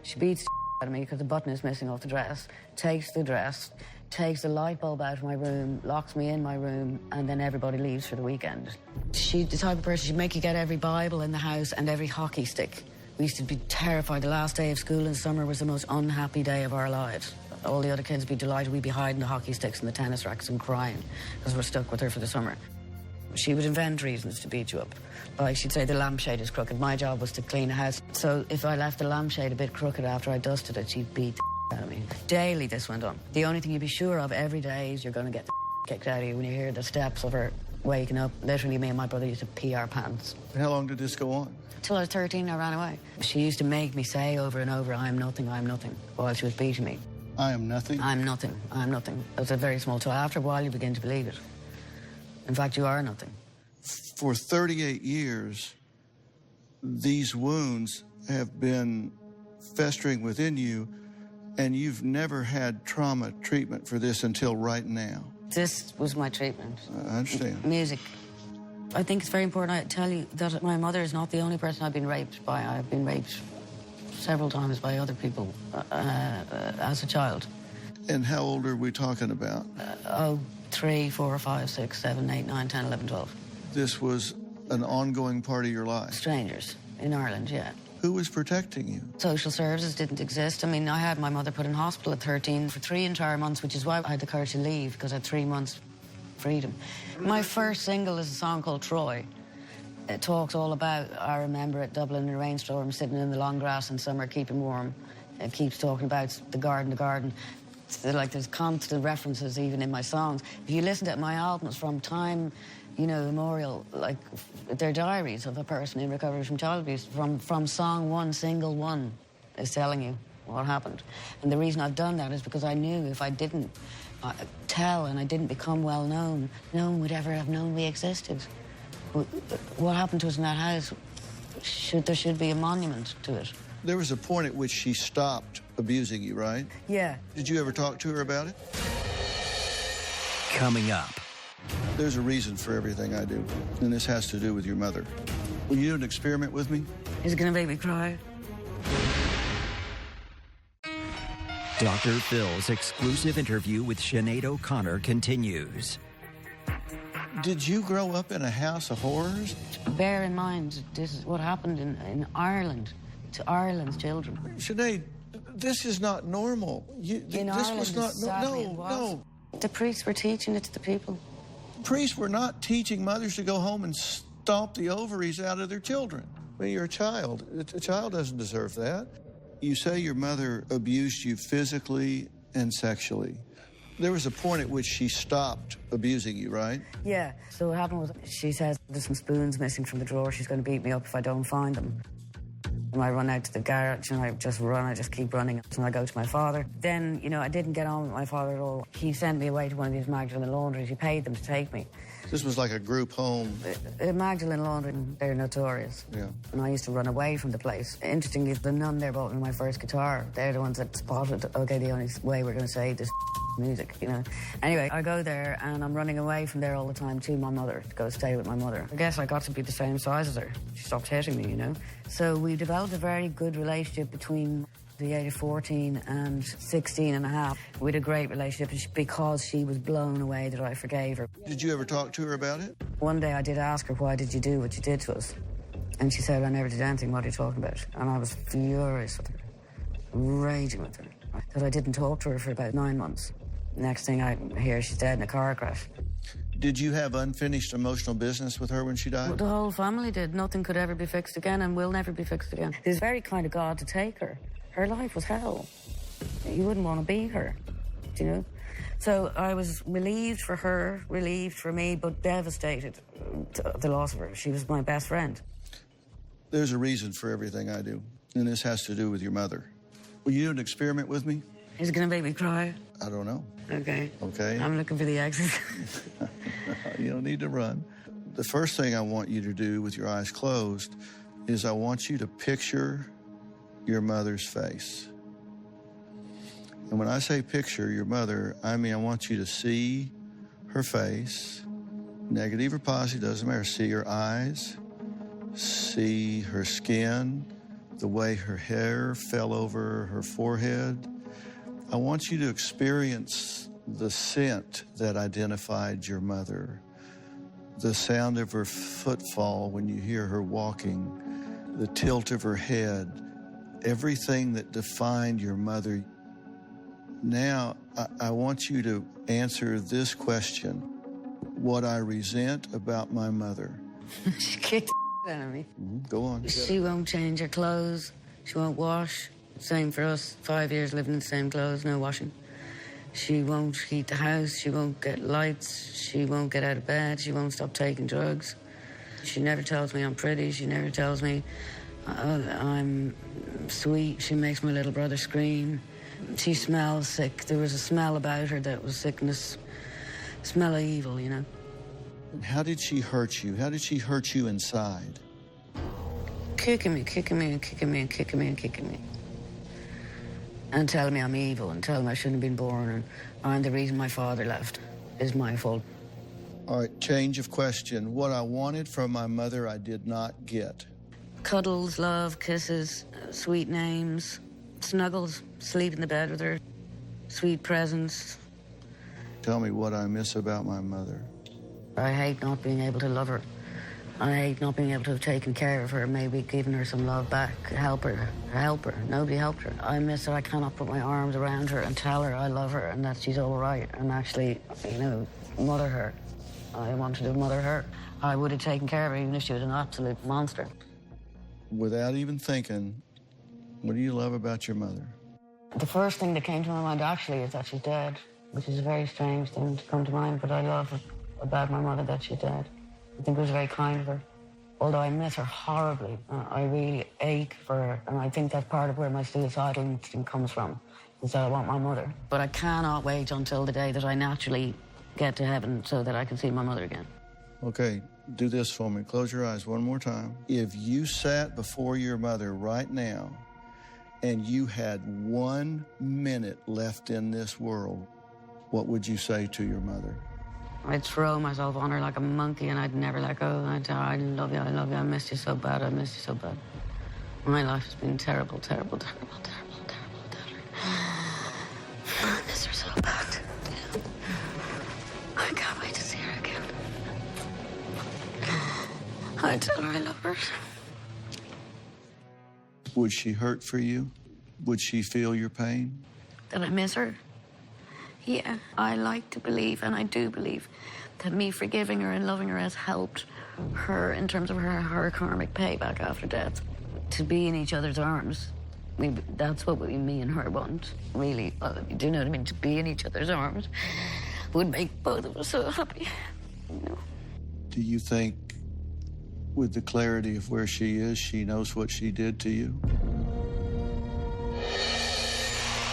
She beats the out of me because the button is missing off the dress, takes the dress, takes the light bulb out of my room, locks me in my room, and then everybody leaves for the weekend. She's the type of person, she'd make you get every Bible in the house and every hockey stick. We used to be terrified. The last day of school in summer was the most unhappy day of our lives. All the other kids would be delighted. We'd be hiding the hockey sticks and the tennis racks and crying because we're stuck with her for the summer. She would invent reasons to beat you up. Like, she'd say the lampshade is crooked. My job was to clean a house. So if I left the lampshade a bit crooked after I dusted it, she'd beat the out of me. Daily this went on. The only thing you'd be sure of every day is you're going to get the kicked out of you when you hear the steps of her waking up. Literally, me and my brother used to pee our pants. How long did this go on? Till I was 13, I ran away. She used to make me say over and over, I'm nothing, while she was beating me. I am nothing? I'm nothing, I'm nothing. It was a very small toy. After a while, you begin to believe it. In fact, you are nothing. For 38 years, these wounds have been festering within you, and you've never had trauma treatment for this until right now. This was my treatment. I understand. Music. I think it's very important I tell you that my mother is not the only person I've been raped by. I've been raped several times by other people as a child. And how old are we talking about? 3, 4, 5, 6, 7, 8, 9, 10, 11, 12. This was an ongoing part of your life? Strangers in Ireland, yeah. Who was protecting you? Social services didn't exist. I mean, I had my mother put in hospital at 13 for 3 entire months, which is why I had the courage to leave, because I had 3 months freedom. My first single is a song called Troy. It talks all about, I remember at Dublin in a rainstorm, sitting in the long grass in summer, keeping warm. It keeps talking about the garden. Like, there's constant references even in my songs. If you listen to my albums from time, immemorial, like, they're diaries of a person in recovery from child abuse. From song 1, single 1 is telling you what happened. And the reason I've done that is because I knew if I didn't tell and I didn't become well known, no one would ever have known we existed. What happened to us in that house? There should be a monument to it. There was a point at which she stopped abusing you, right? Yeah. Did you ever talk to her about it? Coming up. There's a reason for everything I do, and this has to do with your mother. Will you do an experiment with me? Is it going to make me cry? Dr. Phil's exclusive interview with Sinead O'Connor continues. Did you grow up in a house of horrors? Bear in mind, this is what happened in Ireland to Ireland's children. Sinead, this is not normal. This was not no. The priests were teaching it to the people. Priests were not teaching mothers to go home and stomp the ovaries out of their children. I mean, you're a child. A child doesn't deserve that. You say your mother abused you physically and sexually. There was a point at which she stopped abusing you, right? Yeah. So what happened was, she says there's some spoons missing from the drawer. She's going to beat me up if I don't find them. And I run out to the garage and I just keep running. And I go to my father. Then, you know, I didn't get on with my father at all. He sent me away to one of these Magdalene laundries. He paid them to take me. This was like a group home. Magdalene laundry, they're notorious. Yeah. And I used to run away from the place. Interestingly, the nun there bought me my first guitar. They're the ones that spotted, okay, the only way we're going to save this music, you know. Anyway, I go there and I'm running away from there all the time to my mother, to go stay with my mother. I guess I got to be the same size as her. She stopped hitting me, you know. So we developed a very good relationship between the age of 14 and 16 and a half. We had a great relationship because she was blown away that I forgave her. Did you ever talk to her about it? One day I did ask her, why did you do what you did to us? And she said, I never did anything. What are you talking about? And I was furious with her, raging with her, because I didn't talk to her for about 9 months. Next thing I hear, she's dead in a car crash. Did you have unfinished emotional business with her when she died? Well, the whole family did. Nothing could ever be fixed again and will never be fixed again. He's very kind of God to take her. Her life was hell. You wouldn't want to be her, you know? So I was relieved for her, relieved for me, but devastated at the loss of her. She was my best friend. There's a reason for everything I do, and this has to do with your mother. Will you do an experiment with me? Is it going to make me cry? I don't know. Okay. Okay. I'm looking for the exit. You don't need to run. The first thing I want you to do with your eyes closed is I want you to picture your mother's face. And when I say picture your mother, I mean I want you to see her face, negative or positive, doesn't matter. See her eyes, see her skin, the way her hair fell over her forehead. I want you to experience the scent that identified your mother, the sound of her footfall when you hear her walking, the tilt of her head, everything that defined your mother. Now, I want you to answer this question. What I resent about my mother. She kicked the out of me. Go on. She won't change her clothes. She won't wash. Same for us. 5 years living in the same clothes, no washing. She won't heat the house. She won't get lights. She won't get out of bed. She won't stop taking drugs. She never tells me I'm pretty. She never tells me I'm sweet. She makes my little brother scream. She smells sick. There was a smell about her that was sickness. Smell of evil, you know. And how did she hurt you? How did she hurt you inside? Kicking me, kicking me, and kicking me, and kicking me, and kicking me. And telling me I'm evil, and telling me I shouldn't have been born, and I'm the reason my father left. It's my fault. All right, change of question. What I wanted from my mother, I did not get. Cuddles, love, kisses, sweet names, snuggles, sleep in the bed with her, sweet presents. Tell me what I miss about my mother. I hate not being able to love her. I hate not being able to have taken care of her, maybe given her some love back, help her. Nobody helped her. I miss that I cannot put my arms around her and tell her I love her and that she's all right and actually, you know, mother her. I wanted to mother her. I would have taken care of her even if she was an absolute monster. Without even thinking, what do you love about your mother? The first thing that came to my mind actually is that she's dead, which is a very strange thing to come to mind, but I love about my mother that she's dead. I think it was very kind of her. Although I miss her horribly, I really ache for her, and I think that's part of where my suicidal instinct comes from, is that I want my mother. But I cannot wait until the day that I naturally get to heaven so that I can see my mother again. Okay, do this for me. Close your eyes one more time. If you sat before your mother right now and you had 1 minute left in this world, what would you say to your mother? I'd throw myself on her like a monkey and I'd never let go. I'd tell her, I love you, I missed you so bad, I missed you so bad. My life has been terrible, terrible, terrible, terrible, terrible, terrible. I miss her so bad. I can't wait to see her again. I tell her I love her. Would she hurt for you? Would she feel your pain? That I miss her? Yeah, I like to believe, and I do believe, that me forgiving her and loving her has helped her in terms of her karmic payback after death. To be in each other's arms, that's what me and her want, really. Do you know what I mean? To be in each other's arms would make both of us so happy. You know? Do you think with the clarity of where she is, she knows what she did to you?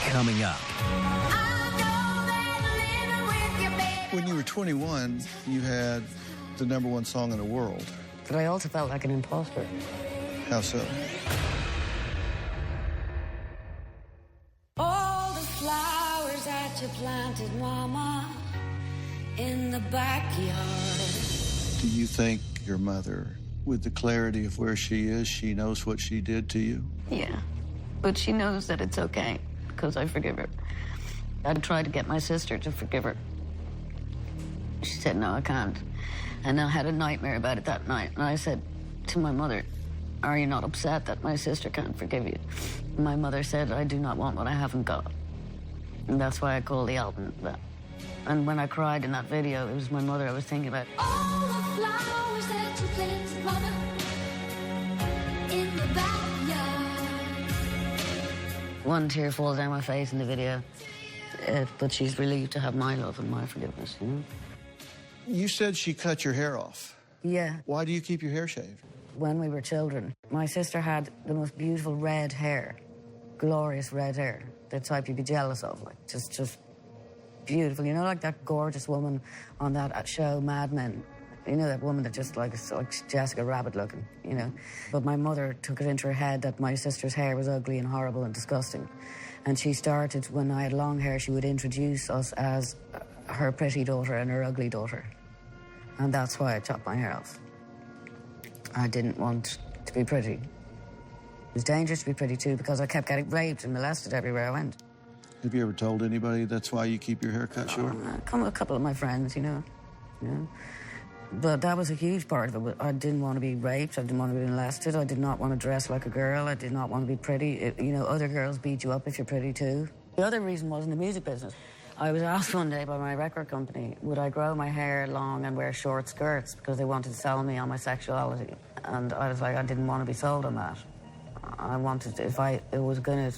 Coming up. When you were 21, you had the #1 song in the world. But I also felt like an imposter. How so? All the flowers that you planted, Mama, in the backyard. Do you think your mother, with the clarity of where she is, she knows what she did to you? Yeah, but she knows that it's okay because I forgive her. I tried to get my sister to forgive her. She said, no, I can't. And I had a nightmare about it that night. And I said to my mother, are you not upset that my sister can't forgive you? My mother said, I do not want what I haven't got. And that's why I call the album that. And when I cried in that video, it was my mother I was thinking about. All the flowers that you planted, Mama, in the backyard. One tear falls down my face in the video. But she's relieved to have my love and my forgiveness, you know? You said she cut your hair off. Yeah. Why do you keep your hair shaved? When we were children, my sister had the most beautiful red hair, glorious red hair, the type you'd be jealous of, like just beautiful. You know, like that gorgeous woman on that show, Mad Men. You know, that woman that just like Jessica Rabbit looking, you know. But my mother took it into her head that my sister's hair was ugly and horrible and disgusting. And she started, when I had long hair, she would introduce us as her pretty daughter and her ugly daughter. And that's why I chopped my hair off. I didn't want to be pretty. It was dangerous to be pretty too because I kept getting raped and molested everywhere I went. Have you ever told anybody that's why you keep your hair cut short? A couple of my friends, you know. But that was a huge part of it. I didn't want to be raped. I didn't want to be molested. I did not want to dress like a girl. I did not want to be pretty. You know, other girls beat you up if you're pretty too. The other reason was in the music business. I was asked one day by my record company, would I grow my hair long and wear short skirts because they wanted to sell me on my sexuality. And I was like, I didn't want to be sold on that. I wanted, if I was going to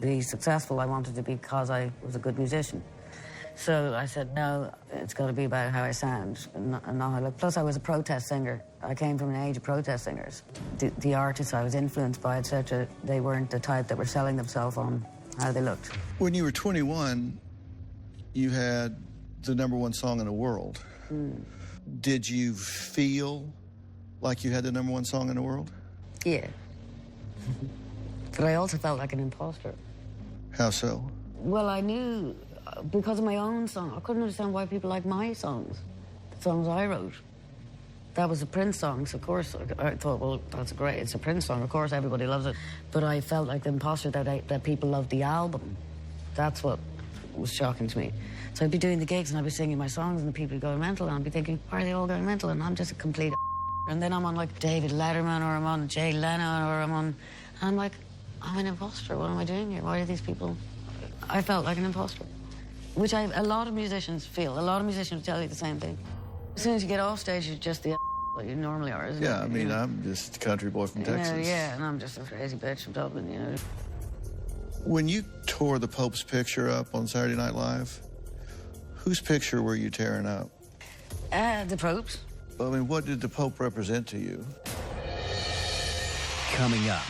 be successful, I wanted to be because I was a good musician. So I said, no, it's got to be about how I sound and not how I look. Plus, I was a protest singer. I came from an age of protest singers. The artists I was influenced by, etc., they weren't the type that were selling themselves on how they looked. When you were 21, you had the #1 song in the world. Did you feel like you had the #1 song in the world? Yeah. But I also felt like an imposter. How so? Well, I knew, because of my own song, I couldn't understand why people like my songs, the songs I wrote. That was a Prince song, so of course I thought, well, that's great, it's a Prince song, of course everybody loves it. But I felt like the imposter that people loved the album. That's what was shocking to me. So I'd be doing the gigs and I'd be singing my songs and the people would go mental and I'd be thinking, why are they all going mental? And I'm just a complete and then I'm on like David Letterman or I'm on Jay Leno or and I'm like, I'm an imposter, what am I doing here? Why are these people? I felt like an imposter, which a lot of musicians feel. A lot of musicians tell you the same thing. As soon as you get off stage, you're just the that you normally are, isn't it? Yeah, I mean, I'm just a country boy from Texas. Yeah, and I'm just a crazy bitch from Dublin, you know. When you tore the Pope's picture up on Saturday Night Live, whose picture were you tearing up? The Pope's. I mean, what did the Pope represent to you? Coming up.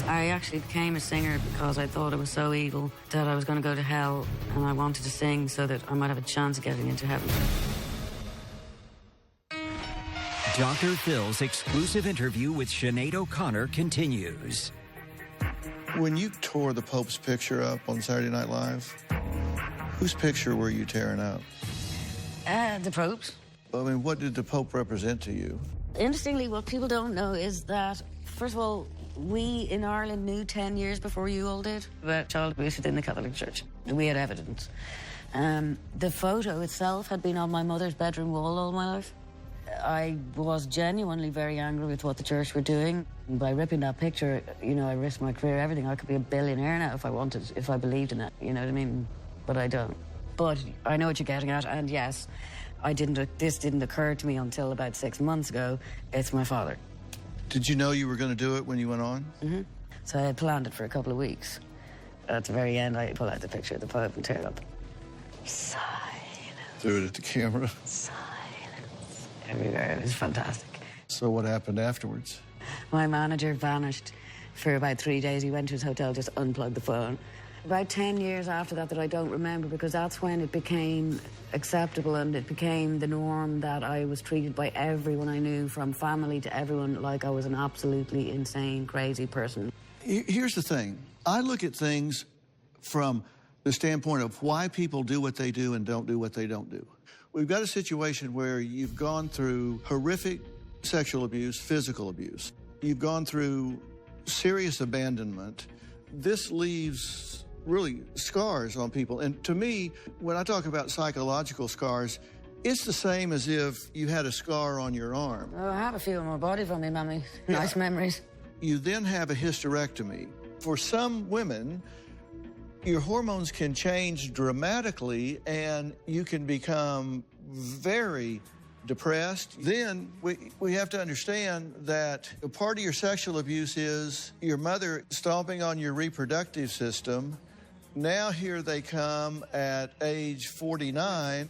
I actually became a singer because I thought it was so evil that I was going to go to hell, and I wanted to sing so that I might have a chance of getting into heaven. Dr. Phil's exclusive interview with Sinead O'Connor continues. When you tore the Pope's picture up on Saturday Night Live, whose picture were you tearing up? The Pope's. I mean, what did the Pope represent to you? Interestingly, what people don't know is that, first of all, we in Ireland knew 10 years before you all did about child abuse within the Catholic Church. We had evidence. The photo itself had been on my mother's bedroom wall all my life. I was genuinely very angry with what the church were doing. By ripping that picture, you know, I risked my career, everything. I could be a billionaire now if I wanted, if I believed in it, you know what I mean? But I don't. But I know what you're getting at, and yes, this didn't occur to me until about 6 months ago. It's my father. Did you know you were going to do it when you went on? Mm-hmm. So I had planned it for a couple of weeks. At the very end, I pull out the picture of the Pope and tear it up. Silence. Threw it at the camera. Silence. Everywhere. It was fantastic. So what happened afterwards? My manager vanished for about 3 days. He went to his hotel, just unplugged the phone. About 10 years after that I don't remember, because that's when it became acceptable and it became the norm that I was treated by everyone I knew, from family to everyone, like I was an absolutely insane, crazy person. Here's the thing. I look at things from the standpoint of why people do what they do and don't do what they don't do. We've got a situation where you've gone through horrific sexual abuse, physical abuse. You've gone through serious abandonment. This leaves really scars on people. And to me, when I talk about psychological scars, it's the same as if you had a scar on your arm. Oh, I have a few on my body from me, Mummy. Nice memories. You then have a hysterectomy. For some women, your hormones can change dramatically and you can become very depressed. Then we have to understand that a part of your sexual abuse is your mother stomping on your reproductive system. Now here they come at age 49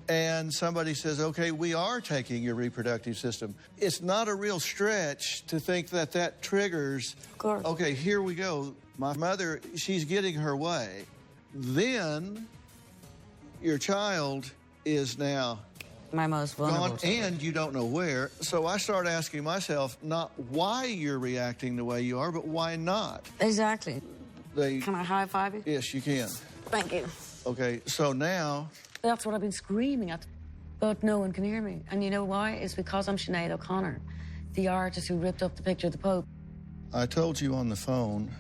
and somebody says, okay, we are taking your reproductive system. It's not a real stretch to think that that triggers, of course. Okay, here we go. My mother, she's getting her way. Then your child is now my most vulnerable gone, and you don't know where. So I start asking myself not why you're reacting the way you are, but why not. Exactly. Can I high five you? Yes, you can. Thank you. Okay, so now... That's what I've been screaming at, but no one can hear me. And you know why? It's because I'm Sinead O'Connor, the artist who ripped up the picture of the Pope. I told you on the phone,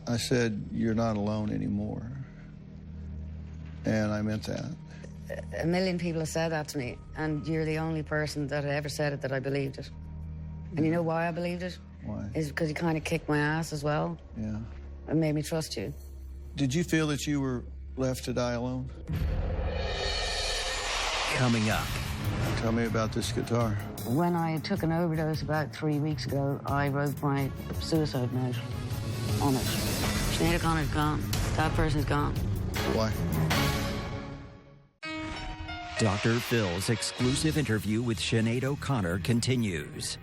I said, you're not alone anymore. And I meant that. A million people have said that to me, and you're the only person that had ever said it that I believed it. And you know why I believed it? Why? Is because you kind of kicked my ass as well. Yeah. And made me trust you. Did you feel that you were left to die alone? Coming up. Tell me about this guitar. When I took an overdose about 3 weeks ago, I wrote my suicide note on it. Sinead O'Connor's gone. That person's gone. Why? Dr. Phil's exclusive interview with Sinead O'Connor continues.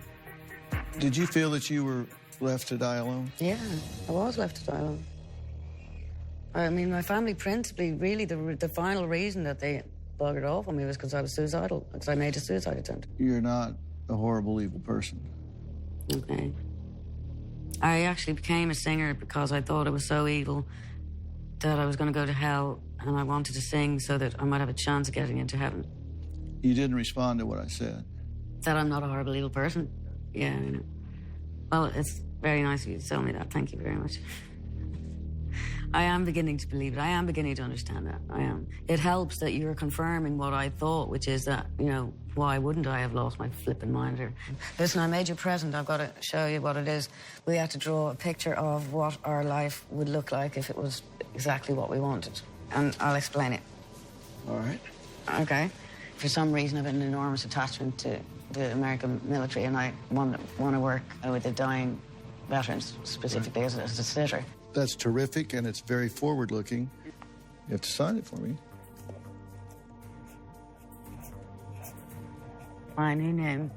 Did you feel that you were left to die alone? Yeah, I was left to die alone. I mean, my family principally, really, the final reason that they buggered off on me was because I was suicidal, because I made a suicide attempt. You're not a horrible, evil person. Okay. I actually became a singer because I thought it was so evil that I was going to go to hell, and I wanted to sing so that I might have a chance of getting into heaven. You didn't respond to what I said. That I'm not a horrible, evil person? Yeah, I know. Well, it's very nice of you to tell me that. Thank you very much. I am beginning to believe it. I am beginning to understand that. I am. It helps that you're confirming what I thought, which is that, you know, why wouldn't I have lost my flipping mind here? Listen, I made you a present. I've got to show you what it is. We had to draw a picture of what our life would look like if it was exactly what we wanted. And I'll explain it. All right. Okay. For some reason, I've an enormous attachment to the American military, and I want to work with the dying veterans, specifically as a sitter. That's terrific, and it's very forward-looking. You have to sign it for me. My new name.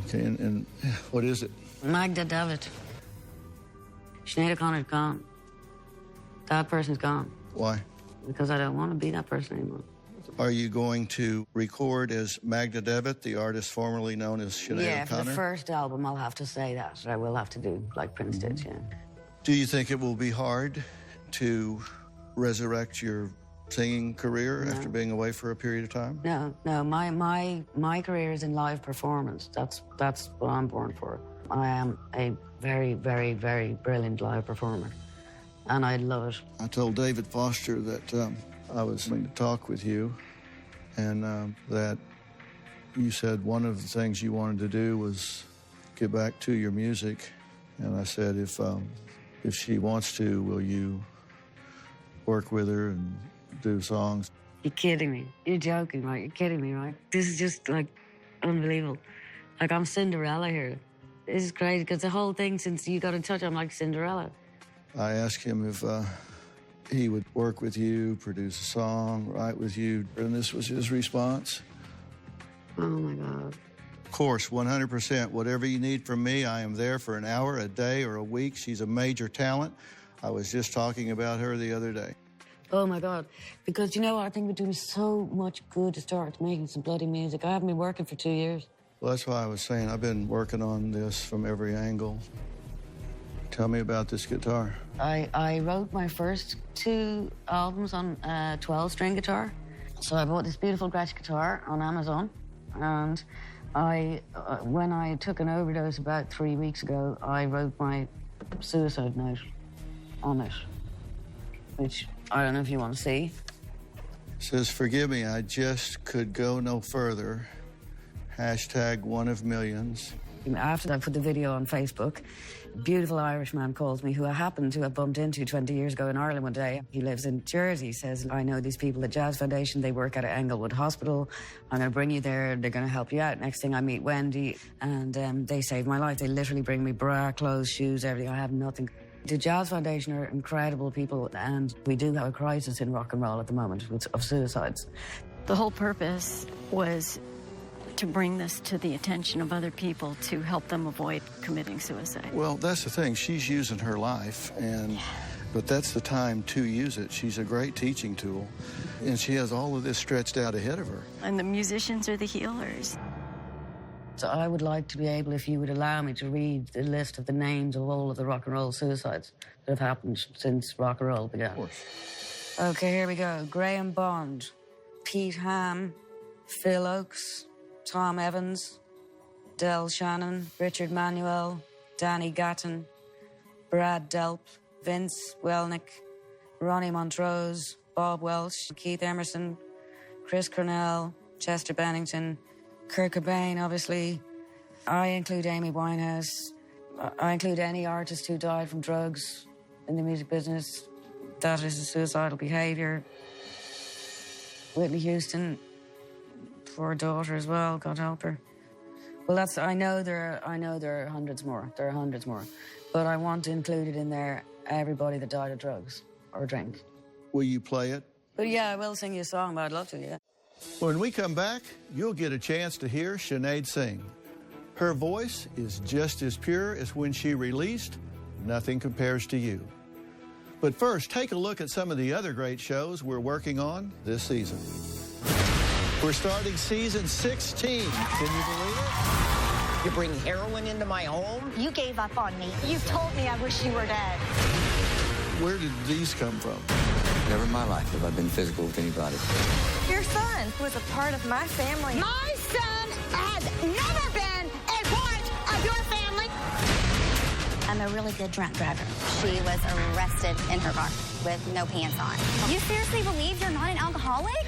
Okay, and what is it? Magda David. Sinead O'Connor's gone. That person's gone. Why? Because I don't want to be that person anymore. Are you going to record as Magda Devitt, the artist formerly known as Sinead Yeah, O'Connor? for the first album, I'll have to say that. I will have to do like Prince did, yeah. Do you think it will be hard to resurrect your singing career after being away for a period of time? No. My career is in live performance. That's what I'm born for. I am a very, very, very brilliant live performer, and I love it. I told David Foster that I was going to talk with you, and that you said one of the things you wanted to do was get back to your music. And I said, if she wants to, will you work with her and do songs? You're kidding me. You're joking, right? You're kidding me, right? This is just, like, unbelievable. Like, I'm Cinderella here. This is crazy, because the whole thing, since you got in touch, I'm like Cinderella. I asked him He would work with you, produce a song, write with you, and this was his response. Oh, my God. Of course, 100%. Whatever you need from me, I am there for an hour, a day, or a week. She's a major talent. I was just talking about her the other day. Oh, my God. Because, you know, I think it would do me so much good to start making some bloody music. I haven't been working for 2 years. Well, that's why I was saying I've been working on this from every angle. Tell me about this guitar. I wrote my first 2 albums on a 12-string guitar. So I bought this beautiful Gretsch guitar on Amazon. And when I took an overdose about 3 weeks ago, I wrote my suicide note on it, which I don't know if you want to see. It says, forgive me, I just could go no further. Hashtag one of millions. After I put the video on Facebook, a beautiful Irishman calls me, who I happened to have bumped into 20 years ago in Ireland one day. He lives in Jersey. He says, I know these people at Jazz Foundation. They work at Englewood Hospital. I'm going to bring you there. They're going to help you out. Next thing I meet Wendy, and they saved my life. They literally bring me bra, clothes, shoes, everything. I have nothing. The Jazz Foundation are incredible people, and we do have a crisis in rock and roll at the moment of suicides. The whole purpose was to bring this to the attention of other people to help them avoid committing suicide. Well, that's the thing. She's using her life, but that's the time to use it. She's a great teaching tool, and she has all of this stretched out ahead of her. And the musicians are the healers. So I would like to be able, if you would allow me, to read the list of the names of all of the rock and roll suicides that have happened since rock and roll began. Of course. Okay, here we go. Graham Bond, Pete Ham, Phil Oakes, Tom Evans, Del Shannon, Richard Manuel, Danny Gatton, Brad Delp, Vince Welnick, Ronnie Montrose, Bob Welsh, Keith Emerson, Chris Cornell, Chester Bennington, Kurt Cobain, obviously. I include Amy Winehouse. I include any artist who died from drugs in the music business. That is a suicidal behavior. Whitney Houston, for her daughter as well, God help her. Well, I know there are hundreds more. There are hundreds more. But I want to include it in there everybody that died of drugs or drink. Will you play it? But yeah, I will sing you a song, but I'd love to, yeah. When we come back, you'll get a chance to hear Sinead sing. Her voice is just as pure as when she released Nothing Compares to You. But first, take a look at some of the other great shows we're working on this season. We're starting season 16. Can you believe it? You bring heroin into my home? You gave up on me. You told me I wish you were dead. Where did these come from? Never in my life have I been physical with anybody. Your son was a part of my family. My son has never been a part of your family. I'm a really good drunk driver. She was arrested in her car with no pants on. You seriously believe you're not an alcoholic?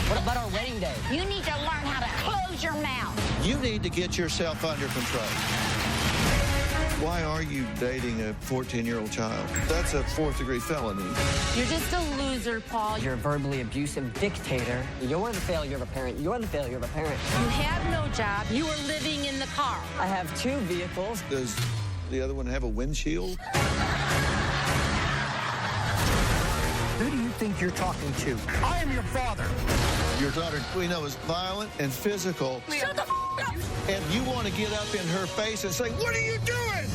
What about our wedding day? You need to learn how to close your mouth. You need to get yourself under control. Why are you dating a 14-year-old child? That's a fourth-degree felony. You're just a loser, Paul. You're a verbally abusive dictator. You're the failure of a parent. You're the failure of a parent. You have no job. You are living in the car. I have 2 vehicles. Does the other one have a windshield? Who do you think you're talking to? I am your father. Your daughter, we know, is violent and physical. Shut the f*** up! And you want to get up in her face and say, what are you doing?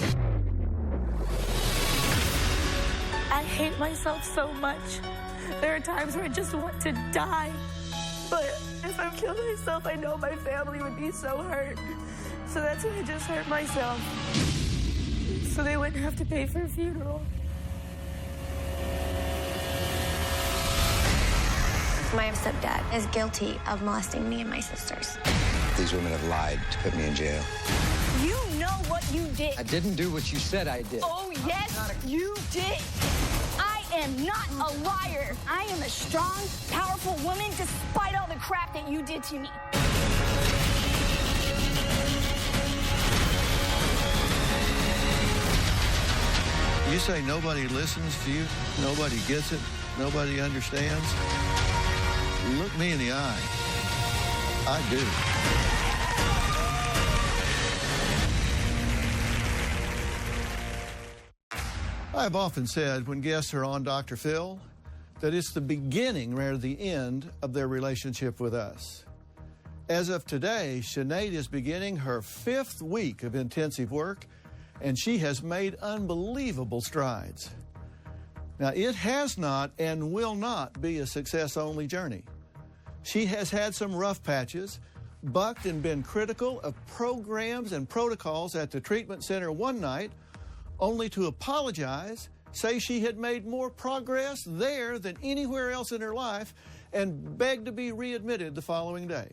I hate myself so much. There are times where I just want to die. But if I kill myself, I know my family would be so hurt. So that's why I just hurt myself. So they wouldn't have to pay for a funeral. My stepdad is guilty of molesting me and my sisters. These women have lied to put me in jail. You know what you did. I didn't do what you said I did. Oh, yes, you did. I am not a liar. I am a strong, powerful woman despite all the crap that you did to me. You say nobody listens to you, nobody gets it, nobody understands. Look me in the eye. I do. I've often said when guests are on Dr. Phil, that it's the beginning rather than the end of their relationship with us. As of today, Sinead is beginning her 5th week of intensive work, and she has made unbelievable strides. Now, it has not and will not be a success-only journey. She has had some rough patches, bucked and been critical of programs and protocols at the treatment center one night, only to apologize, say she had made more progress there than anywhere else in her life, and beg to be readmitted the following day.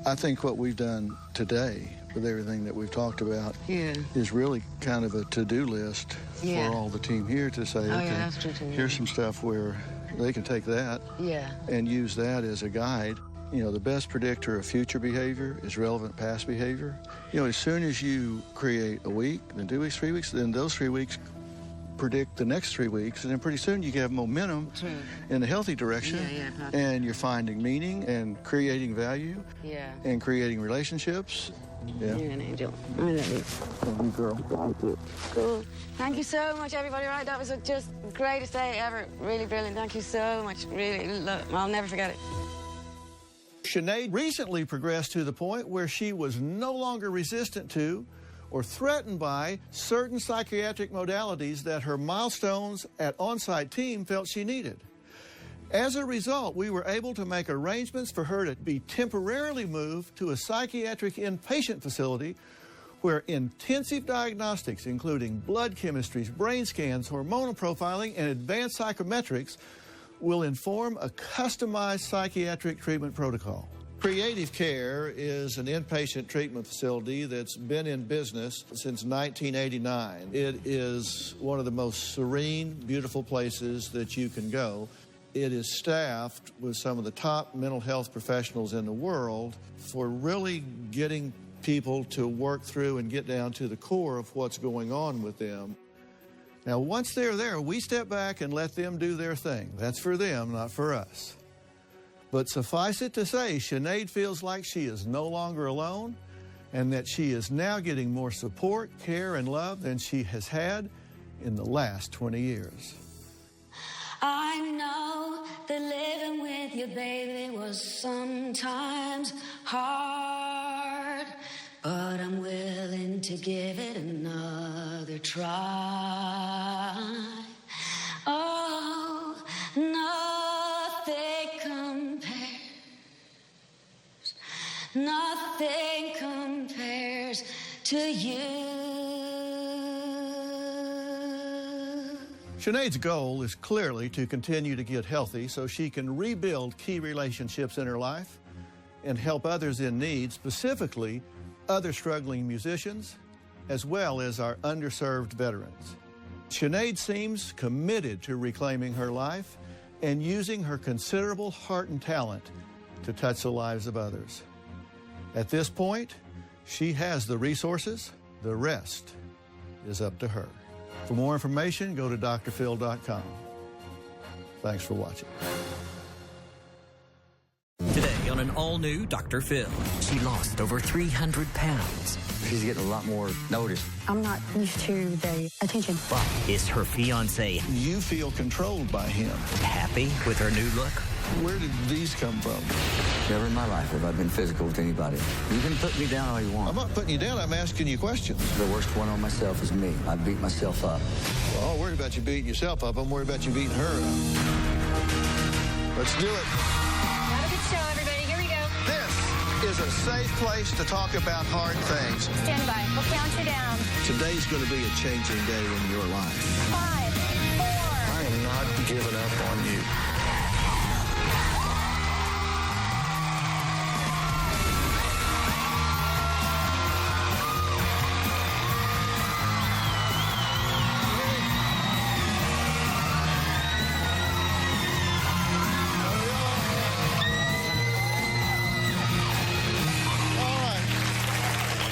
I think what we've done today with everything that we've talked about is really kind of a to-do list for all the team here to say, okay, here's some stuff where they can take that and use that as a guide. You know, the best predictor of future behavior is relevant past behavior. You know, as soon as you create a week, then 2 weeks, 3 weeks, then those 3 weeks predict the next 3 weeks, and then pretty soon you have momentum in a healthy direction, and you're finding meaning and creating value and creating relationships. You're an angel. I love you. Love you, girl. Thank you. Cool. Thank you so much, everybody. Right, that was just the greatest day ever. Really brilliant. Thank you so much. Really, I'll never forget it. Sinead recently progressed to the point where she was no longer resistant to or threatened by certain psychiatric modalities that her milestones at on-site team felt she needed. As a result, we were able to make arrangements for her to be temporarily moved to a psychiatric inpatient facility where intensive diagnostics, including blood chemistries, brain scans, hormonal profiling, and advanced psychometrics, will inform a customized psychiatric treatment protocol. Creative Care is an inpatient treatment facility that's been in business since 1989. It is one of the most serene, beautiful places that you can go. It is staffed with some of the top mental health professionals in the world for really getting people to work through and get down to the core of what's going on with them. Now, once they're there, we step back and let them do their thing. That's for them, not for us. But suffice it to say, Sinead feels like she is no longer alone and that she is now getting more support, care, and love than she has had in the last 20 years. I know that living with you, baby, was sometimes hard, but I'm willing to give it another try. Oh, nothing compares to you. Sinead's goal is clearly to continue to get healthy so she can rebuild key relationships in her life and help others in need, specifically other struggling musicians, as well as our underserved veterans. Sinead seems committed to reclaiming her life and using her considerable heart and talent to touch the lives of others. At this point, she has the resources. The rest is up to her. For more information, go to drphil.com. Thanks for watching. Today on an all-new Dr. Phil, she lost over 300 pounds. She's getting a lot more notice. I'm not used to the attention. But is her fiancé You feel controlled by him. happy with her new look? Where did these come from? Never in my life have I been physical with anybody. You can put me down all you want. I'm not putting you down, I'm asking you questions. The worst one on myself is me. I beat myself up. Well, I'm worried about you beating yourself up. I'm worried about you beating her up. Let's do it. Have a good show, everybody. Here we go. This is a safe place to talk about hard things. Stand by. We'll count you down. Today's going to be a changing day in your life. 5, 4. I am not giving up on you.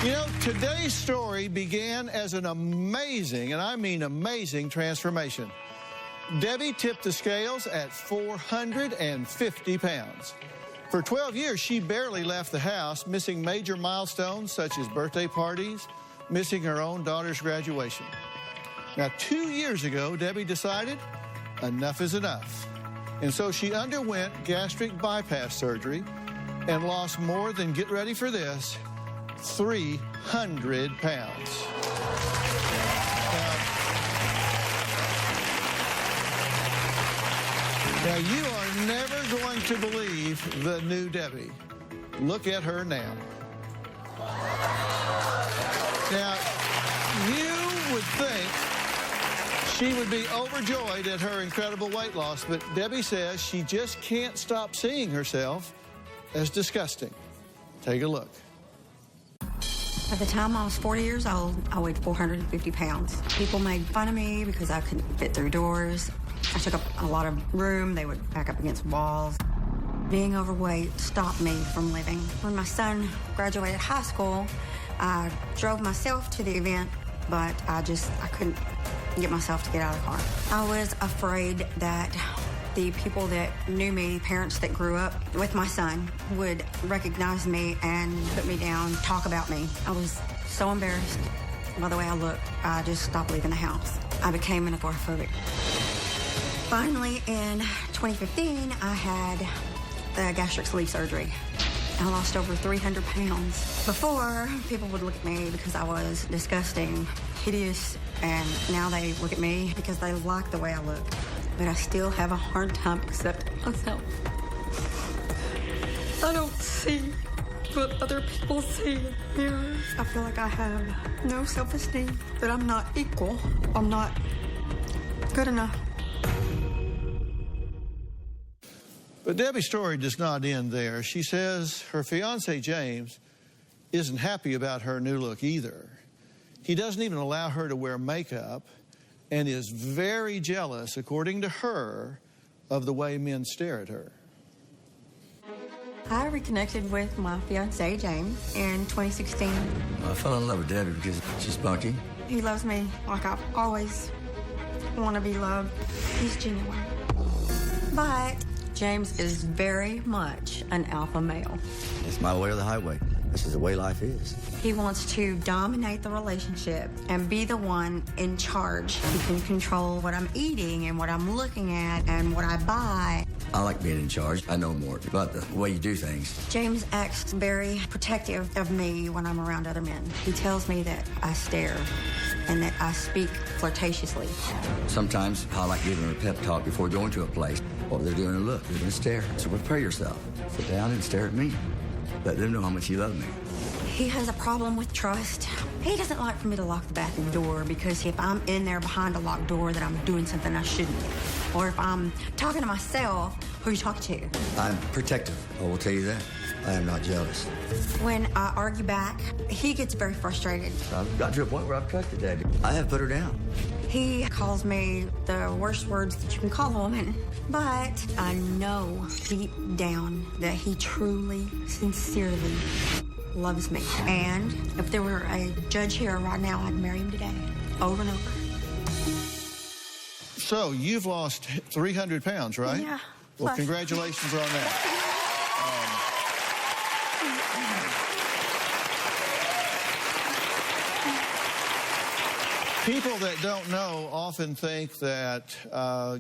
You know, today's story began as an amazing, and I mean amazing, transformation. Debbie tipped the scales at 450 pounds. For 12 years, she barely left the house, missing major milestones such as birthday parties, missing her own daughter's graduation. Now, 2 years ago, Debbie decided enough is enough. And so she underwent gastric bypass surgery and lost more than, get ready for this, 300 pounds. Now, you are never going to believe the new Debbie. Look at her now. Now, you would think she would be overjoyed at her incredible weight loss, but Debbie says she just can't stop seeing herself as disgusting. Take a look. At the time I was 40 years old, I weighed 450 pounds. People made fun of me because I couldn't fit through doors. I took up a lot of room. They would back up against walls. Being overweight stopped me from living. When my son graduated high school, I drove myself to the event, but I couldn't get myself to get out of the car. I was afraid that the people that knew me, parents that grew up with my son, would recognize me and put me down, talk about me. I was so embarrassed by the way I looked. I just stopped leaving the house. I became an agoraphobic. Finally, in 2015, I had the gastric sleeve surgery. I lost over 300 pounds. Before, people would look at me because I was disgusting, hideous, and now they look at me because they like the way I look. But I still have a hard time accepting myself. I don't see what other people see in the mirror. I feel like I have no self-esteem, that I'm not equal. I'm not good enough. But Debbie's story does not end there. She says her fiancé, James, isn't happy about her new look either. He doesn't even allow her to wear makeup and is very jealous, according to her, of the way men stare at her. I reconnected with my fiancé, James, in 2016. I fell in love with Debbie because she's spunky. He loves me like I've always want to be loved. He's genuine. But James is very much an alpha male. It's my way or the highway. This is the way life is. He wants to dominate the relationship and be the one in charge. He can control what I'm eating and what I'm looking at and what I buy. I like being in charge. I know more about the way you do things. James acts very protective of me when I'm around other men. He tells me that I stare and that I speak flirtatiously. Sometimes I like giving her a pep talk before going to a place. What they're doing, look, they're going to stare. So prepare yourself. Sit down and stare at me. Let them know how much you love me. He has a problem with trust. He doesn't like for me to lock the bathroom door because if I'm in there behind a locked door, that I'm doing something I shouldn't. Or if I'm talking to myself, who are you talking to? I'm protective. I will tell you that. I am not jealous. When I argue back, he gets very frustrated. I've got to a point where I've trusted Daddy. I have put her down. He calls me the worst words that you can call a woman. But I know deep down that he truly, sincerely loves me. And if there were a judge here right now, I'd marry him today, over and over. So you've lost 300 pounds, right? Yeah. Well, congratulations on that. People that don't know often think that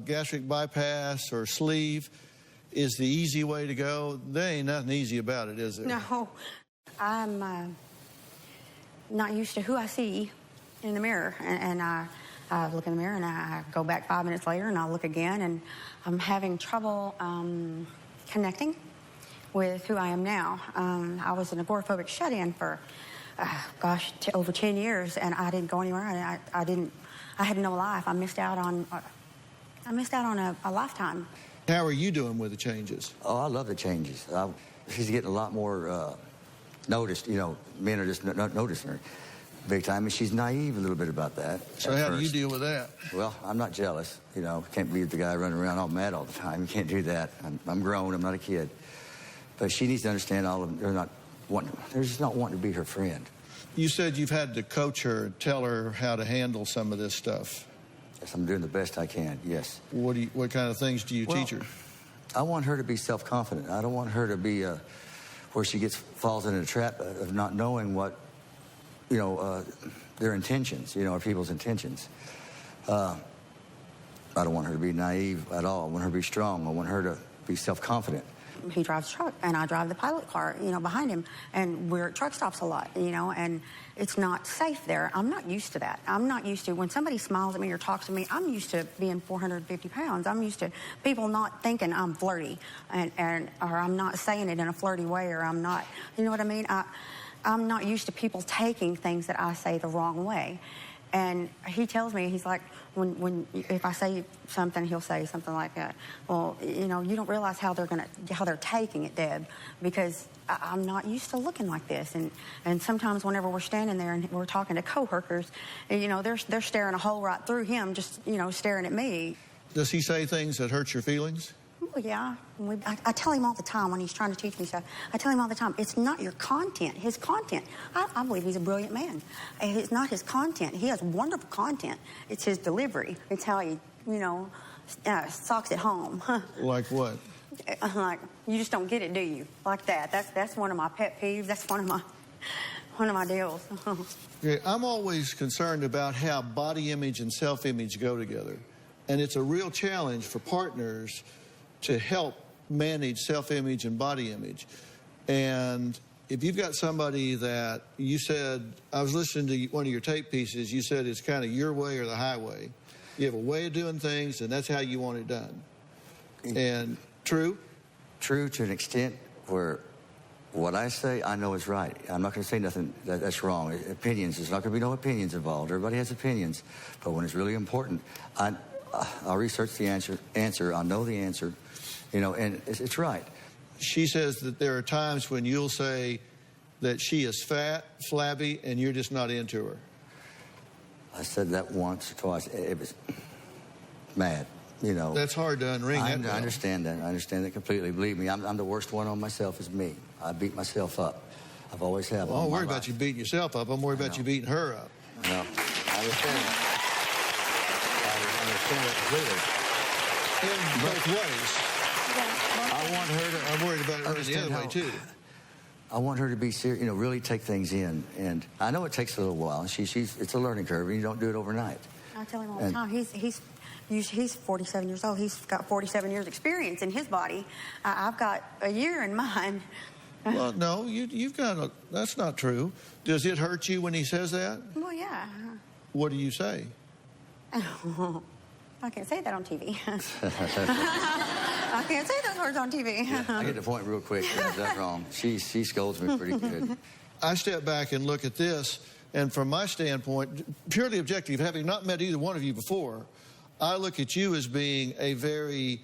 gastric bypass or sleeve is the easy way to go. There ain't nothing easy about it, is there? No. I'm not used to who I see in the mirror. And I look in the mirror and I go back 5 minutes later and I look again and I'm having trouble connecting with who I am now. I was an agoraphobic shut-in for over 10 years, and I didn't go anywhere. I had no life. I missed out on a lifetime. How are you doing with the changes? Oh, I love the changes. She's getting a lot more noticed. You know, men are just not noticing her big time, and she's naive a little bit about that. So how do you deal with that? Well, I'm not jealous. You know, can't be the guy running around all mad all the time. You can't do that. I'm grown. I'm not a kid. But she needs to understand all of them. They're just not wanting to be her friend. You said you've had to coach her, tell her how to handle some of this stuff. Yes, I'm doing the best I can, yes. What kind of things do you teach her? I want her to be self-confident. I don't want her to be where she falls into a trap of not knowing what, their intentions, or people's intentions. I I don't want her to be naive at all. I want her to be strong. I want her to be self-confident. He drives a truck, and I drive the pilot car, you know, behind him, and we're at truck stops a lot, you know, and it's not safe there. I'm not used to that. I'm not used to, when somebody smiles at me or talks to me, I'm used to being 450 pounds. I'm used to people not thinking I'm flirty, or I'm not saying it in a flirty way, or I'm not, you know what I mean? I'm not used to people taking things that I say the wrong way. And he tells me, he's like, if I say something, he'll say something like that. Well, you know, you don't realize how they're taking it, Deb, because I'm not used to looking like this. And sometimes whenever we're standing there and we're talking to coworkers, you know, they're staring a hole right through him, just, you know, staring at me. Does he say things that hurt your feelings? Well, yeah. I tell him all the time when he's trying to teach me stuff. I tell him all the time, it's not your content, his content. I believe he's a brilliant man. It's not his content. He has wonderful content. It's his delivery. It's how he, you know, socks it home. Like what? Like, you just don't get it, do you? Like that. That's one of my pet peeves. That's one of my deals. Okay, I'm always concerned about how body image and self-image go together. And it's a real challenge for partners to help manage self-image and body image. And if you've got somebody that you said, I was listening to one of your tape pieces, you said it's kind of your way or the highway. You have a way of doing things, and that's how you want it done. And true? True to an extent where what I say, I know is right. I'm not going to say nothing that's wrong. Opinions, there's not going to be no opinions involved. Everybody has opinions. But when it's really important, I'll research the answer. I'll know the answer. You know, and it's right. She says that there are times when you'll say that she is fat, flabby, and you're just not into her. I said that once or twice. It was mad, you know. That's hard to unring. I understand that. I understand that completely. Believe me, I'm the worst one on myself is me. I beat myself up. I've always have. Well, I'm worried about you beating yourself up. I'm worried about you beating her up. No, I understand that. I understand that completely. In both ways. I want her to, I'm worried about it the other way, too. I want her to be serious, you know, really take things in. And I know it takes a little while. It's a learning curve, and you don't do it overnight. I tell him all the time, he's 47 years old. He's got 47 years experience in his body. I've got a year in mine. Well, no, you've got that's not true. Does it hurt you when he says that? Well, yeah. What do you say? I can't say that on TV. I can't say those words on TV. Yeah, I get the point real quick. Is that wrong? She scolds me pretty good. I step back and look at this, and from my standpoint, purely objective, having not met either one of you before, I look at you as being a very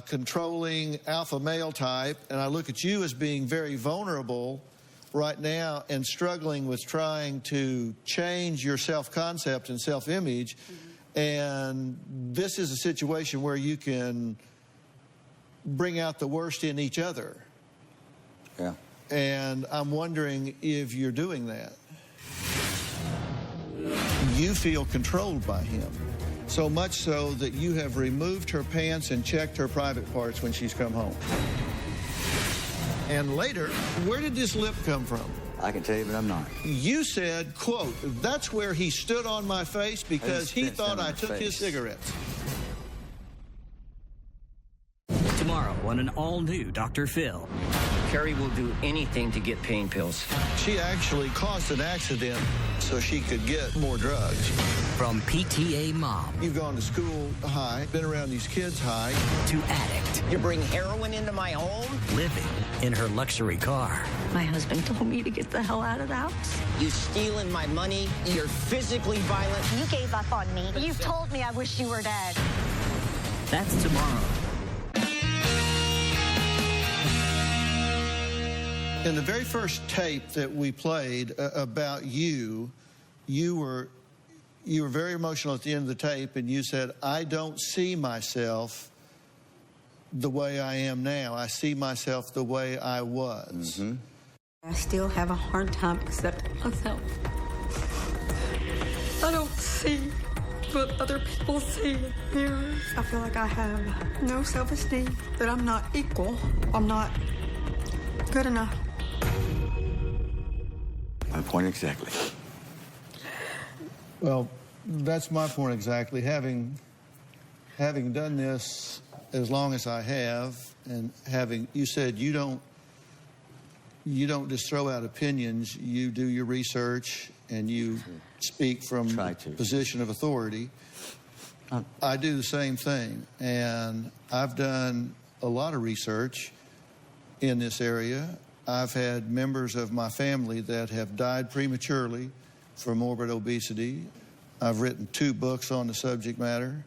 controlling alpha male type, and I look at you as being very vulnerable right now and struggling with trying to change your self-concept and self-image. And this is a situation where you can bring out the worst in each other. Yeah. And I'm wondering if you're doing that. You feel controlled by him, so much so that you have removed her pants and checked her private parts when she's come home. And later, where did this lip come from? I can tell you, but I'm not. You said, quote, that's where he stood on my face because he thought I took his cigarettes. Tomorrow on an all-new Dr. Phil. Carrie will do anything to get pain pills. She actually caused an accident so she could get more drugs. From PTA mom. You've gone to school high, been around these kids high. To addict. You bring heroin into my home? Living in her luxury car. My husband told me to get the hell out of the house. You stealing my money? You're physically violent? You gave up on me. You've told me I wish you were dead. That's tomorrow. In the very first tape that we played about you, you were very emotional at the end of the tape, and you said, I don't see myself the way I am now. I see myself the way I was. Mm-hmm. I still have a hard time accepting myself. I don't see what other people see in mirrors. I feel like I have no self-esteem, that I'm not equal. I'm not good enough. My point exactly. Well, that's my point exactly. Having Having done this as long as I have, and you said you don't just throw out opinions, you do your research and you speak from a position of authority. I do the same thing, and I've done a lot of research in this area. I've had members of my family that have died prematurely from morbid obesity. I've written 2 books on the subject matter.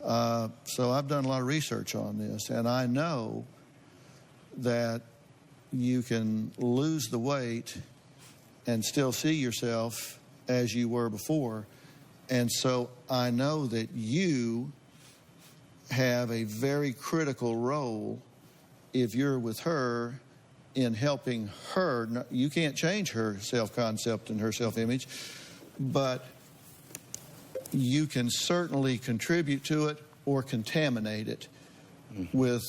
So I've done a lot of research on this, and I know that you can lose the weight and still see yourself as you were before. And so I know that you have a very critical role if you're with her in helping her. You can't change her self-concept and her self-image, but you can certainly contribute to it or contaminate it with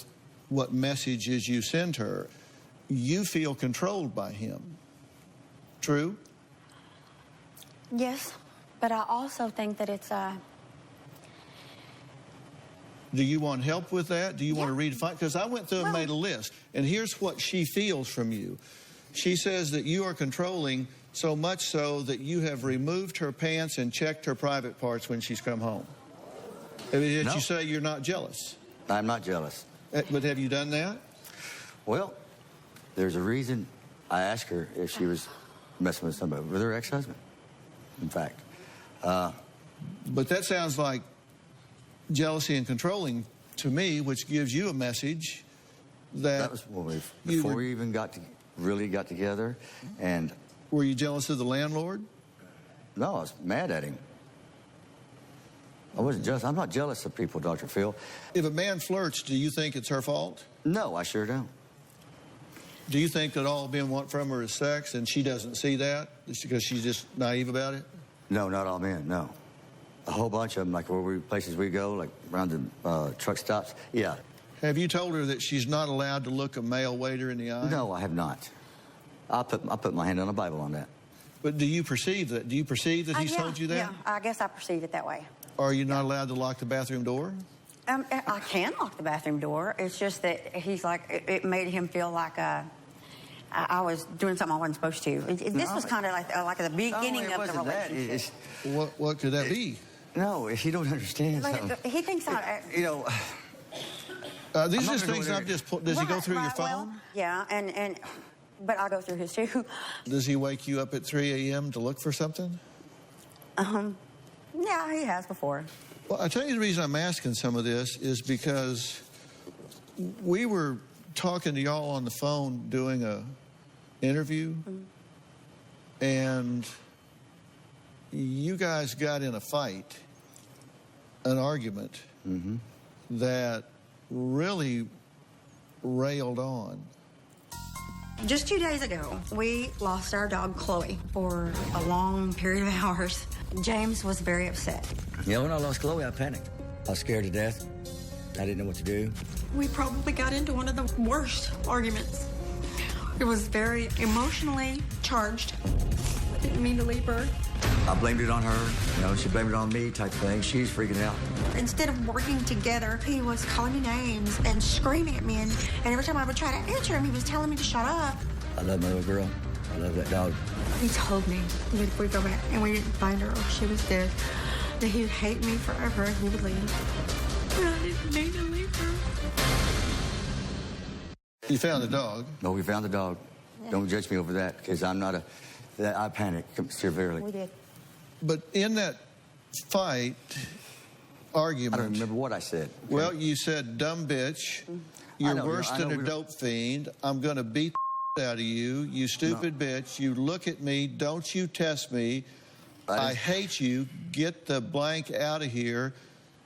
what messages you send her. You feel controlled by him. True? Yes, but I also think that it's Do you want help with that? Do you want to redefine? Because I went through and made a list, and here's what she feels from you. She says that you are controlling so much so that you have removed her pants and checked her private parts when she's come home. Did you say you're not jealous? I'm not jealous. But have you done that? Well, there's a reason I asked her if she was messing with somebody, with her ex-husband, in fact. But that sounds like jealousy and controlling to me, which gives you a message that was before we even really got together. And were you jealous of the landlord? No, I was mad at him. I wasn't jealous. I'm not jealous of people, Dr. Phil. If a man flirts, do you think it's her fault? No, I sure don't. Do you think that all men want from her is sex and she doesn't see that because she's just naive about it? No, not all men, no. A whole bunch of them, like places we go, like around the truck stops, yeah. Have you told her that she's not allowed to look a male waiter in the eye? No, I have not. I'll put my hand on the Bible on that. But do you perceive that? Do you perceive that he's told you that? Yeah, I guess I perceive it that way. Are you not allowed to lock the bathroom door? I can lock the bathroom door. It's just that he's like, it made him feel like I was doing something I wasn't supposed to. This was kind of like the beginning of the relationship. What could that be? No, if you don't understand something. He thinks you know. These are things I've just put. Does he go through your phone? Well, yeah, but I go through his too. Does he wake you up at 3 a.m. to look for something? Yeah, he has before. Well, I tell you the reason I'm asking some of this is because we were talking to y'all on the phone doing a interview, and you guys got in a fight, an argument that really railed on. Just 2 days ago, we lost our dog, Chloe, for a long period of hours. James was very upset. Yeah, when I lost Chloe, I panicked. I was scared to death. I didn't know what to do. We probably got into one of the worst arguments. It was very emotionally charged. I didn't mean to leave her. I blamed it on her. You know, she blamed it on me type thing. She's freaking out. Instead of working together, he was calling me names and screaming at me. And every time I would try to answer him, he was telling me to shut up. I love my little girl. I love that dog. He told me that if we go back and we didn't find her or she was dead, that he would hate me forever and he would leave. But I didn't mean to leave her. You found the dog? No, we found the dog. Yeah. Don't judge me over that, because I'm not I panicked severely. We did. But in that fight, argument... I don't remember what I said. Okay. Well, you said, dumb bitch, you're worse than a dope fiend, I'm going to beat the out of you, you stupid bitch, you look at me, don't you test me, I hate you, get the blank out of here,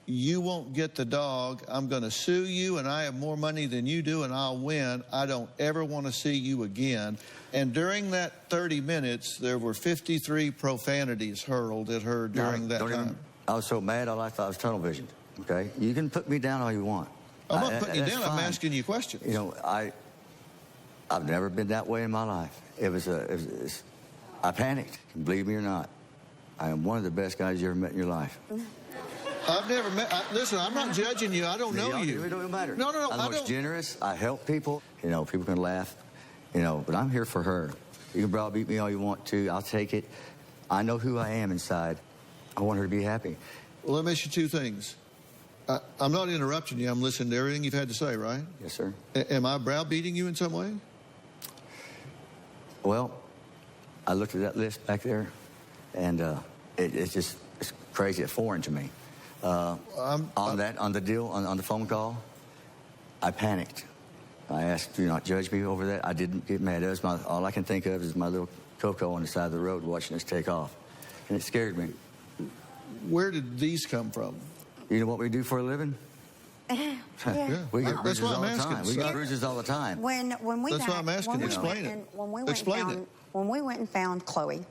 you won't get the dog, I'm going to sue you, and I have more money than you do, and I'll win. I don't ever want to see you again. And during that 30 minutes, there were 53 profanities hurled at her during that time. I was so mad, all I thought was tunnel vision, okay? You can put me down all you want. I'm not putting you down, I'm asking you questions. You know, I've never been that way in my life. I panicked, believe me or not. I am one of the best guys you ever met in your life. I've never met. Listen, I'm not judging you. I don't know you. It don't matter. No. I'm the most generous. I help people. You know, people can laugh. You know, but I'm here for her. You can browbeat me all you want to. I'll take it. I know who I am inside. I want her to be happy. Well, let me ask you two things. I'm not interrupting you. I'm listening to everything you've had to say, right? Yes, sir. Am I browbeating you in some way? Well, I looked at that list back there, and it's crazy. It's foreign to me. On the phone call, I panicked. I asked, do not judge me over that. I didn't get mad. All I can think of is my little Coco on the side of the road watching us take off. And it scared me. Where did these come from? You know what we do for a living? Yeah. We get bruises all the time. We get bruises all the time. When we That's got, why I'm asking. Explain it. When we went and found Chloe,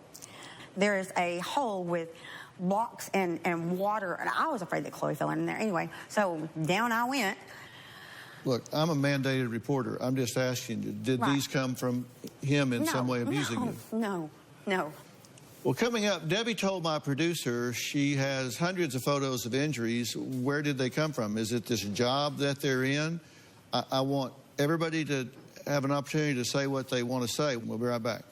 there is a hole with blocks and water, and I was afraid that Chloe fell in there anyway. So down I went. Look, I'm a mandated reporter. I'm just asking you, did these come from him in some way abusing you? No. Well, coming up, Debbie told my producer she has hundreds of photos of injuries. Where did they come from? Is it this job that they're in? I want everybody to have an opportunity to say what they want to say. We'll be right back.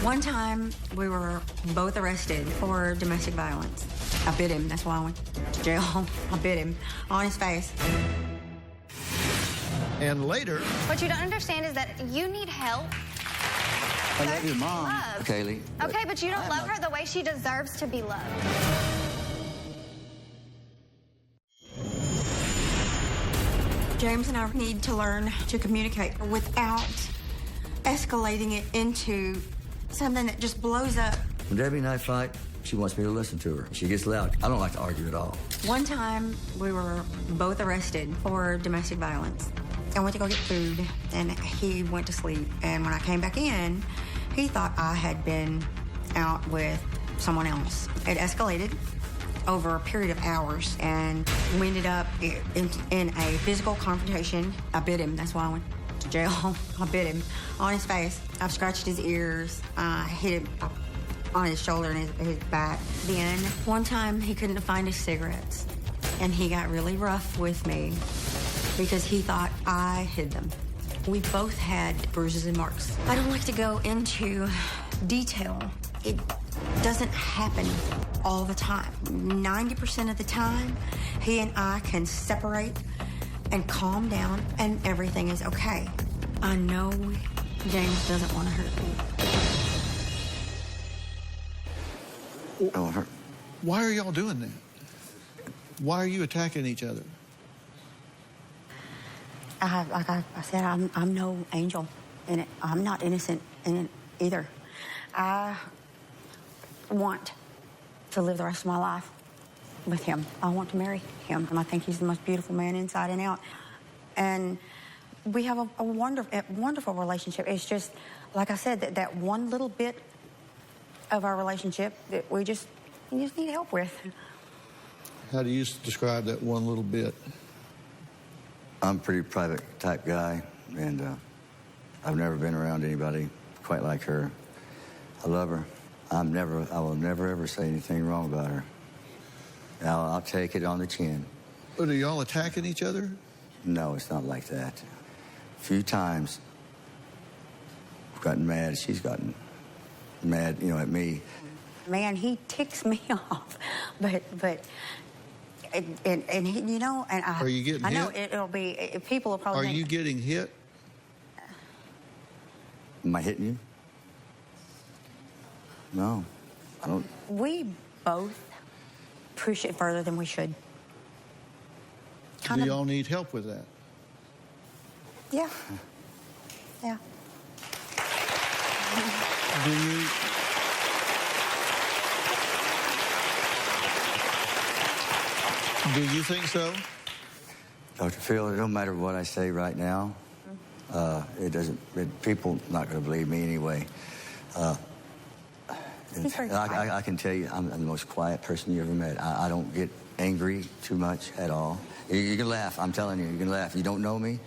One time, we were both arrested for domestic violence. I bit him. That's why I went to jail. I bit him on his face. And later... What you don't understand is that you need help. I love your mom, Kaylee. Okay, but you don't love her the way she deserves to be loved. James and I need to learn to communicate without escalating it into something that just blows up. When Debbie and I fight, she wants me to listen to her. She gets loud. I don't like to argue at all. One time, we were both arrested for domestic violence. I went to go get food, and he went to sleep. And when I came back in, he thought I had been out with someone else. It escalated over a period of hours, and we ended up in a physical confrontation. I bit him. That's why I went to jail. I bit him on his face. I've scratched his ears. I hit him on his shoulder and his back. Then one time he couldn't find his cigarettes, and he got really rough with me because he thought I hid them. We both had bruises and marks. I don't like to go into detail. It doesn't happen all the time. 90% of the time, he and I can separate and calm down, and everything is okay. I know James doesn't want to hurt me. Oh, why are y'all doing that? Why are you attacking each other? Like I said, I'm no angel in it. I'm not innocent in it either. I want to live the rest of my life with him. I want to marry him, and I think he's the most beautiful man inside and out. And we have a wonderful relationship. It's just, like I said, that one little bit of our relationship that we just need help with. How do you describe that one little bit? I'm a pretty private type guy, and I've never been around anybody quite like her. I love her. I will never ever say anything wrong about her. Now, I'll take it on the chin. But are y'all attacking each other? No, it's not like that. A few times, I've gotten mad. She's gotten mad, at me. Man, he ticks me off, but and he, and I. Are you getting hit? I know it'll be. People will probably. Are you getting hit? Am I hitting you? No, I don't. We both push it further than we should. Do y'all need help with that? Yeah. Yeah. Do you? Do you think so? Dr. Phil, it don't matter what I say right now. People not going to believe me anyway. I can tell you, I'm the most quiet person you ever met. I don't get angry too much at all. You can laugh. I'm telling you, you can laugh. You don't know me.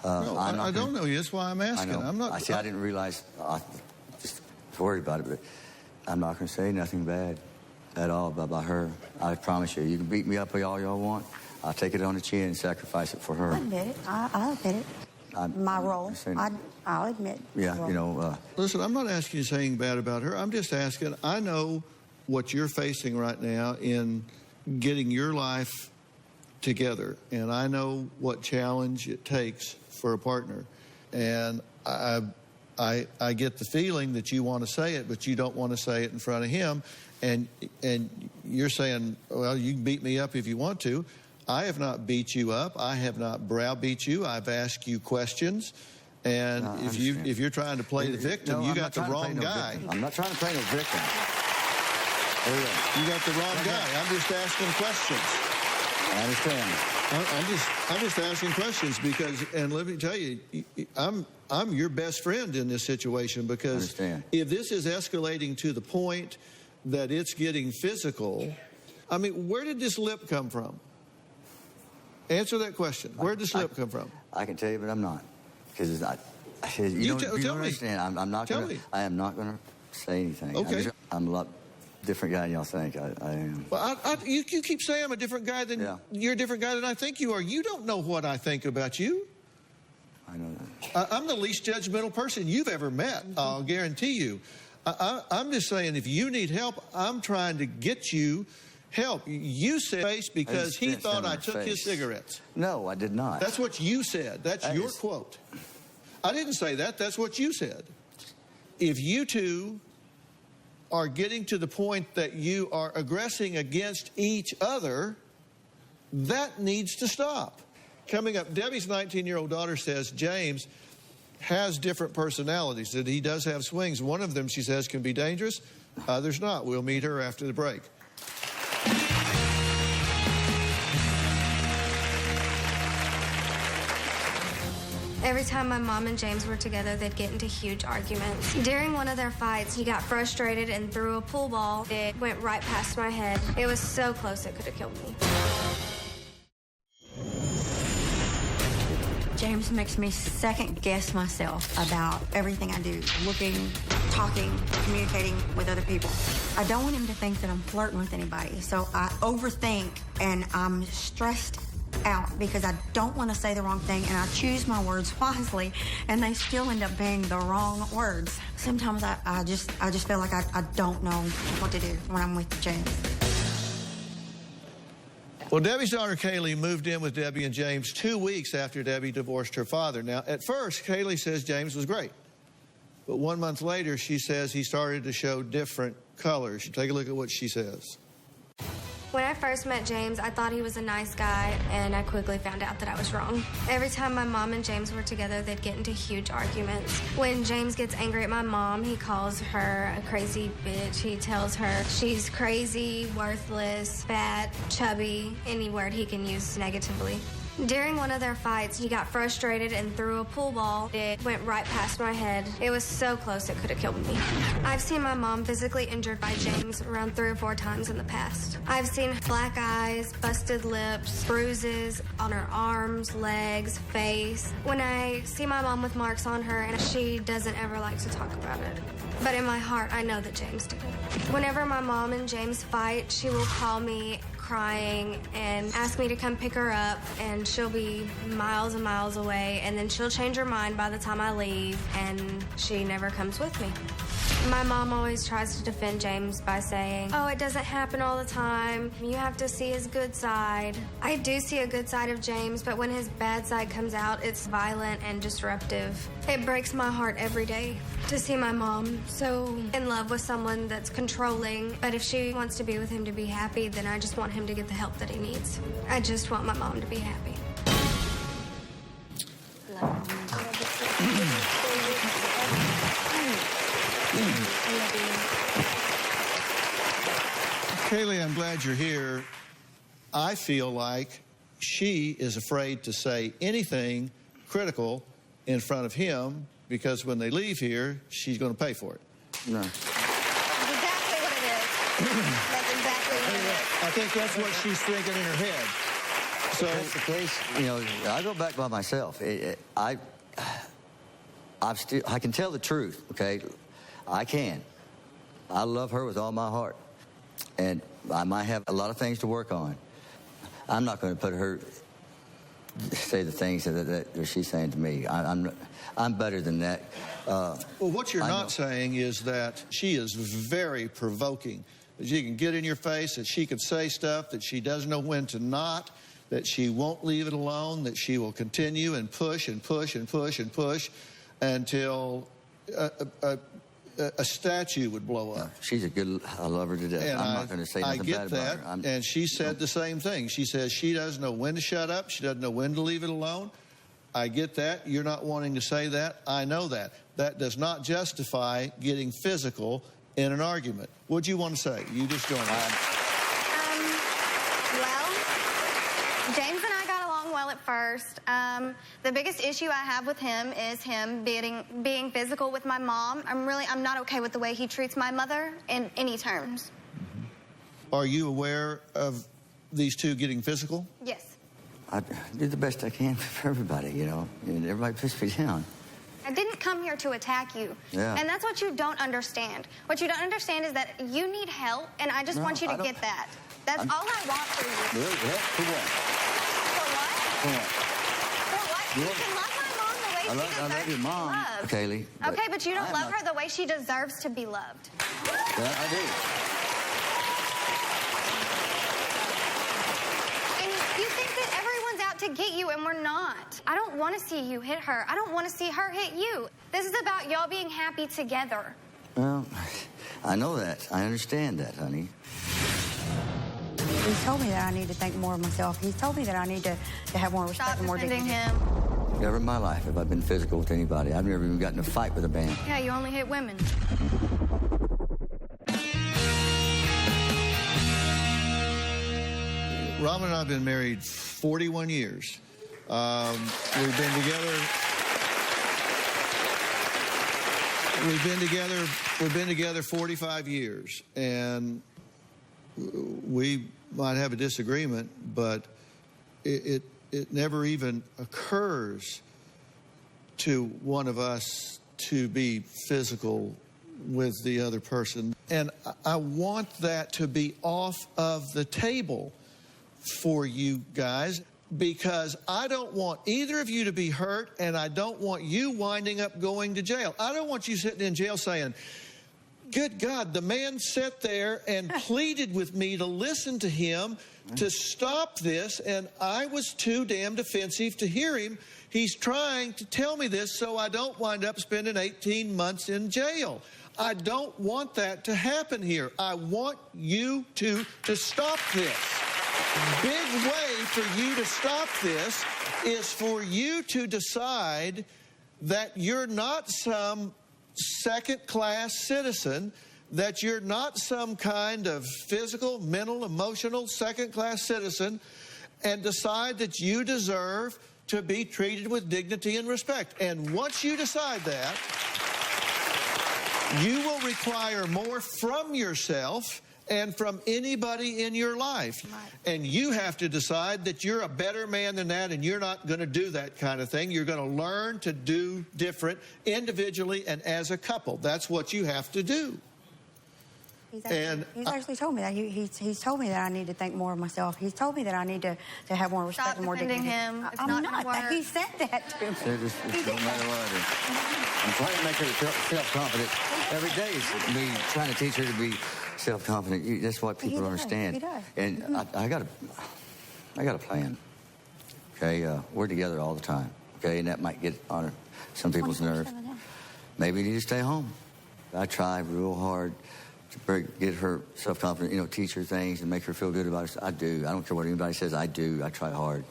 No, I don't know you. That's why I'm asking. I know. I'm not. I didn't realize. to worry about it, but I'm not going to say nothing bad at all about her. I promise you. You can beat me up all y'all want. I'll take it on the chin and sacrifice it for her. I admit it. I'll admit it. My role. I'll admit. Yeah, you know. Listen, I'm not asking you to say anything bad about her. I'm just asking, I know what you're facing right now in getting your life together, and I know what challenge it takes for a partner. And I get the feeling that you want to say it, but you don't want to say it in front of him. And you're saying, well, you can beat me up if you want to. I have not beat you up. I have not browbeat you. I've asked you questions. And No, if you're trying to play the victim, you got the wrong guy. I'm not trying to play no victim. You got the wrong guy. I'm just asking questions. I understand. I'm just asking questions because, and let me tell you, I'm your best friend in this situation because if this is escalating to the point that it's getting physical, I mean, where did this lip come from? Answer that question. Where did this lip come from? I can tell you, but I'm not, because it's not. You don't understand. I'm not going to. I am not going to say anything. Okay. I'm a lot different guy than y'all think I am. Well, you keep saying I'm a different guy than you're a different guy than I think you are. You don't know what I think about you. I know that. I'm the least judgmental person you've ever met. I'll guarantee you. I'm just saying, if you need help, I'm trying to get you help. You said face because he thought I took his cigarettes. No, I did not. That's what you said. That's your quote. I didn't say that. That's what you said. If you two are getting to the point that you are aggressing against each other, that needs to stop. Coming up, Debbie's 19-year-old daughter says James has different personalities, that he does have swings. One of them, she says, can be dangerous. Others not. We'll meet her after the break. Every time my mom and James were together, they'd get into huge arguments. During one of their fights, he got frustrated and threw a pool ball. It went right past my head. It was so close it could have killed me. James makes me second guess myself about everything I do. Looking, talking, communicating with other people. I don't want him to think that I'm flirting with anybody, so I overthink and I'm stressed out because I don't want to say the wrong thing, and I choose my words wisely, and they still end up being the wrong words. Sometimes I just feel like I don't know what to do when I'm with James. Well, Debbie's daughter Kaylee moved in with Debbie and James 2 weeks after Debbie divorced her father. Now, at first, Kaylee says James was great. But 1 month later, she says he started to show different colors. Take a look at what she says. When I first met James, I thought he was a nice guy, and I quickly found out that I was wrong. Every time my mom and James were together, they'd get into huge arguments. When James gets angry at my mom, he calls her a crazy bitch. He tells her she's crazy, worthless, fat, chubby, any word he can use negatively. During one of their fights, he got frustrated and threw a pool ball. It went right past my head. It was so close it could have killed me. I've seen my mom physically injured by James around 3 or 4 times in the past. I've seen black eyes, busted lips, bruises on her arms, legs, face. When I see my mom with marks on her, and she doesn't ever like to talk about it. But in my heart, I know that James did it. Whenever my mom and James fight, she will call me crying and ask me to come pick her up, and she'll be miles and miles away, and then she'll change her mind by the time I leave, and she never comes with me. My mom always tries to defend James by saying, oh, it doesn't happen all the time. You have to see his good side. I do see a good side of James, but when his bad side comes out, it's violent and disruptive. It breaks my heart every day to see my mom so in love with someone that's controlling. But if she wants to be with him to be happy, then I just want him to get the help that he needs. I just want my mom to be happy. Kaylee, I'm glad you're here. I feel like she is afraid to say anything critical in front of him because when they leave here, she's going to pay for it. No. That's exactly what it is. That's exactly what it is. I think that's what she's thinking in her head. So if that's the case, you know, I go back by myself. I can tell the truth, okay? I can. I love her with all my heart. And I might have a lot of things to work on. I'm not going to put her, say the things that she's saying to me. I'm better than that. Well, what you're not saying is that she is very provoking. That she can get in your face, that she can say stuff, that she doesn't know when to not, that she won't leave it alone, that she will continue and push and push and push and push until a statue would blow up. She's a good, I love her to death. And I'm not going to say nothing bad about her. I get that, and she said the same thing. She says she doesn't know when to shut up. She doesn't know when to leave it alone. I get that. You're not wanting to say that. I know that. That does not justify getting physical in an argument. What'd you want to say? You just go on. Well, James and I got along well at first. The biggest issue I have with him is him being physical with my mom. I'm not okay with the way he treats my mother in any terms. Are you aware of these two getting physical? Yes. I do the best I can for everybody, you know. And everybody puts me down. I didn't come here to attack you. Yeah. And that's what you don't understand. What you don't understand is that you need help, and I just want you to get that. That's all I want for you. Really? Yeah? For what? For what? For what? For what? You can love my mom the way she deserves I love your mom, to be loved. Kaylee. Okay, but you don't love her the way she deserves to be loved. Yeah, I do. And you think that everyone's out to get you, and we're not. I don't want to see you hit her. I don't want to see her hit you. This is about y'all being happy together. Well, I know that. I understand that, honey. He's told me that I need to think more of myself. He's told me that I need to have more respect and more dignity. Him. Never in my life have I been physical with anybody. I've never even gotten in a fight with a band. Yeah, you only hit women. Robin and I have been married 41 years. We've been together 45 years, and we might have a disagreement, but it never even occurs to one of us to be physical with the other person. And I want that to be off of the table for you guys, because I don't want either of you to be hurt, and I don't want you winding up going to jail. I don't want you sitting in jail saying, good God, the man sat there and pleaded with me to listen to him, to stop this, and I was too damn defensive to hear him. He's trying to tell me this so I don't wind up spending 18 months in jail. I don't want that to happen here. I want you to stop this. Big way for you to stop this is for you to decide that you're not some second-class citizen, that you're not some kind of physical, mental, emotional second-class citizen, and decide that you deserve to be treated with dignity and respect. And once you decide that, you will require more from yourself and from anybody in your life. Right. And you have to decide that you're a better man than that, and you're not going to do that kind of thing. You're going to learn to do different individually and as a couple. That's what you have to do. He's actually told me that. He's told me that I need to think more of myself. He's told me that I need to have more respect and more dignity. Him. It's I'm not. He said that to me. It's no matter what. I'm trying to make her self-confident. Every day is me trying to teach her to be self-confident. That's what people don't understand. He does. And I got a plan. Okay, we're together all the time. Okay, and that might get on some people's nerves. Maybe you need to stay home. I try real hard to get her self-confident, teach her things and make her feel good about herself. I do. I don't care what anybody says. I do. I try hard.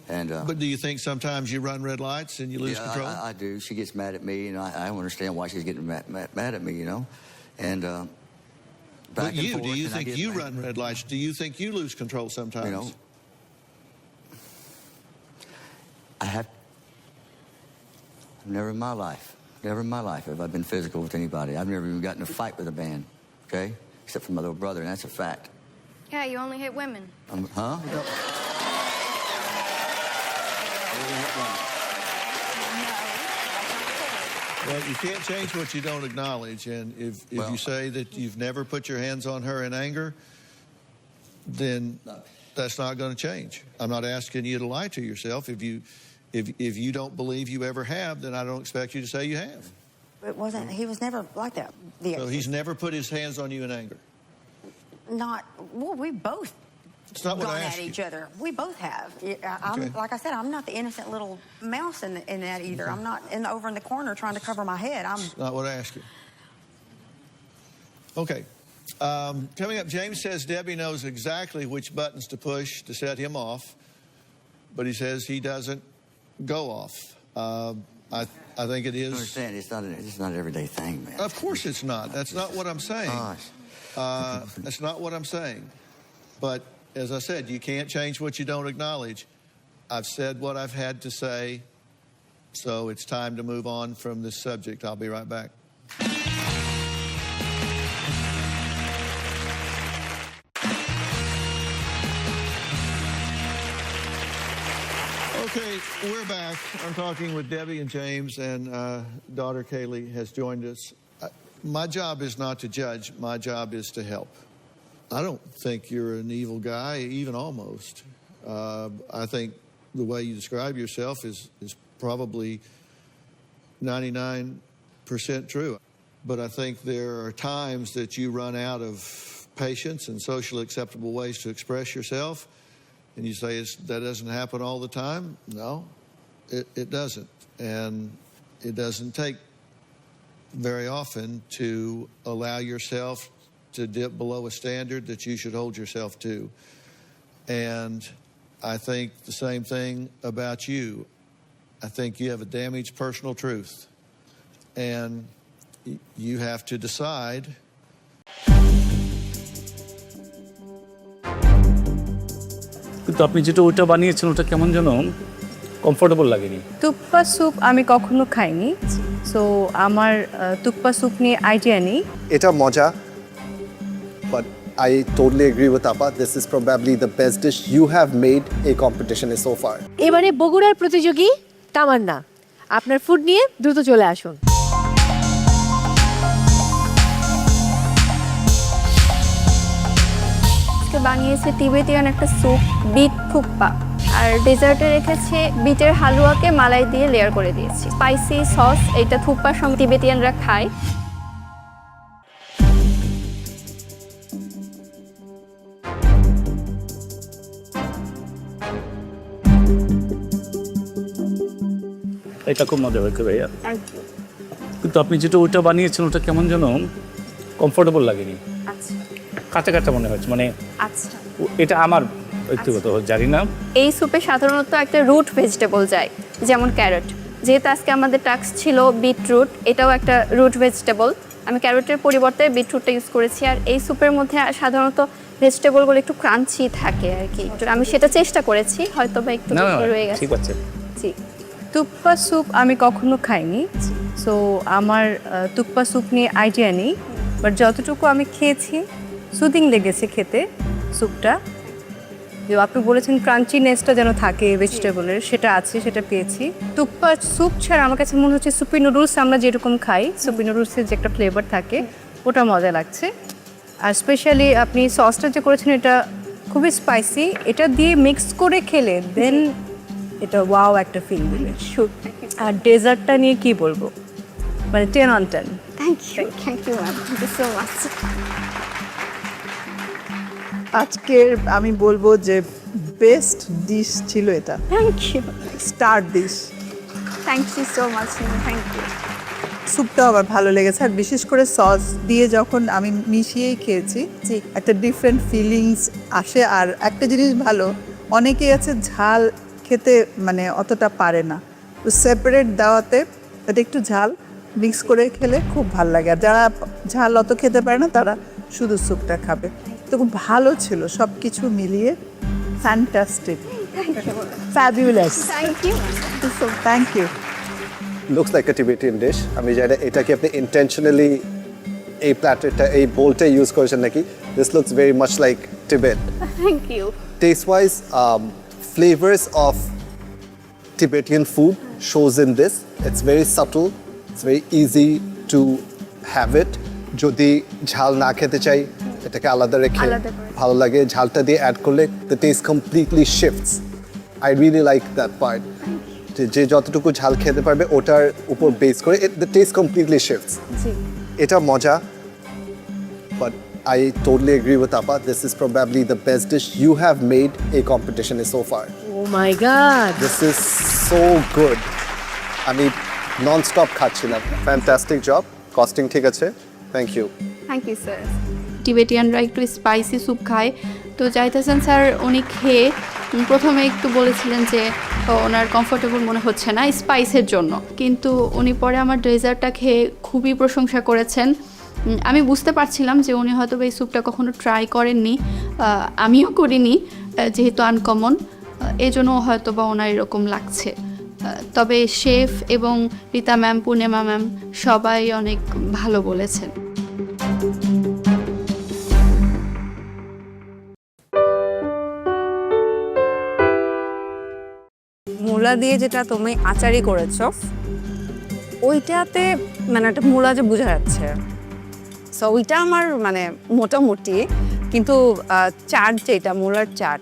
And but do you think sometimes you run red lights and you lose control? I do. She gets mad at me, and I don't understand why she's getting mad at me, And but you, do you think you run red lights? Do you think you lose control sometimes? Never in my life have I been physical with anybody. I've never even gotten in a fight with a band, okay? Except for my little brother, and that's a fact. Yeah, you only hit women. Huh? Well, you can't change what you don't acknowledge. And if you say that you've never put your hands on her in anger, then that's not going to change. I'm not asking you to lie to yourself. If you don't believe you ever have, then I don't expect you to say you have. He was never like that. So he's never put his hands on you in anger? We both It's not what gone I at asked each you. other. We both have. Okay. Like I said, I'm not the innocent little mouse in that either. I'm not over in the corner trying to cover my head. That's not what I asked you. Okay. Coming up, James says Debbie knows exactly which buttons to push to set him off, but he says he doesn't go off. I think it is. I understand. It's not an everyday thing, man. Of course it's not. That's not what I'm saying. Gosh. That's not what I'm saying. But as I said, you can't change what you don't acknowledge. I've said what I've had to say, so it's time to move on from this subject. I'll be right back. Okay, we're back. I'm talking with Debbie and James, and daughter Kaylee has joined us. My job is not to judge. My job is to help. I don't think you're an evil guy, even almost. I think the way you describe yourself is probably 99% true. But I think there are times that you run out of patience and socially acceptable ways to express yourself. And you say, that doesn't happen all the time? No, it doesn't. And it doesn't take very often to allow yourself to dip below a standard that you should hold yourself to. And I think the same thing about you. I think you have a damaged personal truth. And you have to decide. কিন্তু আপনি যেটা ওটা বানিয়েছেন ওটা কেমন যেন comfortable লাগেনি। তুপ্পা soup আমি কখনো খাইনি, সো আমার তুপ্পা স্যুপ নিয়ে আইডিয়া নেই। এটা মজা, but I totally agree with Appa. This is probably the best dish you have made a competition so far. এবারে বগুড়ার প্রতিযোগী তামান্না, আপনার ফুড নিয়ে দ্রুত চলে আসুন। বানিয়েছে তিবেতিয়ান একটা স্যুপ, বিট থুপ্পা, আর ডেজার্টে রেখেছে বিটের হালুয়াকে মালাই দিয়ে লেয়ার করে দিয়েছি। স্পাইসি সস, এইটা থুপ্পার সঙ্গে তিবেতিয়ানরা খায়। এটা খুব মজা হয়েছে ভাইয়া, কিন্তু আপনি যেটা ওটা বানিয়েছেন ওটা কেমন যেন কমফোর্টেবল লাগেনি। আচ্ছা, কাঁচা কাঁচা মনে হচ্ছে, মানে আচ্ছা এটা আমার ব্যক্তিগত জানি না। এই স্যুপে সাধারণত একটা রুট ভেজিটেবল যায়, যেমন ক্যারট। যেহেতু আজকে আমাদের টাস্ক ছিল বিটরুট, এটাও একটা রুট ভেজিটেবল, আমি ক্যারটের পরিবর্তে বিটরুটটা ইউজ করেছি। আর এই স্যুপের মধ্যে সাধারণত ভেজিটেবলগুলো একটু ক্রাঞ্চি থাকে আর কি, আমি সেটা চেষ্টা করেছি, হয়তো বা একটু রয়ে গেছে। ঠিক আছে। জি, তুপ্পা স্যুপ আমি কখনো খাইনি, সো আমার তুপ্পা স্যুপ নিয়ে আইডিয়া নেই, বাট যতটুকু আমি খেয়েছি সুদিং লেগেছে খেতে স্যুপটা। যে আপনি বলেছেন ক্রাঞ্চিনেসটা যেন থাকে ভেজিটেবলের, সেটা আছে, সেটা পেয়েছি। তুপ্পা স্যুপ ছাড়া আমার কাছে মনে হচ্ছে সুপি নুডলস আমরা যেরকম খাই, সুপি নুডলসের যে একটা ফ্লেভার থাকে ওটা মজা লাগছে। আর স্পেশালি আপনি সসটা যে করেছেন এটা খুবই স্পাইসি, এটা দিয়ে মিক্স করে খেলে দেন এটা ওয়াও একটা ফিল দিলে। আর ডেজার্টটা নিয়ে কি বলবো, মানে 10 on 10। Thank you ma'am, thank you so much. আজকের আমি বলবো যে বেস্ট ডিশ ছিল এটা। Thank you. Star dish. Thank you so much, thank you. স্যুপটাও আমার ভালো লেগেছে, আর বিশেষ করে সস দিয়ে যখন আমি মিশিয়েই খেয়েছি একটা ডিফারেন্ট ফিলিংস আসে। আর একটা জিনিস ভালো, অনেকেই আছে ঝাল খেতে মানে অতটা পারে না, তো সেপারেট দেওয়াতে এটা একটু ঝাল মিক্স করে খেলে খুব ভালো লাগে। আর যারা ঝাল অত খেতে পারে না তারা শুধু স্যুপটা খাবে। তো খুব ভালো ছিল সব কিছু মিলিয়ে, fantastic, fabulous. Thank you, thank you. Looks like a Tibetan dish. আমি জানি এটা কি আপনি intentionally এই প্ল্যাটারটা এই বোলটা ইউজ করেছেন নাকি? This looks very much like Tibet. Thank you. Taste wise, flavors of Tibetan food shows in this. It's very subtle, It's very easy to have it. যদি ঝাল না খেতে চাই এটাকে আলাদা রেখে ভালো লাগে ঝালটা দিয়ে অ্যাড করলে the taste completely shifts. I really like that part. যে যতটুকু ঝাল খেতে পারবে ওটার উপর বেস করে the taste completely shifts. এটা মজা, but I totally agree with Appa. This is probably the best dish you have made a competition so far. Oh my god. This is so good. আমি non-stop খাচ্ছিলাম. Fantastic job. Costing ঠিক আছে. Thank you. Thank you sir. টিবেটিয়ানরা একটু spicy soup খায়, তো Zahid Hasan sir উনি খেয়ে প্রথমে একটু বলেছিলেন যে ওনার কমফোর্টেবল মনে হচ্ছে না স্পাইসের জন্য, কিন্তু উনি পরে আমার ডেজার্টটা খেয়ে খুবই প্রশংসা করেছেন। আমি বুঝতে পারছিলাম যে উনি হয়তো এই স্যুপটা কখনো ট্রাই করেননি, আমিও করিনি যেহেতু আনকমন, এই জন্য হয়তো বা ওনার এরকম লাগছে। তবে শেফ এবং রীতা ম্যাম, পূর্ণিমা ম্যাম সবাই অনেক ভালো বলেছেন। মূলা দিয়ে যেটা তুমি আচারি করেছো ওইটাতে মানে একটা মূলা যে বোঝা যাচ্ছে, সো ওইটা আমার মানে মোটামুটি, কিন্তু চাট যেটা মূলার চাট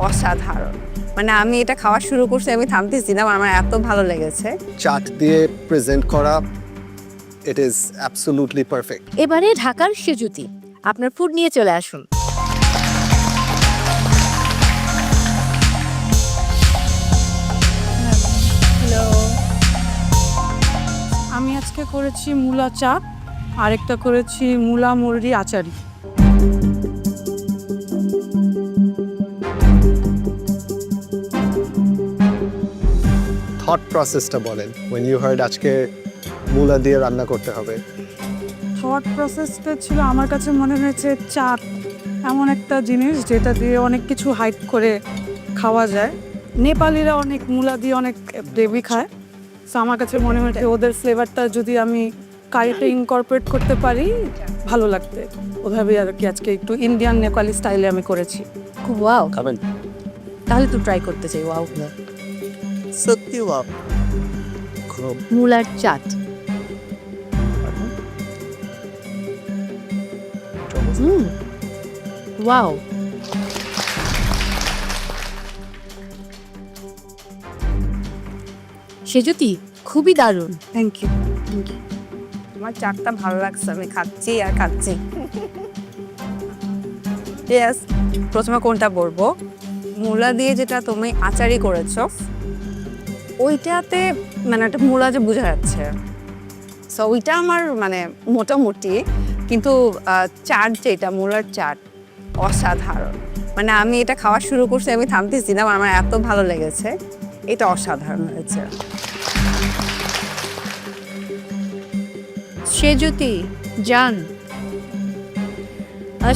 অসাধারণ। মানে আমি এটা খাওয়া শুরু করছি, আমি থামতেছি না, আমার এত ভালো লেগেছে। চাট দিয়ে প্রেজেন্ট করা, it is absolutely perfect. এবারে ঢাকার সেজুতি, আপনার ফুড নিয়ে চলে আসুন। হ্যালো, আমি আজকে করেছি মূলা চাট, আরেকটা করেছি মূলা মুরগি আচারি। থট প্রসেসটা বলেন, when you heard আজকে মূলা দিয়ে রান্না করতে হবে। থট প্রসেসটা ছিল আমার কাছে মনে হয়েছে চাট এমন একটা জিনিস যেটা দিয়ে অনেক কিছু হাইড করে খাওয়া যায়। নেপালিরা অনেক মূলা দিয়ে অনেক গ্রেভি খায়, তো আমার কাছে মনে হয়েছে ওদের ফ্লেভারটা যদি আমি কারিতে ইনকর্পোরেট করতে পারি ভালো লাগবে, ওভাবেই আর কি আজকে একটু ইন্ডিয়ান নেপালি স্টাইলে আমি করেছি। খুব ওয়াও, খাবেন? তাহলে তো ট্রাই করতে চাই। ওয়াও, সত্যি ওয়াও। মূলার চাট ওয়াও। সেজুতি খুবই দারুণ। Thank you. আমার চাটটা ভালো লাগছে, আমি খাচ্ছি আর খাচ্ছি। ইয়েস, প্রথমে কোনটা বলবো, মূলা দিয়ে যেটা তুমি আচারি করেছো ওইটাতে মানে একটা মূলা যে বোঝা যাচ্ছে, সো ওইটা আমার মানে মোটামুটি, কিন্তু চাট যেটা মূলার চাট অসাধারণ। মানে আমি এটা খাওয়া শুরু করছি, আমি থামতেছি না, আমার এত ভালো লেগেছে, এটা অসাধারণ হয়েছে। সেজুতি জান,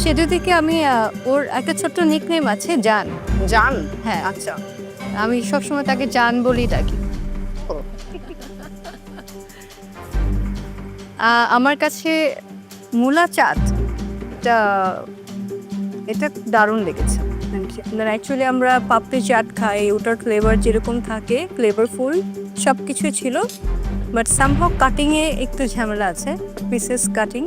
সেজুতিকে আমি ওর একটা ছোট্ট নিকনেম আছে জান। জান? হ্যাঁ, আচ্ছা, আমি সবসময় তাকে জান বলি ডাকি। আমার কাছে মূলা চাট এটা দারুণ লেগেছে। অ্যাকচুয়ালি আমরা পাপড়ি চাট খাই, ওটার ফ্লেভার যেরকম থাকে ফ্লেভারফুল সব কিছুই ছিল, বাট সামহাও কাটিংয়ে একটু ঝামেলা আছে, পিসেস কাটিং।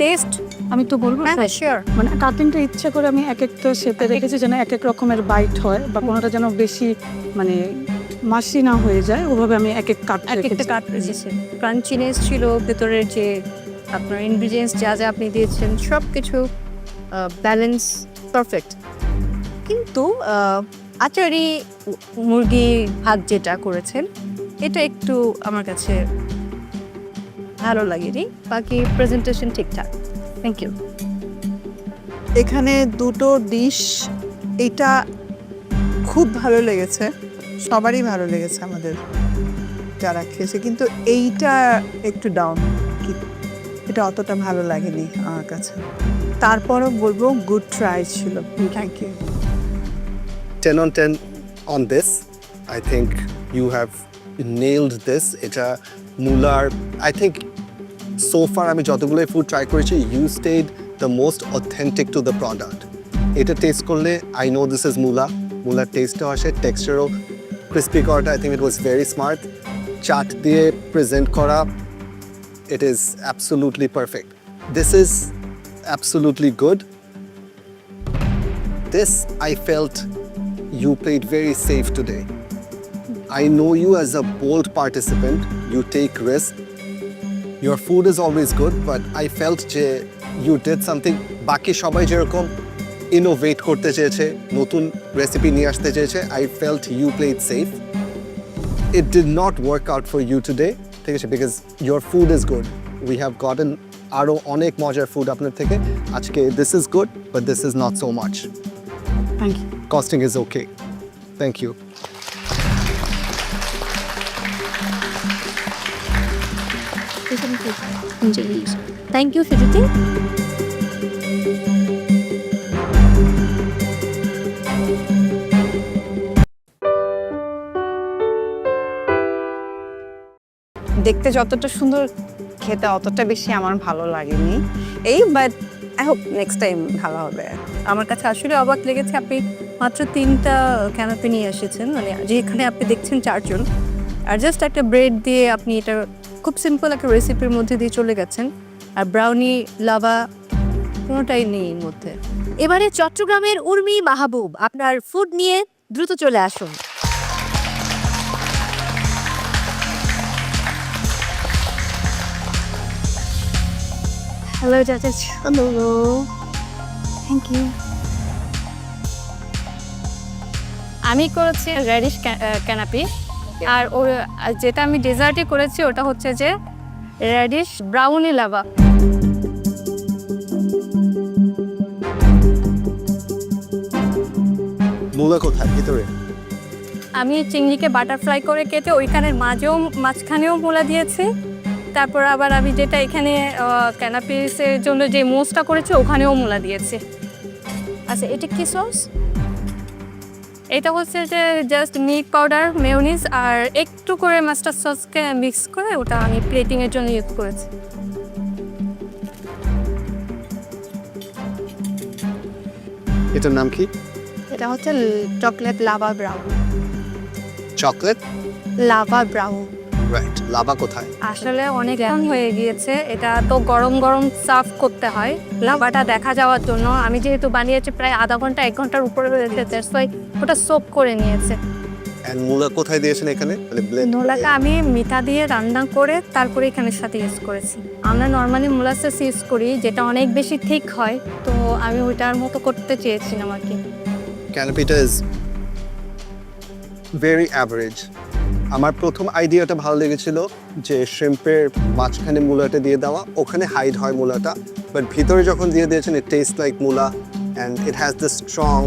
টেস্ট আমি তো বলবো, হ্যাঁ শিওর, মানে কাটিংটা ইচ্ছা করে আমি এক একটা শেপে রেখেছি যেন এক এক রকমের বাইট হয়, বা কোনোটা যেন বেশি মানে মাসি না হয়ে যায়, ওভাবে আমি এক একটা কাট রেখেছি। ক্রাঞ্চিনেস ছিল ভেতরের, যে আপনার ইনগ্রিডিয়েন্টস যা যা আপনি দিয়েছেন সব কিছু ব্যালেন্স পারফেক্ট। কিন্তু আচারি মুরগি ভাত যেটা করেছেন এটা একটু আমার কাছে ভালো লাগেনি, বাকি প্রেজেন্টেশন ঠিকঠাক। Thank you. এখানে দুটো ডিশ, এটা খুব ভালো লেগেছে, সবারই ভালো লেগেছে আমাদের যারা খেয়েছে, কিন্তু এইটা একটু ডাউন, এটা অতটা ভালো লাগেনি আমার কাছে। তারপরও বলবো গুড ট্রাই ছিল। Thank you. 10 on 10 on this. I think you have nailed this. এটা মূলার, I think so far আমি যতগুলো ফুড ট্রাই করেছি, you stayed the most authentic to the product. এটা টেস্ট করলে I know this is মূলার টেস্টও আসে, টেক্সচারও ক্রিস্পি করাটা, I think it was very smart. Chaat দিয়ে প্রেজেন্ট করা, it is absolutely perfect. This is absolutely good. This, I felt you played very safe today. I know you as a bold participant. You take risk. Your food is always good, but I felt যে you did something. বাকি সবাই যেরকম innovate করতে চেয়েছে, নতুন recipe নিয়ে আসতে চেয়েছে, I felt you played safe. It did not work out for you today, ঠিক আছে, because your food is good. We have gotten আরো অনেক মজার ফুড আপনার থেকে আজকে. This is good, but this is not so much. Thank you. Costing is okay. Thank you. Thank you Sujuti. দেখতে যতটা সুন্দর খেতে অতটা বেশি আমার ভালো লাগেনি but I hope next time ভালো হবে। আমার কাছে আসলে অবাক লেগেছে আপনি মাত্র 3টা ক্যানাপি নিয়ে এসেছেন, মানে যেখানে আপনি দেখছেন 4 জন, আর জাস্ট একটা ব্রেড দিয়ে আপনি এটা খুব সিম্পল একটা রেসিপির মধ্যে দিয়ে চলে গেছেন, আর ব্রাউনি লাভা কোনোটাই নেই এর মধ্যে। এবারে চট্টগ্রামের উর্মি মাহবুব, আপনার ফুড নিয়ে দ্রুত চলে আসুন। Hello, judges. Hello. Thank you. আমি করেছি রেডিশ ক্যানাপি, আর যেটা আমি ডেজার্টে করেছি ওটা হচ্ছে যে রেডিশ ব্রাউনি লাভা। মূলা কোথায় ভিতরে? আমি চিংড়িকে বাটারফ্লাই করে কেটে ওইখানের মাঝখানেও মূলা দিয়েছি, তারপর আবার আমি যেটা এখানে ক্যানাপিসের জন্য যে মোসটা করেছি ওখানেও মূলা দিয়েছি। আচ্ছা, এটা কি সস? এটা হচ্ছে যে জাস্ট মিল্ক পাউডার, মেয়োনিজ আর একটু করে মাস্টার্ড সসকে মিক্স করে ওটা আমি প্লেটিংয়ের জন্য ইউজ করেছি। এটার নাম কি? এটা হচ্ছে chocolate lava brown. Chocolate lava brown. Right. Lava কোথায়? আসলে অনেক হয়ে গিয়েছে, এটা তো গরম গরম সার্ভ করতে হয় লাভাটা দেখা যাওয়ার জন্য। আমি যেহেতু বানিয়েছি প্রায় আধা ঘন্টা 1 ঘন্টার উপরে হয়েছে, ওটা সোপ করে নিয়েছে। এন্ড মূলা কোথায় দিয়েছেন এখানে? মানে ব্লেন্ড? মূলাটা আমি মিঠা দিয়ে রান্না করে তারপরে এখানে সাথে ইউজ করেছি। আমরা নর্মালি মোলাসেস ইউজ করি যেটা অনেক বেশি ঠিক হয়, তো আমি ওইটার মতো করতে চেয়েছিলাম আর কি। ক্যানাপিটা ইজ ভেরি অ্যাভারেজ। আমার প্রথম আইডিয়াটা ভালো লেগেছিল যে শ্রিম্পের মাঝখানে মূলাটা দিয়ে দেওয়া, ওখানে হাইড হয় মূলাটা, বাট ভিতরে যখন দিয়ে দিয়েছেন ইট টেস্ট লাইক মূলা and it has the strong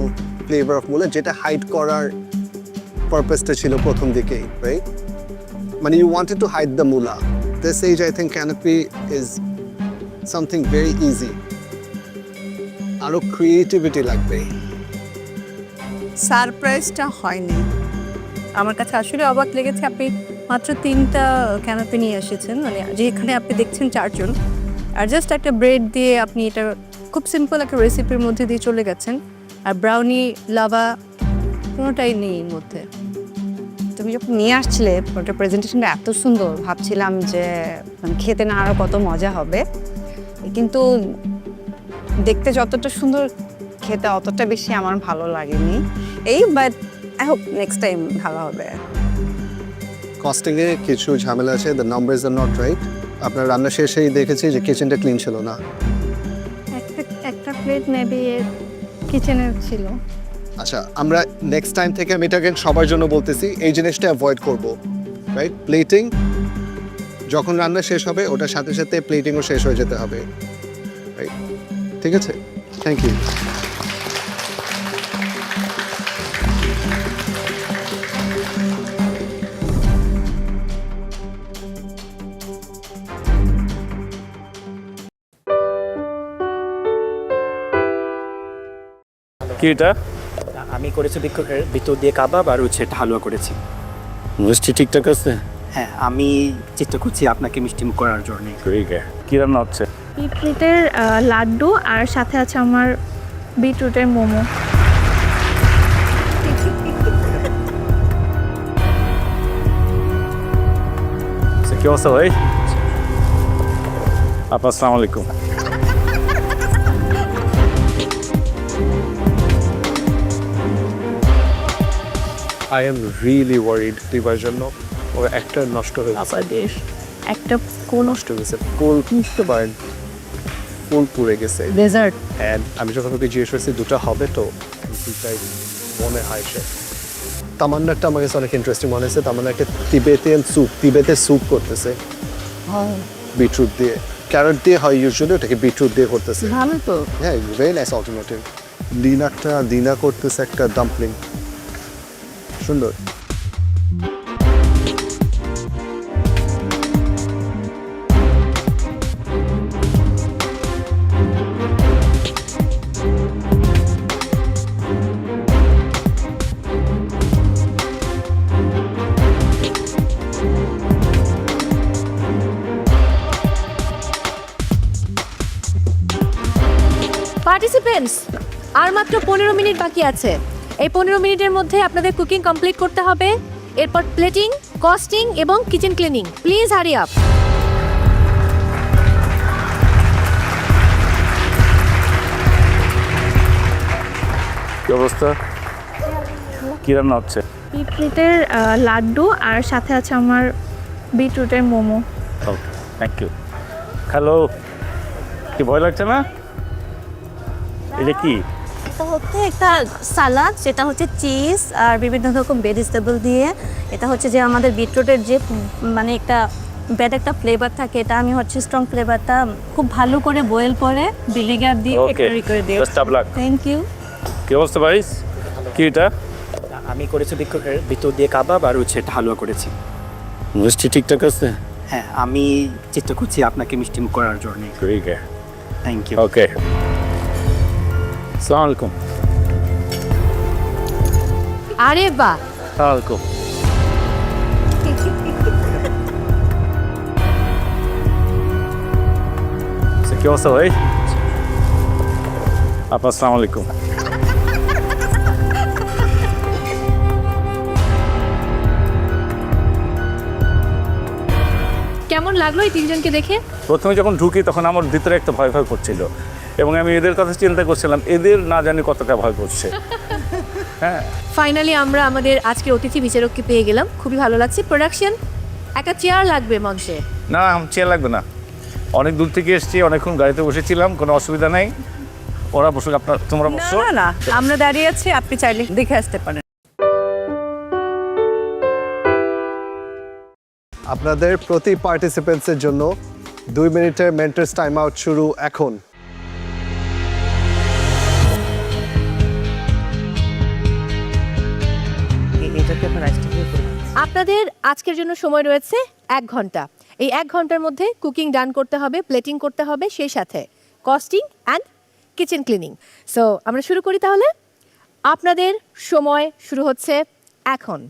flavour of মূলা, যেটা হাইড করার পারপাসটা ছিল প্রথম দিকেই, রাইট? মানে you wanted to hide the mula. This as I think canape is something very easy. আরও ক্রিয়েটিভিটি লাগবে। সারপ্রাইজটা হয়নি। আমার কাছে আসলে অবাক লেগেছে আপনি মাত্র 3টা ক্যানাপি নিয়ে এসেছেন, মানে যেখানে আপনি দেখছেন 4 জন, আর জাস্ট একটা ব্রেড দিয়ে আপনি এটা খুব সিম্পল একটা রেসিপির মধ্যে দিয়ে চলে গেছেন, আর ব্রাউনি লাভা কোনোটাই নেই এর মধ্যে। তুমি যখন নিয়ে আসছিলে ওটা প্রেজেন্টেশনটা এত সুন্দর, ভাবছিলাম যে মানে খেতে না আরও কত মজা হবে, কিন্তু দেখতে যতটা সুন্দর খেতে অতটা বেশি আমার ভালো লাগেনি but I hope next time ভালো হবে। কস্টিংয়ে কিছু ঝামেলা আছে, the numbers are not right. আপনার রান্না শেষেই দেখেছি যে কিচেনটা ক্লিন ছিল না। একটা প্লেট মেবি কিচেনে ছিল। আচ্ছা, আমরা নেক্সট টাইম থেকে আমি এটাকে সবার জন্য বলতেছি, এই জিনিসটা অ্যাভয়েড করব, রাইট? প্লেটিং যখন রান্না শেষ হবে ওটার সাথে সাথে প্লেটিংও শেষ হয়ে যেতে হবে, রাইট? ঠিক আছে, থ্যাংক ইউ। কি এটা? আমি করেছি ভিতর দিয়ে কাবাব আর হচ্ছে একটা হালুয়া করেছি। মিষ্টি ঠিকঠাক আছে? হ্যাঁ, আমি চেষ্টা করছি আপনাকে মিষ্টি মুখ করার জন্য। কি রান্না হচ্ছে? বিটরুটের লাড্ডু আর সাথে আছে আমার বিটরুটের মোমো। কি অবস্থা ভাই? আপা আসসালামু আলাইকুম। আই এম রিয়েলি ওয়ারিড দিবার জন্য ও একটা নষ্ট হয়ে গেছে। দেশ একটা কোন নষ্ট হয়ে গেছে, ফুল বুঝতে পারেন, ফুল পুড়ে গেছে। ডেজার্ট অ্যান্ড আমি যখন ওকে জিজ্ঞেস করছি দুটো হবে তো, দুটাই মনে হয় সে। তামান্নারটা আমার কাছে অনেক ইন্টারেস্টিং মনে হয়েছে। তামান্না একটা তিবেতের স্যুপ করতেছে বিটরুট দিয়ে, ক্যারট দিয়ে হয় ইউজুয়ালি, ওটাকে বিটরুট দিয়ে করতেছে। ভালো তো। হ্যাঁ, ভেরি নাইস অল্টারনেটিভ। দিনা করতেছে একটা ডাম্পলিং, সুন্দর। পার্টিসিপেন্টস, আর মাত্র 15 মিনিট বাকি আছে। এই 15 মিনিটের মধ্যে আপনাদের কুকিং কমপ্লিট করতে হবে, এরপর প্লেটিং, কস্টিং এবং kitchen cleaning. Please hurry up. কি অবস্থা? কি রান্না হচ্ছে? পিপলিটের লাড্ডু আর সাথে আছে আমার বিটরুটের মোমো। ওকে, থ্যাংক ইউ। হ্যালো, কি ভয় লাগছে না? এটা কি? এটা হচ্ছে একটা সালাদ, যেটা হচ্ছে চিজ আর বিভিন্ন রকম ভেজিটেবল দিয়ে। এটা হচ্ছে যে আমাদের বিটরুটের যে মানে একটা ব্যাড একটা ফ্লেভার থাকে, এটা আমি হচ্ছে স্ট্রং ফ্লেভারটা খুব ভালো করে বয়েল করে ভিনেগার দিয়ে এক্সট্রা করে দিই। Best of luck. Thank you. কি অবস্থা ভাই? কি এটা? আমি করেছি ভিতর দিয়ে কাবাব আর হচ্ছে একটা হালুয়া করেছি। মিষ্টি ঠিকঠাক আছে? হ্যাঁ, আমি চেষ্টা করছি আপনাকে মিষ্টি করার জন্য। ঠিক আছে, থ্যাংক ইউ। ওকে। আসসালামু আলাইকুম। আরে বাহ, আসসালামু আলাইকুম। কি অবস্থা ভাই? আপা আসসালামু আলাইকুম। কেমন লাগলো এই তিনজনকে দেখে? প্রথমে যখন ঢুকি তখন আমার ভিতরে একটা ভয় ভয় করছিল, এবং আমি এদের কথা চিন্তা করছিলাম, এদের না জানি কতটা ভয় করছে। হ্যাঁ, ফাইনালি আমরা আমাদের আজকের অতিথি বিচারককে পেয়ে গেলাম, খুবই ভালো লাগছে। প্রোডাকশন, একটা চেয়ার লাগবে মঞ্চে। না, চেয়ার লাগবে না, অনেক দূর থেকে এসেছি, অনেকক্ষণ গাড়িতে বসেছিলাম, কোনো অসুবিধা নাই। ওরা বসে, তোমরা বসো। না না, আমরা দাঁড়িয়ে আছি, আপনি চাইলে দেখে আসতে পারেন। আপনাদের প্রতি পার্টিসিপেন্টসের জন্য 2 মিনিটের মেন্টার্স টাইম আউট শুরু এখন। আপনাদের আজকের জন্য সময় রয়েছে 1 ঘন্টা। এই 1 ঘন্টার মধ্যে কুকিং ডান করতে হবে, প্লেটিং করতে হবে, সেই সাথে costing and kitchen cleaning. So আমরা শুরু করি তাহলে। আপনাদের সময় শুরু হচ্ছে এখন।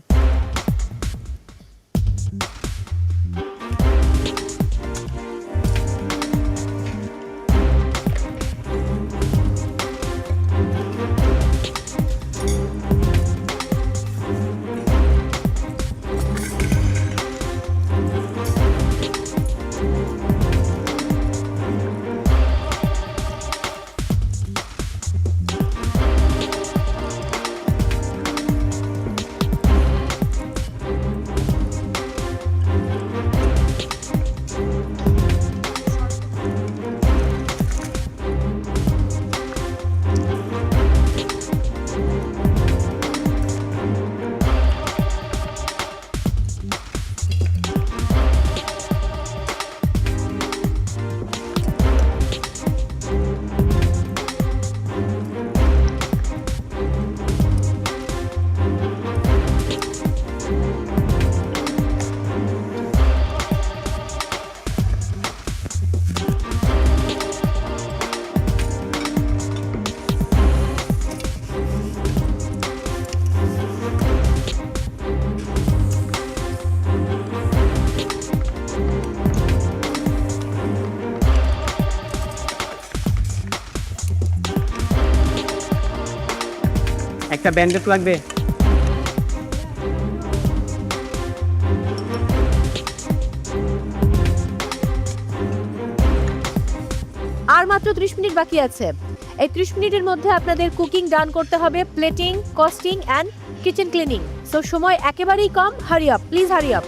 একটা ব্যান্ডেড লাগবে। মাত্র 30 মিনিট বাকি আছে। এই 30 মিনিটের মধ্যে আপনাদের কুকিং ডান করতে হবে, plating, costing and kitchen cleaning. So সময় একেবারেই কম, hurry up, please hurry up.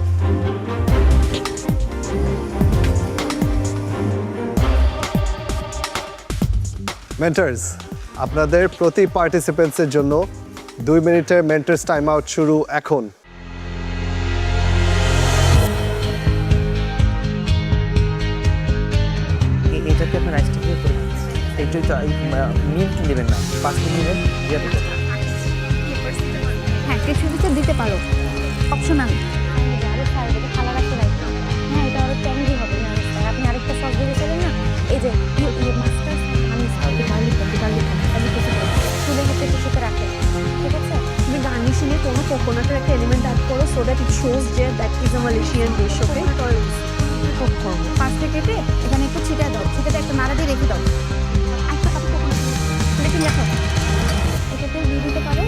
Mentors, আপনাদের প্রতি পার্টিসিপেন্টসের জন্য 2 মিনিটের মেন্টরস টাইম আউট শুরু এখন। এটাকে আপনার রাইসটা দিয়ে করে এইটাই তো মিনিট নেবেন না, 5 মিনিট দিয়ে দেবেন। হ্যাঁ, কিছু দিতে পারো, অপশনাল। হ্যাঁ, এটা আরো ট্যাঙ্গি হবে না। আপনি আরেকটা সস দিয়ে দিলেন না, এই যে মাস্টার তুলে হচ্ছে কিছুতে রাখে, ঠিক আছে? তুমি গার্নিশিংয়ে কোনো কোকোনাটের একটা এলিমেন্ট অ্যাড করো, সো দ্যাট ইট শোজ যে that is a Malaysian dish. Okay, ফার্স্টে কেটে এখানে একটু ছিটা দাও, ছিটাতে একটা নাড়া দিয়ে রেখে দাও। একটা পাতা কোকোনাট লেখে লেখো, এটাতে দিয়ে দিতে পারো।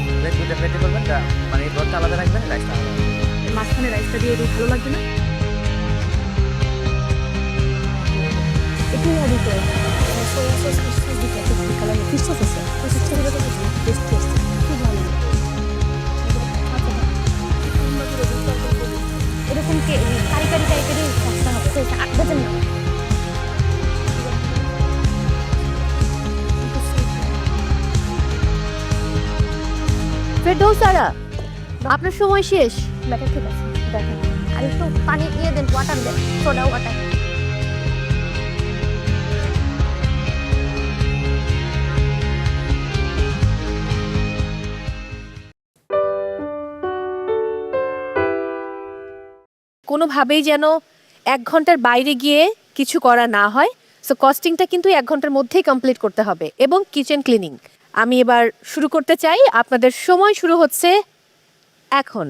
প্লেটে করবেন, মানে এই ব্রডটা আলাদা রাখবেন, রাইসটা আলাদা রাখবেন। মাঝখানে রাইসটা দিয়ে দিই, ভালো লাগবে না? একটু দিতে সোয়া সস, ফিশ সস দিতে, একটু কালার ফিশ সস আছে, ফিশ সস দিলে তো টেস্ট খুব ভালো লাগে। এরকম কারি টাইপেরই সস্তা হবে, তো এটা 8 বাজেন না। ফেরদৌসারা, আপনার সময় শেষ। ব্যাটার ঠিক আছে, দেখেন। আর একটু পানি দিয়ে দেন, ওয়াটার দেন, সোডা ওয়াটার। কোনোভাবেই যেন 1 ঘন্টার বাইরে গিয়ে কিছু করা না হয়। সো কস্টিংটা কিন্তু 1 ঘন্টার মধ্যেই কমপ্লিট করতে হবে, এবং কিচেন ক্লিনিং। আমি এবার শুরু করতে চাই, আপনাদের সময় শুরু হচ্ছে এখন।